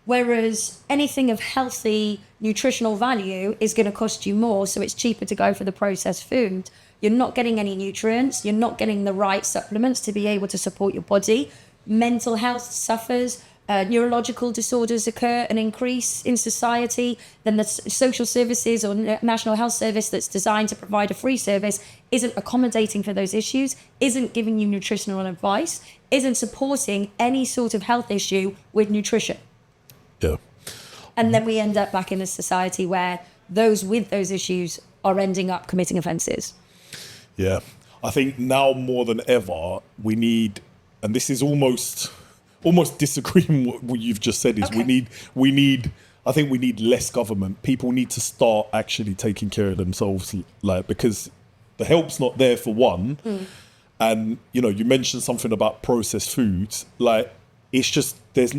whereas anything of healthy nutritional value is going to cost you more, so it's cheaper to go for the processed food. You're not getting any nutrients, you're not getting the right supplements to be able to support your body. Mental health suffers, neurological disorders occur and increase in society. Then the social services or National Health Service that's designed to provide a free service isn't accommodating for those issues, isn't giving you nutritional advice, isn't supporting any sort of health issue with nutrition. Yeah. And then we end up back in a society where those with those issues are ending up committing offences. Yeah. I think now more than ever, we need, and this is almost disagreeing what you've just said, is Okay. we need I think we need less government. People need to start actually taking care of themselves, like, because the help's not there for one. And, you know, you mentioned something about processed foods, like, it's just,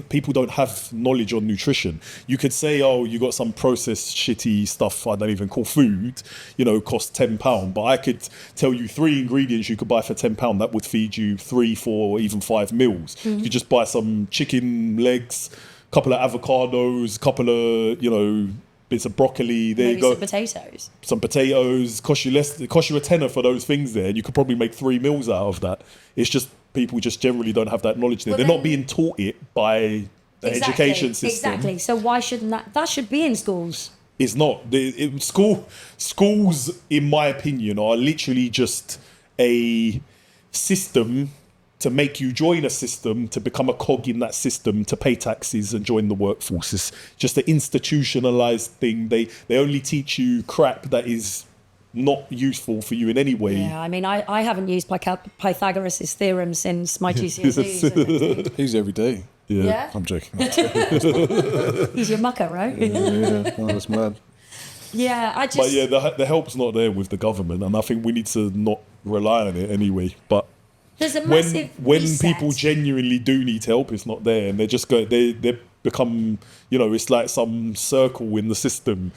people don't have knowledge on nutrition. You could say, oh, you got some processed shitty stuff I don't even call food, you know, cost £10. But I could tell you 3 ingredients you could buy for £10 that would feed you 3, 4, or even 5 meals. You could just buy some chicken legs, a couple of avocados, couple of, you know, bits of broccoli. There Maybe you go. some potatoes. Some potatoes. Cost you less. It cost you £10 for those things there, and you could probably make 3 meals out of that. It's just people just generally don't have that knowledge there. Well, They're then- not being taught it by the education system. Exactly. So why shouldn't that should be in schools? It's not. Schools, in my opinion, are literally just a system to make you join a system, to become a cog in that system, to pay taxes and join the workforce. It's just an institutionalized thing. They only teach you crap that is not useful for you in any way. Yeah, I mean, I haven't used Pythagoras' theorem since my GCSEs. He's every day. Yeah? I'm joking. He's your mucker, right? Yeah, oh, that's mad. Yeah, I just... But yeah, the help's not there with the government, and I think we need to not rely on it anyway. But there's a massive when reset. people genuinely do need help, it's not there, and they just go, they become, you know, it's like some circle in the system.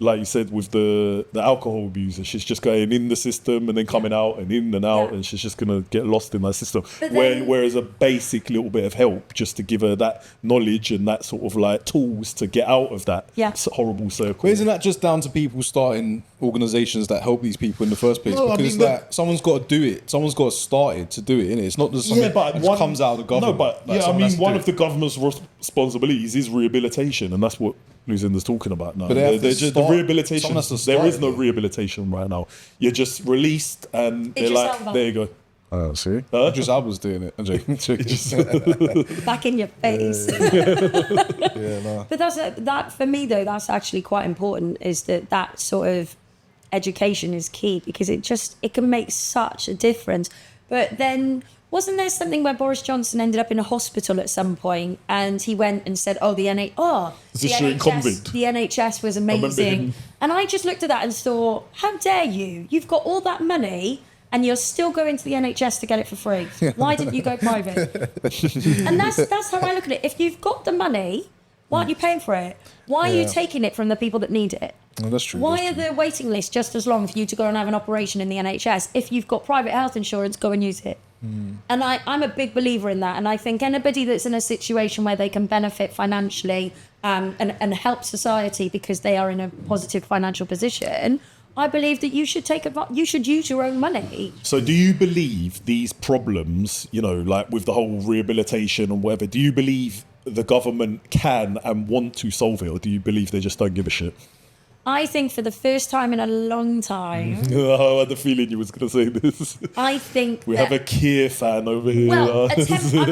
Like you said, with the alcohol abuser, she's just going in the system and then coming out and in and out, Yeah. and she's just going to get lost in that system. But then- Whereas a basic little bit of help, just to give her that knowledge and that sort of like tools to get out of that horrible circle. But isn't that just down to people starting organisations that help these people in the first place? No, I because mean, it's like someone's got to do it. Someone's got to start it to do it, innit? It's not just something that just comes out of the government. No, but Like, yeah, I someone mean, has to one do of it. the government's responsibilities is rehabilitation, and that's what Lucinda's talking about now. But they have to They're just, start- the rehabilitation, someone has to there start is no it. rehabilitation right now. You're just released, and they're Idris like, Elba. there you go. Oh, see? Huh? Just Alba's doing it. I'm joking. back in your face. Yeah, no. But that for me though, that's actually quite important. Is that sort of education is key, because it can make such a difference. But then wasn't there something where Boris Johnson ended up in a hospital at some point, and he went and said, "Oh, the this during COVID? the NHS was remember amazing," him. and I just looked at that and thought, "How dare you? You've got all that money." And you're still going to the NHS to get it for free. Why didn't you go private? And that's how I look at it. If you've got the money, why aren't you paying for it? Why are you Yeah. taking it from the people that need it? No, that's true. Why that's are the waiting lists just as long for you to go and have an operation in the NHS? If you've got private health insurance, go and use it. And I'm a big believer in that. And I think anybody that's in a situation where they can benefit financially and help society because they are in a positive financial position, I believe that you should use your own money. So do you believe these problems, you know, like with the whole rehabilitation and whatever, do you believe the government can and want to solve it, or do you believe they just don't give a shit? I think for the first time in a long time, I had the feeling you was going to say this. I think We that, have a Keir fan over here. well,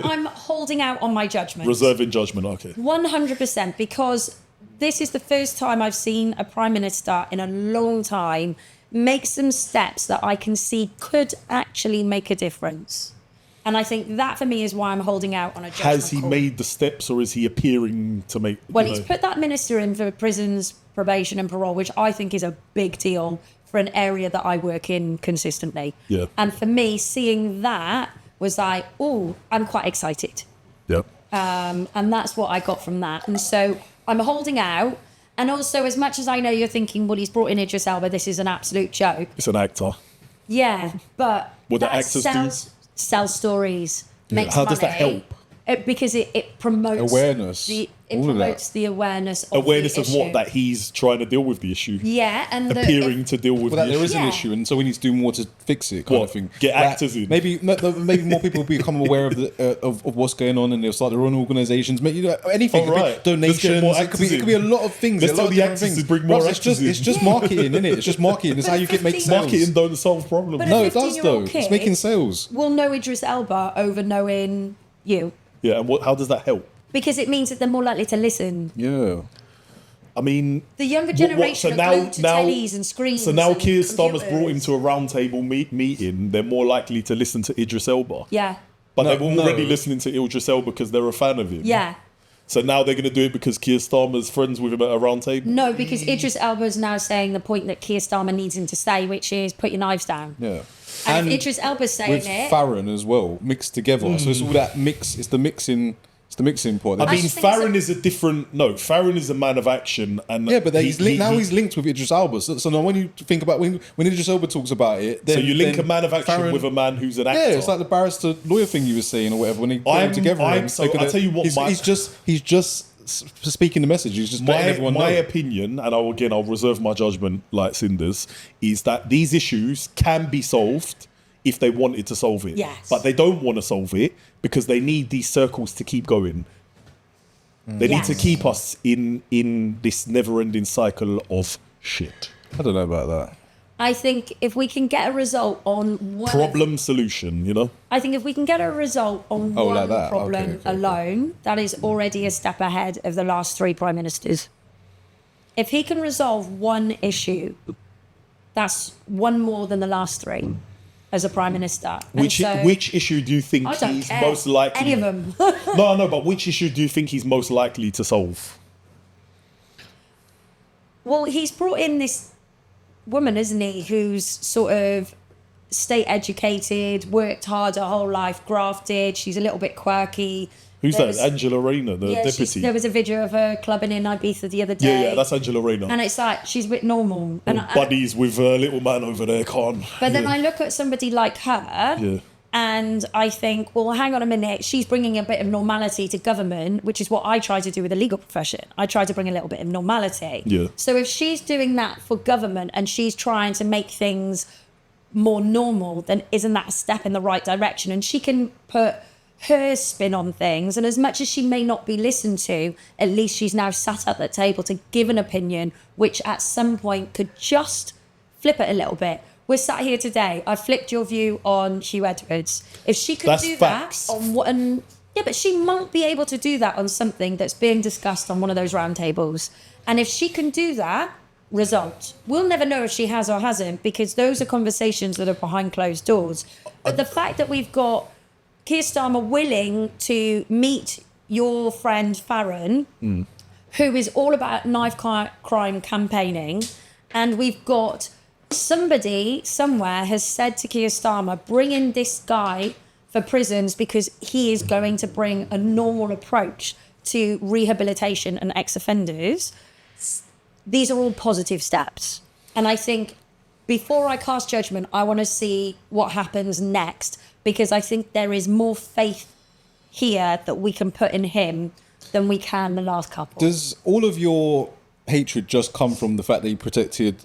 I'm holding out on my judgment. Reserving judgment, okay. 100%, because this is the first time I've seen a Prime Minister in a long time make some steps that I can see could actually make a difference. And I think that for me is why I'm holding out on a judgment Has he call. made the steps, or is he appearing to make... Well, you he's know- put that minister in for prisons, probation and parole, which I think is a big deal for an area that I work in consistently. Yeah. And for me, seeing that was like, oh, I'm quite excited. Yeah. And that's what I got from that. And so I'm holding out. And also, as much as I know you're thinking, well, he's brought in Idris Elba, this is an absolute joke. It's an actor. Yeah, but What the that actors sell stories, makes How money. does that help? Because it promotes Awareness. It All of promotes that. the awareness of Awareness the of what? issue. That he's trying to deal with the issue. Yeah, and Appearing to deal with Well, that the there issue. is an Yeah. issue, and so we need to do more to fix it, kind What? of thing. Get Like, actors in. Maybe more people become aware of the of what's going on, and they'll start their own organisations. Maybe anything. Oh, It could be right. Let's donations. get more It could be, actors it could be a in. lot of things. Let's a lot tell of the different actors things. to bring more Bruv, actors in. It's just marketing, isn't it? It's just marketing. It's how you make sales. Marketing don't solve problems. But No, a it does 15-year-old though. It's kid making sales. will know Idris Elba over knowing you, Yeah, and how does that help? because it means that they're more likely to listen. Yeah. I mean, The younger generation are glued to tellies and screens. So now and Keir Starmer's brought him computers. to a roundtable meeting. They're more likely to listen to Idris Elba. Yeah, But No, they were already no. listening to Idris Elba because they're a fan of him. yeah. So now they're going to do it because Keir Starmer's friends with him at a round table. No, because Idris Elba is now saying the point that Keir Starmer needs him to say, which is put your knives down. Yeah. And if Idris Elba's saying with it, Farron as well, mixed together. So it's all that mix. It's the mixing. It's the mixing part. I mean, just think it's Farron is a different. No, Farron is a man of action, and Yeah, but he's linked with Idris Elba. So now when you think about when Idris Elba talks about it, then So you link then a man of action Farron- with a man who's an actor. Yeah, it's like the barrister lawyer thing you were saying or whatever. When he put them together, and so they're gonna- I'll tell you what, he's just speaking the message. He's just letting everyone my know. opinion, and I'll reserve my judgment like cinders, is that these issues can be solved if they wanted to solve it. Yes. But they don't want to solve it because they need these circles to keep going. They need to Yes. keep us in this never-ending cycle of shit. I don't know about that. I think if we can get a result on one Problem solution, you know? I think if we can get a result on Oh, one like that. problem Okay. alone, that is already a step ahead of the last three prime ministers. If he can resolve one issue, that's one more than the last three as a prime minister. And so- Which issue do you think I don't he's care. most likely? Any of them. No, but which issue do you think he's most likely to solve? Well, he's brought in this woman, isn't he, who's sort of state educated, worked hard her whole life, grafted. She's a little bit quirky. Who's There that? was- Angela Rayner, the Yeah, deputy. there was a video of her clubbing in Ibiza the other day. Yeah, that's Angela Rayner. And it's like, she's a bit normal. And Buddies with a little man over there, can't. But then I look at somebody like her Yeah. and I think, well, hang on a minute. She's bringing a bit of normality to government, which is what I try to do with the legal profession. I try to bring a little bit of normality. Yeah. So if she's doing that for government and she's trying to make things more normal, then isn't that a step in the right direction? And she can put her spin on things. And as much as she may not be listened to, at least she's now sat at that table to give an opinion, which at some point could just flip it a little bit. We're sat here today. I flipped your view on Huw Edwards. If she could That's do facts. that on one, yeah, but she might be able to do that on something that's being discussed on one of those roundtables. And if she can do that, result. We'll never know if she has or hasn't because those are conversations that are behind closed doors. But the fact that we've got Keir Starmer willing to meet your friend Farron, who is all about knife crime campaigning, and we've got somebody somewhere has said to Keir Starmer, bring in this guy for prisons because he is going to bring a normal approach to rehabilitation and ex-offenders. These are all positive steps. And I think before I cast judgment, I want to see what happens next because I think there is more faith here that we can put in him than we can the last couple. Does all of your hatred just come from the fact that he protected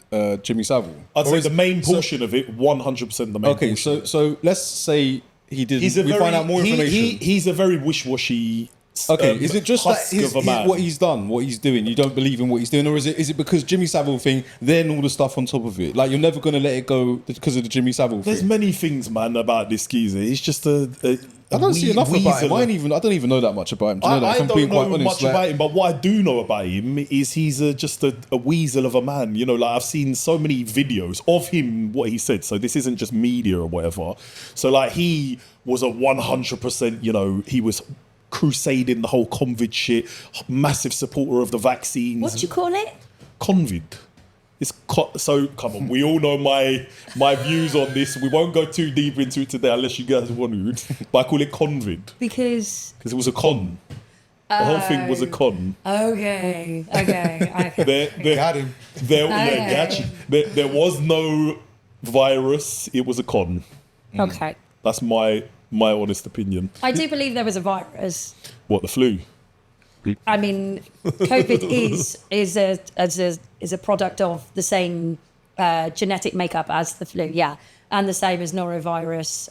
Jimmy Savile? I'd Or say is- the main so- portion of it, 100% the main Okay, portion. so let's say he did. We find out more information. He's a very wishy-washy. Okay, is it just that husk of a man? what he's done, what he's doing? You don't believe in what he's doing, or is it because Jimmy Savile thing, then all the stuff on top of it? Like you're never gonna let it go because of the Jimmy Savile There's thing. many things, man, about this geezer. He's just a I don't see enough about him. weasel. I don't even know that much about him. Do you know that? I If I'm don't being know quite honest, much like- about him, but what I do know about him is he's just a weasel of a man. You know, like I've seen so many videos of him, what he said. So this isn't just media or whatever. So like he was a 100%, you know, he was crusading the whole COVID shit, massive supporter of the vaccines. What do you call it? COVID. It's so come on. We all know my views on this. We won't go too deep into it today unless you guys want to. But I call it convid Because because it was a con. The whole thing was a con. okay. There Got him. There was no virus, it was a con. Okay. That's my honest opinion. I do believe there was a virus. What, the flu? I mean, COVID is a product of the same genetic makeup as the flu, yeah, and the same as norovirus,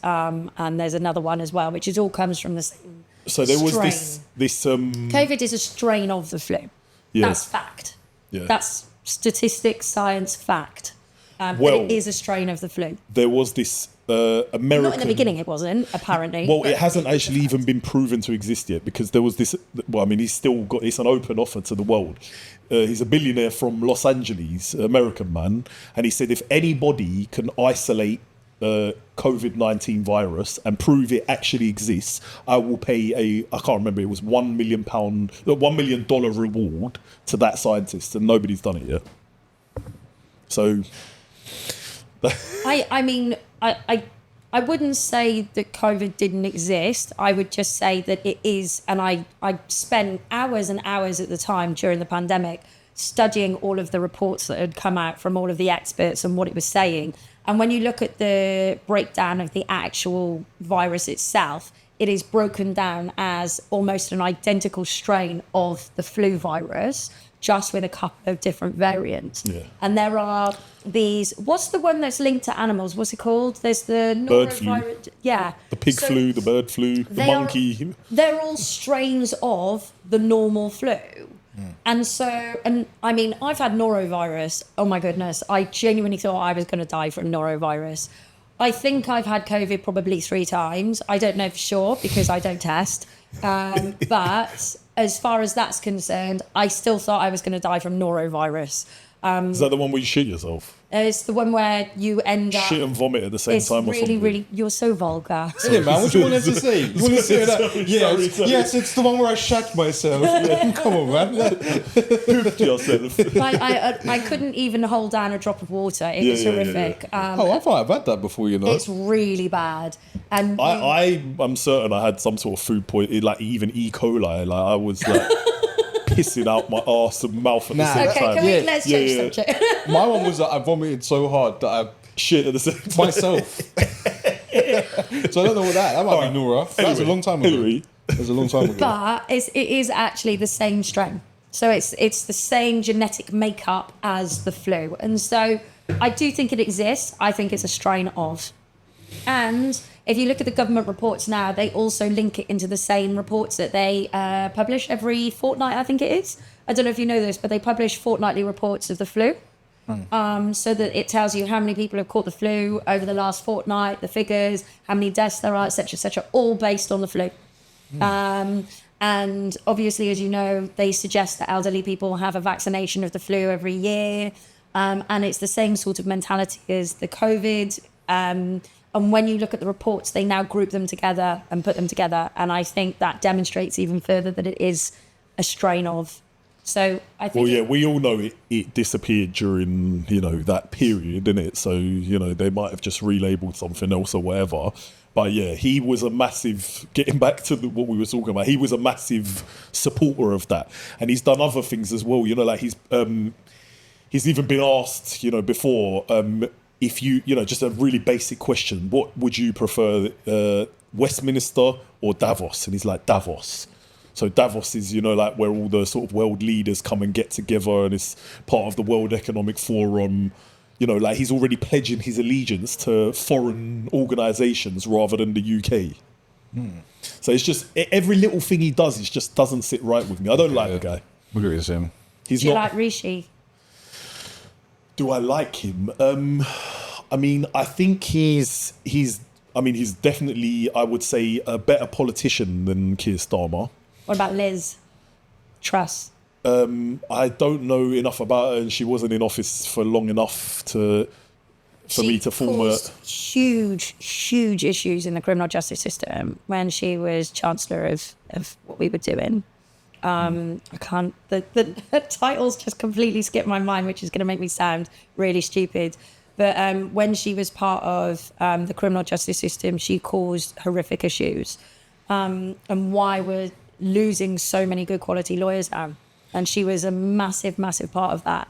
and there's another one as well, which all comes from the same. So there was strain. this COVID is a strain of the flu. Yeah. That's fact. Yeah. That's statistics, science, fact. But Well, it is a strain of the flu. there was this American. Not in the beginning, it wasn't, apparently. Well, it hasn't actually even been proven to exist yet, because there was this. Well, I mean, he's still got. It's an open offer to the world. He's a billionaire from Los Angeles, American man, and he said if anybody can isolate COVID-19 virus and prove it actually exists, I will pay I can't remember. It was $1 million reward to that scientist, and nobody's done it yet. So. I mean, I wouldn't say that COVID didn't exist. I would just say that it is, and I spent hours and hours at the time during the pandemic studying all of the reports that had come out from all of the experts and what it was saying. And when you look at the breakdown of the actual virus itself, it is broken down as almost an identical strain of the flu virus, just with a couple of different variants. Yeah. And there are these, what's the one that's linked to animals? What's it called? There's the Bird flu. Yeah. The pig flu, the bird flu, the monkey. They're all strains of the normal flu. And so, and I mean, I've had norovirus. Oh my goodness. I genuinely thought I was going to die from norovirus. I think I've had COVID probably 3 times. I don't know for sure because I don't test. But as far as that's concerned, I still thought I was going to die from norovirus. Is that the one where you shit yourself? It's the one where you end up... Shit and vomit at the same time or something? Really, you're so vulgar. Yeah, man, what do you want us to say? You want to say that? Sorry. Yes, it's the one where I shat myself. Yeah, come on, man. Pooped yourself. I couldn't even hold down a drop of water. It was horrific. I thought I've had that before, you know. It's really bad. And I'm certain I had some sort of food poison, like even E. coli. Like I was like pissing out my arse and mouth at the same okay, time. let's change subject. My one was that I vomited so hard that I Shit at the same time. myself. So I don't know what that might be Nora. That was a long time ago. Hillary. That was a long time ago. But it is actually the same strain. So it's the same genetic makeup as the flu. And so I do think it exists. I think it's a strain of. And if you look at the government reports now, they also link it into the same reports that they publish every fortnight, I think it is. I don't know if you know this, but they publish fortnightly reports of the flu. So that it tells you how many people have caught the flu over the last fortnight, the figures, how many deaths there are, etc., all based on the flu. And obviously, as you know, they suggest that elderly people have a vaccination of the flu every year. And it's the same sort of mentality as the COVID. And when you look at the reports, they now group them together and put them together. And I think that demonstrates even further that it is a strain of. So I think. Well, yeah, we all know it disappeared during, that period, didn't it? So, they might have just relabeled something else or whatever. But yeah, he was a massive, getting back to what we were talking about, he was a massive supporter of that. And he's done other things as well, like he's even been asked, before, if you just a really basic question, what would you prefer, Westminster or Davos? And he's like, Davos. So Davos is, like where all the sort of world leaders come and get together, and it's part of the World Economic Forum. Like he's already pledging his allegiance to foreign organisations rather than the UK. So it's just, every little thing he does, it just doesn't sit right with me. I don't like the guy. We'll agree with him. Do you like Rishi? Do I like him? I mean, I think he's definitely, I would say, a better politician than Keir Starmer. What about Liz Truss? I don't know enough about her, and she wasn't in office for long enough for me to form a... huge issues in the criminal justice system when she was Chancellor of what we were doing. I can't... The titles just completely skipped my mind, which is going to make me sound really stupid. But when she was part of the criminal justice system, she caused horrific issues. And why we're losing so many good quality lawyers now. And she was a massive part of that.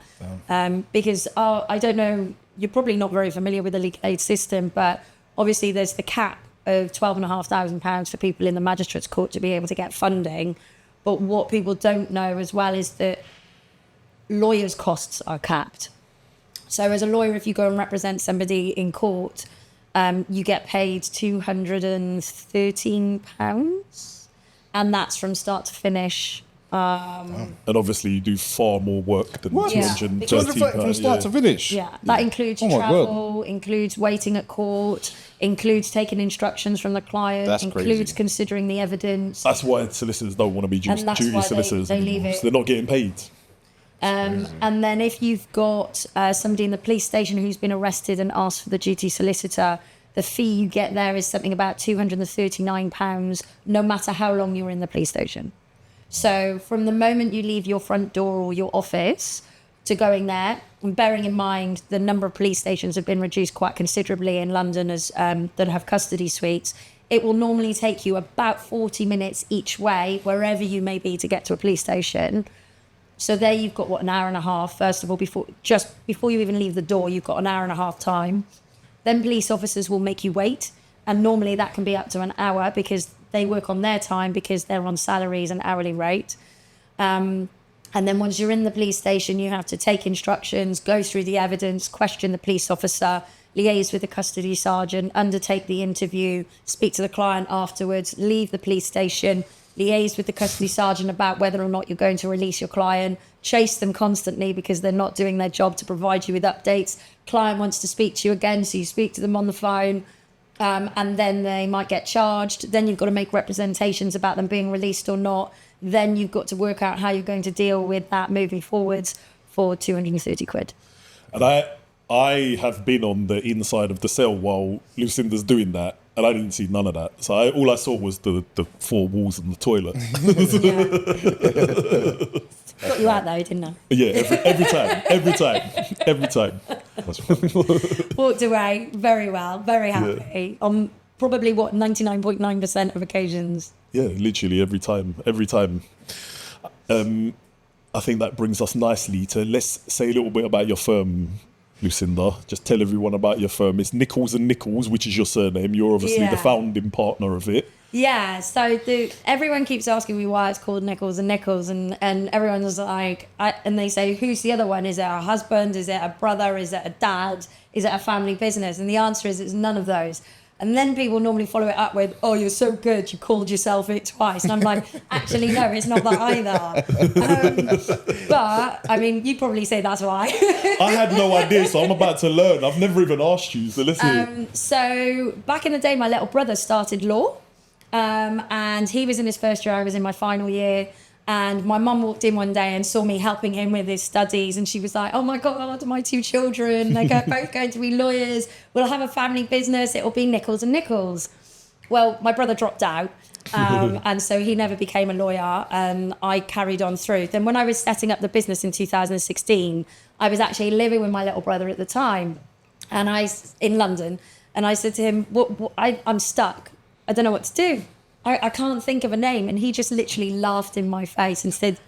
Because I don't know you're probably not very familiar with the legal aid system, but obviously there's the cap of £12,500 for people in the magistrates court to be able to get funding. But what people don't know as well is that lawyers' costs are capped. So as a lawyer, if you go and represent somebody in court, you get paid £213, and that's from start to finish. And obviously you do far more work than £213 from start to finish. Yeah, that includes travel, includes waiting at court, includes taking instructions from the client, includes considering the evidence. That's why solicitors don't want to be duty solicitors. They leave it. So they're not getting paid. And then if you've got somebody in the police station who's been arrested and asked for the duty solicitor, the fee you get there is something about £239, no matter how long you're in the police station. So from the moment you leave your front door or your office to going there, and bearing in mind the number of police stations have been reduced quite considerably in London as that have custody suites, it will normally take you about 40 minutes each way, wherever you may be, to get to a police station. So there you've got, an hour and a half, first of all, before you even leave the door, you've got an hour and a half time. Then police officers will make you wait. And normally that can be up to an hour because they work on their time because they're on salaries and hourly rate. And then once you're in the police station, you have to take instructions, go through the evidence, question the police officer, liaise with the custody sergeant, undertake the interview, speak to the client afterwards, leave the police station, liaise with the custody sergeant about whether or not you're going to release your client, chase them constantly because they're not doing their job to provide you with updates. Client wants to speak to you again, so you speak to them on the phone, and then they might get charged. Then you've got to make representations about them being released or not. Then you've got to work out how you're going to deal with that moving forwards for £230. And I have been on the inside of the cell while Lucinda's doing that, and I didn't see none of that. So all I saw was the four walls and the toilet. Got you out though, didn't I? Yeah, every time. Walked away very well, very happy. On probably 99.9% of occasions. Yeah, literally every time. I think that brings us nicely to, let's say a little bit about your firm, Lucinda. Just tell everyone about your firm. It's Nicholls and Nicholls, which is your surname. You're obviously the founding partner of it. Yeah, so everyone keeps asking me why it's called Nicholls and Nicholls, and everyone's like, and they say, who's the other one? Is it a husband? Is it a brother? Is it a dad? Is it a family business? And the answer is it's none of those. And then people normally follow it up with, oh, you're so good, you called yourself it twice. And I'm like, actually, no, it's not that either. But, I mean, you'd probably say that's why. I had no idea, so I'm about to learn. I've never even asked you, so let's hear. So back in the day, my little brother started law. And he was in his first year, I was in my final year. And my mum walked in one day and saw me helping him with his studies. And she was like, oh my God, my two children, they're both going to be lawyers. We'll have a family business. It'll be Nicholls and Nicholls. Well, my brother dropped out. And so he never became a lawyer. And I carried on through. Then when I was setting up the business in 2016, I was actually living with my little brother at the time. And in London. And I said to him, I'm stuck. I don't know what to do. I can't think of a name. And he just literally laughed in my face and said,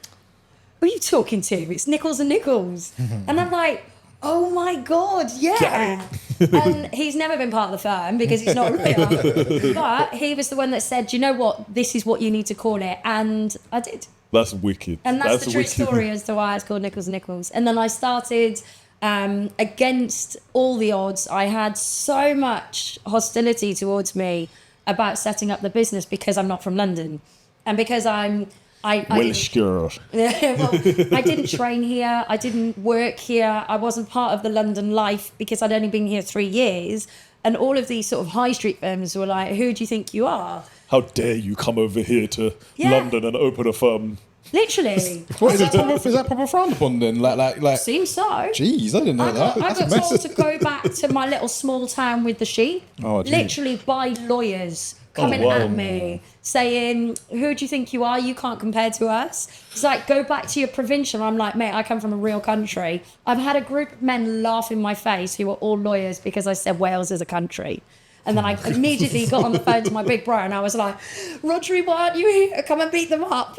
who are you talking to? It's Nicholls and Nicholls. And I'm like, oh my God, yeah. And he's never been part of the firm because he's not a lawyer. But he was the one that said, you know what, this is what you need to call it. And I did. That's wicked. And that's the true story as to why it's called Nicholls and Nicholls. And then I started, against all the odds, I had so much hostility towards me about setting up the business because I'm not from London, and because Welsh girl. Well, I didn't train here, I didn't work here, I wasn't part of the London life because I'd only been here 3 years, and all of these sort of high street firms were like, who do you think you are? How dare you come over here to London and open a firm? Literally. What, is that proper frowned upon then? Like seems so. Jeez, I didn't know that. I got told to go back to my little small town with the sheep. Oh, literally by lawyers coming at me saying, who do you think you are? You can't compare to us. It's like, go back to your provincial. I'm like, mate, I come from a real country. I've had a group of men laugh in my face who are all lawyers because I said Wales is a country. And then I immediately got on the phone to my big bro and I was like, Rodri, why aren't you here? Come and beat them up.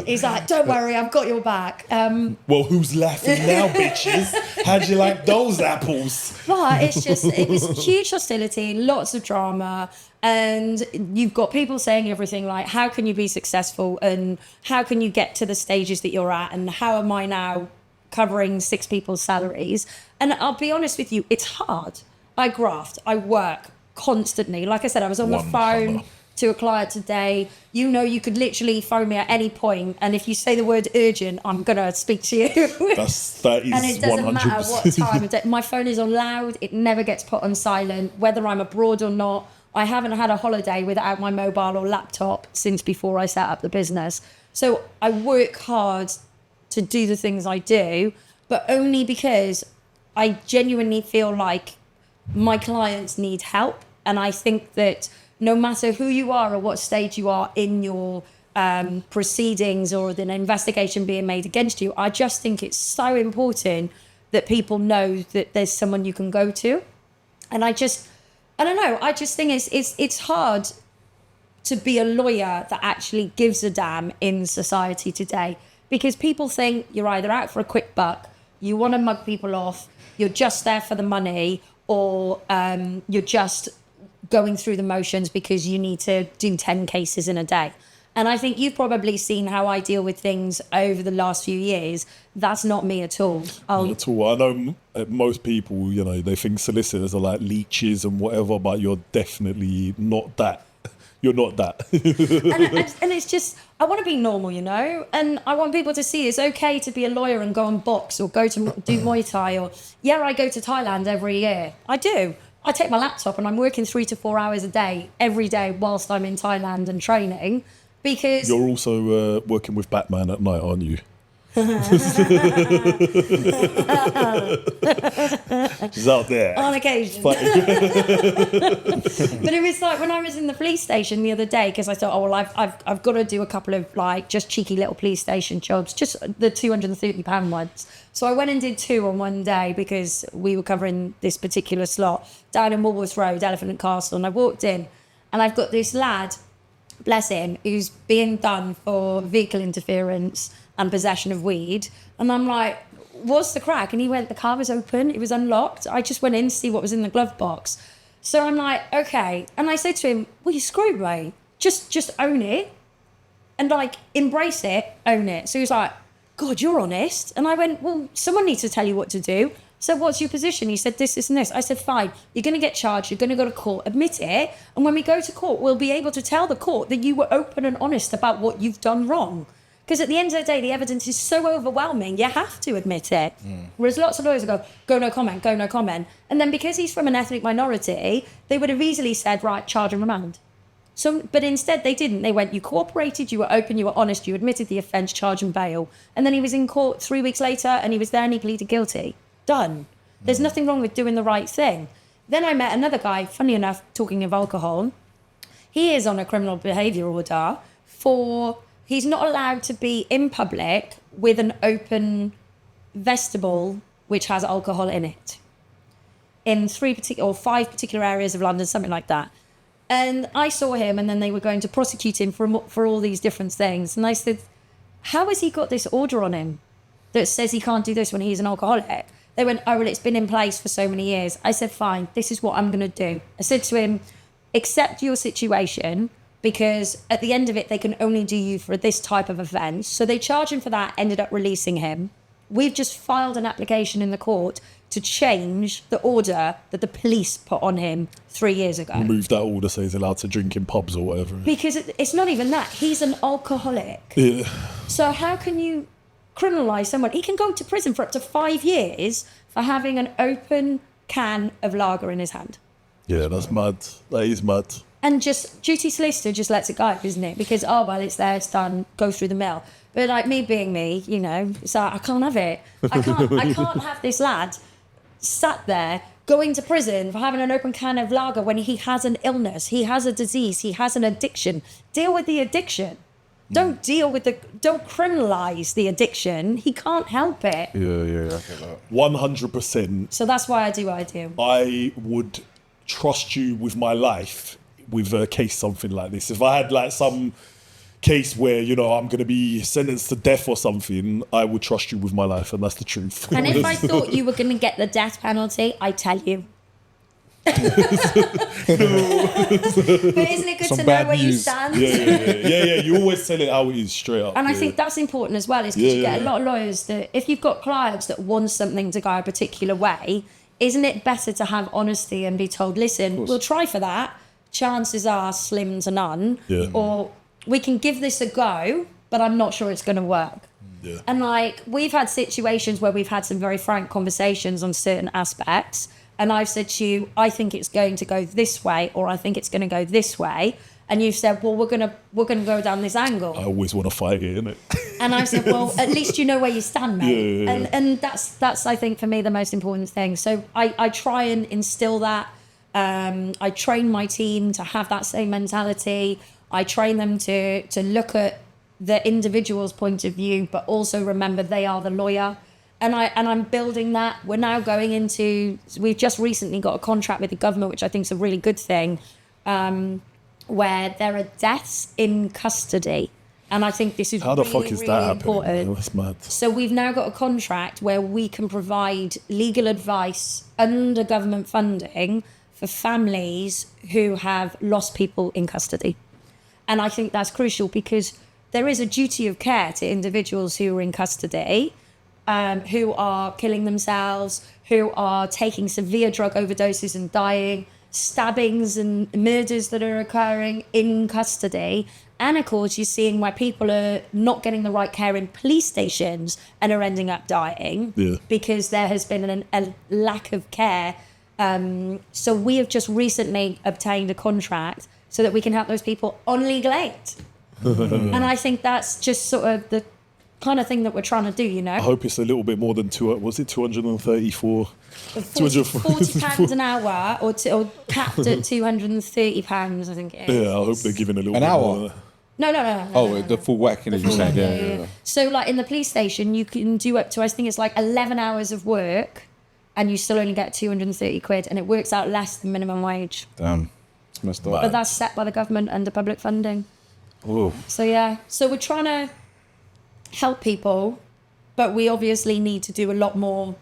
He's like, don't worry, I've got your back. Well, who's laughing now, bitches? How'd you like those apples? But it was huge hostility, lots of drama. And you've got people saying everything like, how can you be successful? And how can you get to the stages that you're at? And how am I now covering 6 people's salaries? And I'll be honest with you, it's hard. I graft, I work constantly. Like I said, I was on the phone to a client today. You know, you could literally phone me at any point, and if you say the word urgent, I'm gonna speak to you. That is and it doesn't 100%. matter what time of day. My phone is on loud. It never gets put on silent, whether I'm abroad or not. I haven't had a holiday without my mobile or laptop since before I set up the business. So I work hard to do the things I do, but only because I genuinely feel like my clients need help. And I think that no matter who you are or what stage you are in your proceedings or an investigation being made against you, I just think it's so important that people know that there's someone you can go to. And I don't know, I just think it's hard to be a lawyer that actually gives a damn in society today, because people think you're either out for a quick buck, you want to mug people off, you're just there for the money, or you're just going through the motions because you need to do 10 cases in a day. And I think you've probably seen how I deal with things over the last few years. That's not me at all. Not at all. I know most people, you know, they think solicitors are like leeches and whatever, but you're definitely not that. You're not that. and it's just, I want to be normal, you know? And I want people to see it's okay to be a lawyer and go and box or go to do Muay Thai, or, yeah, I go to Thailand every year. I do. I take my laptop and I'm working 3 to 4 hours a day, every day, whilst I'm in Thailand and training. Because you're also working with Batman at night, aren't you? She's out there on occasion. But it was like when I was in the police station the other day, because I thought, oh well, I've got to do a couple of like just cheeky little police station jobs, just the £230 ones. So I went and did 2 on one day because we were covering this particular slot down in Woolworth Road, Elephant and Castle, and I walked in and I've got this lad, bless him, who's being done for vehicle interference and possession of weed. And I'm like, what's the crack? And he went, the car was open, it was unlocked. I just went in to see what was in the glove box. So I'm like, okay. And I said to him, well, you screwed me. Just own it. And like, embrace it, own it. So he was like, God, you're honest. And I went, well, someone needs to tell you what to do. So what's your position? He said, this, and this. I said, fine, you're going to get charged. You're going to go to court. Admit it. And when we go to court, we'll be able to tell the court that you were open and honest about what you've done wrong. Because at the end of the day, the evidence is so overwhelming, you have to admit it. Whereas lots of lawyers go no comment, go no comment. And then because he's from an ethnic minority, they would have easily said, right, charge and remand. So, but instead they didn't. They went, you cooperated, you were open, you were honest, you admitted the offence, charge and bail. And then he was in court 3 weeks later and he was there and he pleaded guilty. Done. There's nothing wrong with doing the right thing. Then I met another guy, funny enough, talking of alcohol. He is on a criminal behaviour order for, he's not allowed to be in public with an open vestibule which has alcohol in it. In 5 particular areas of London, something like that. And I saw him and then they were going to prosecute him for all these different things. And I said, how has he got this order on him that says he can't do this when he's an alcoholic? They went, oh, well, it's been in place for so many years. I said, fine, this is what I'm going to do. I said to him, accept your situation, because at the end of it, they can only do you for this type of offence. So they charged him for that, ended up releasing him. We've just filed an application in the court to change the order that the police put on him 3 years ago. Remove that order so he's allowed to drink in pubs or whatever. Because it's not even that. He's an alcoholic. Yeah. So how can you criminalise someone? He can go to prison for up to 5 years for having an open can of lager in his hand. Yeah, that's mad. That is mad. And just duty solicitor just lets it go, isn't it? Because, oh, well, it's there, it's done, go through the mill. But like me being me, you know, it's like, I can't have it. I can't have this lad sat there going to prison for having an open can of lager when he has an illness, he has a disease, he has an addiction. Deal with the addiction. Don't criminalise the addiction. He can't help it. Yeah, I get that. 100%. So that's why I do what I do. I would trust you with my life with a case something like this. If I had like some case where, you know, I'm going to be sentenced to death or something, I would trust you with my life, and that's the truth. And if I thought you were going to get the death penalty, I'd tell you. But isn't it good Some to know bad where you news. stand? Yeah. You always tell it how it is, straight up. And I think that's important as well, is because you get a Yeah. lot of lawyers that if you've got clients that want something to go a particular way, isn't it better to have honesty and be told, listen, we'll try for that. Chances are slim to none. Yeah. Or we can give this a go, but I'm not sure it's going to work. Yeah. And like, we've had situations where we've had some very frank conversations on certain aspects. And I've said to you, I think it's going to go this way, or I think it's going to go this way. And you've said, well, we're gonna go down this angle. I always want to fight it, innit? And I've said, well, at least you know where you stand, mate. Yeah. And that's I think for me the most important thing. So I try and instill that. I train my team to have that same mentality. I train them to look at the individual's point of view, but also remember they are the lawyer. And I'm building that. We're now going into. We've just recently got a contract with the government, which I think is a really good thing, where there are deaths in custody, and I think this is How the really, fuck is really that happening? important. That's mad. So we've now got a contract where we can provide legal advice under government funding for families who have lost people in custody. And I think that's crucial because there is a duty of care to individuals who are in custody, who are killing themselves, who are taking severe drug overdoses and dying, stabbings and murders that are occurring in custody. And of course, you're seeing where people are not getting the right care in police stations and are ending up dying because there has been a lack of care. So we have just recently obtained a contract so that we can help those people on legal aid. And I think that's just sort of the kind of thing that we're trying to do, you know. I hope it's a little bit more than 234. 40 pounds an hour, or capped at £230, I think it is. Yeah, I hope they're giving a little An bit hour? more. No, the full whack, in it, you're saying, yeah. So like in the police station, you can do up to, I think it's like 11 hours of work and you still only get 230 quid, and it works out less than minimum wage. Damn, it's messed up. But that's set by the government under public funding. Oh. So yeah, so we're trying to help people, but we obviously need to do a lot more.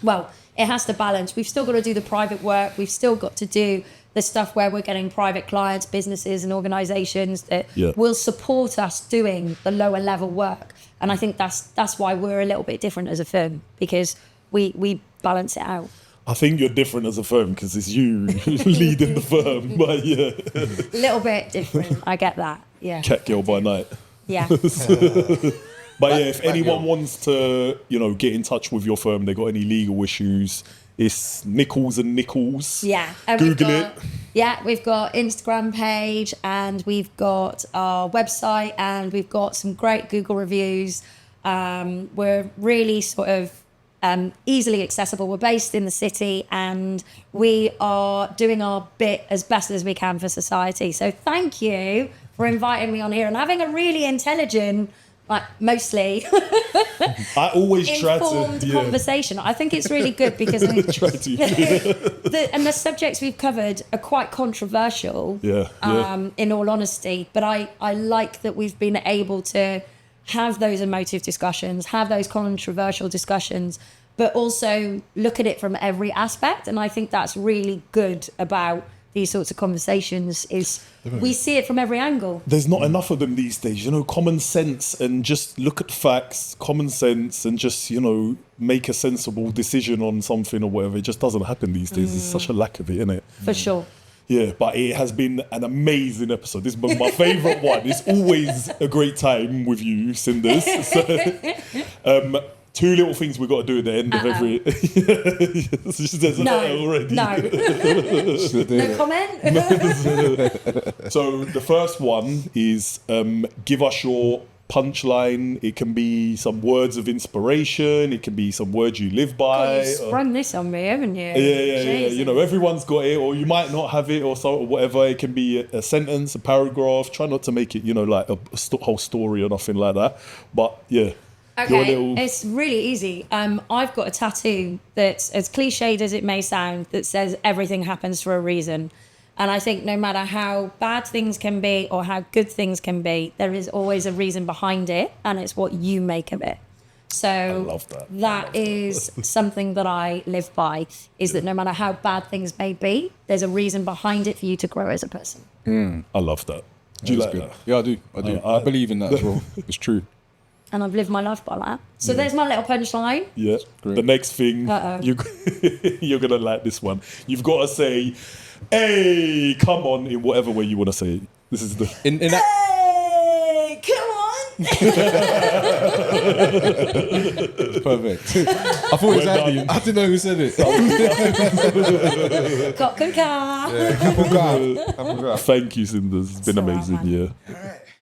Well, it has to balance. We've still got to do the private work. We've still got to do the stuff where we're getting private clients, businesses and organisations that will support us doing the lower level work. And I think that's why we're a little bit different as a firm, because we balance it out. I think you're different as a firm because it's you leading the firm, but yeah. A little bit different. I get that. Yeah. Cat girl by night. Yeah. But yeah, if anyone wants to, you know, get in touch with your firm, they got any legal issues, it's Nicholls and Nicholls. Yeah. And Google it. Yeah, we've got Instagram page, and we've got our website, and we've got some great Google reviews. We're really sort of easily accessible. We're based in the city, and we are doing our bit as best as we can for society. So thank you for inviting me on here and having a really intelligent, like mostly I always try informed to conversation. I think it's really good because the subjects we've covered are quite controversial. In all honesty, but I like that we've been able to have those emotive discussions, have those controversial discussions, but also look at it from every aspect. And I think that's really good about these sorts of conversations, is we see it from every angle. There's not enough of them these days, you know, common sense, and just look at facts, common sense, and just, you know, make a sensible decision on something or whatever. It just doesn't happen these days. There's such a lack of it, isn't it? For sure. Yeah, but it has been an amazing episode. This is my favourite one. It's always a great time with you, Cinders. So, two little things we've got to do at the end of every... There's No, already. no. No comment? So the first one is give us your punchline. It can be some words of inspiration. It can be some words you live by. You've sprung this on me, haven't you? Yeah. You know, everyone's got it, or you might not have it, or so, or whatever. It can be a sentence, a paragraph. Try not to make it, you know, like a whole story or nothing like that. But yeah. Okay, it's really easy. I've got a tattoo that's as cliched as it may sound that says everything happens for a reason. And I think no matter how bad things can be or how good things can be, there is always a reason behind it, and it's what you make of it. So I love that. That is something that I live by, is that no matter how bad things may be, there's a reason behind it for you to grow as a person. I love that. Do you like that? Yeah, I do. I believe in that as well. It's true. And I've lived my life by that. So there's my little punchline. Yeah. Great. The next thing, you're going to like this one. You've got to say, hey, come on, in whatever way you want to say it. This is the... In that, Hey, come on! perfect. I thought it was Andy. I didn't know who said it. Cock-a-car. Yeah, couple guy. Thank you, Cinders. It's been amazing, all right, yeah.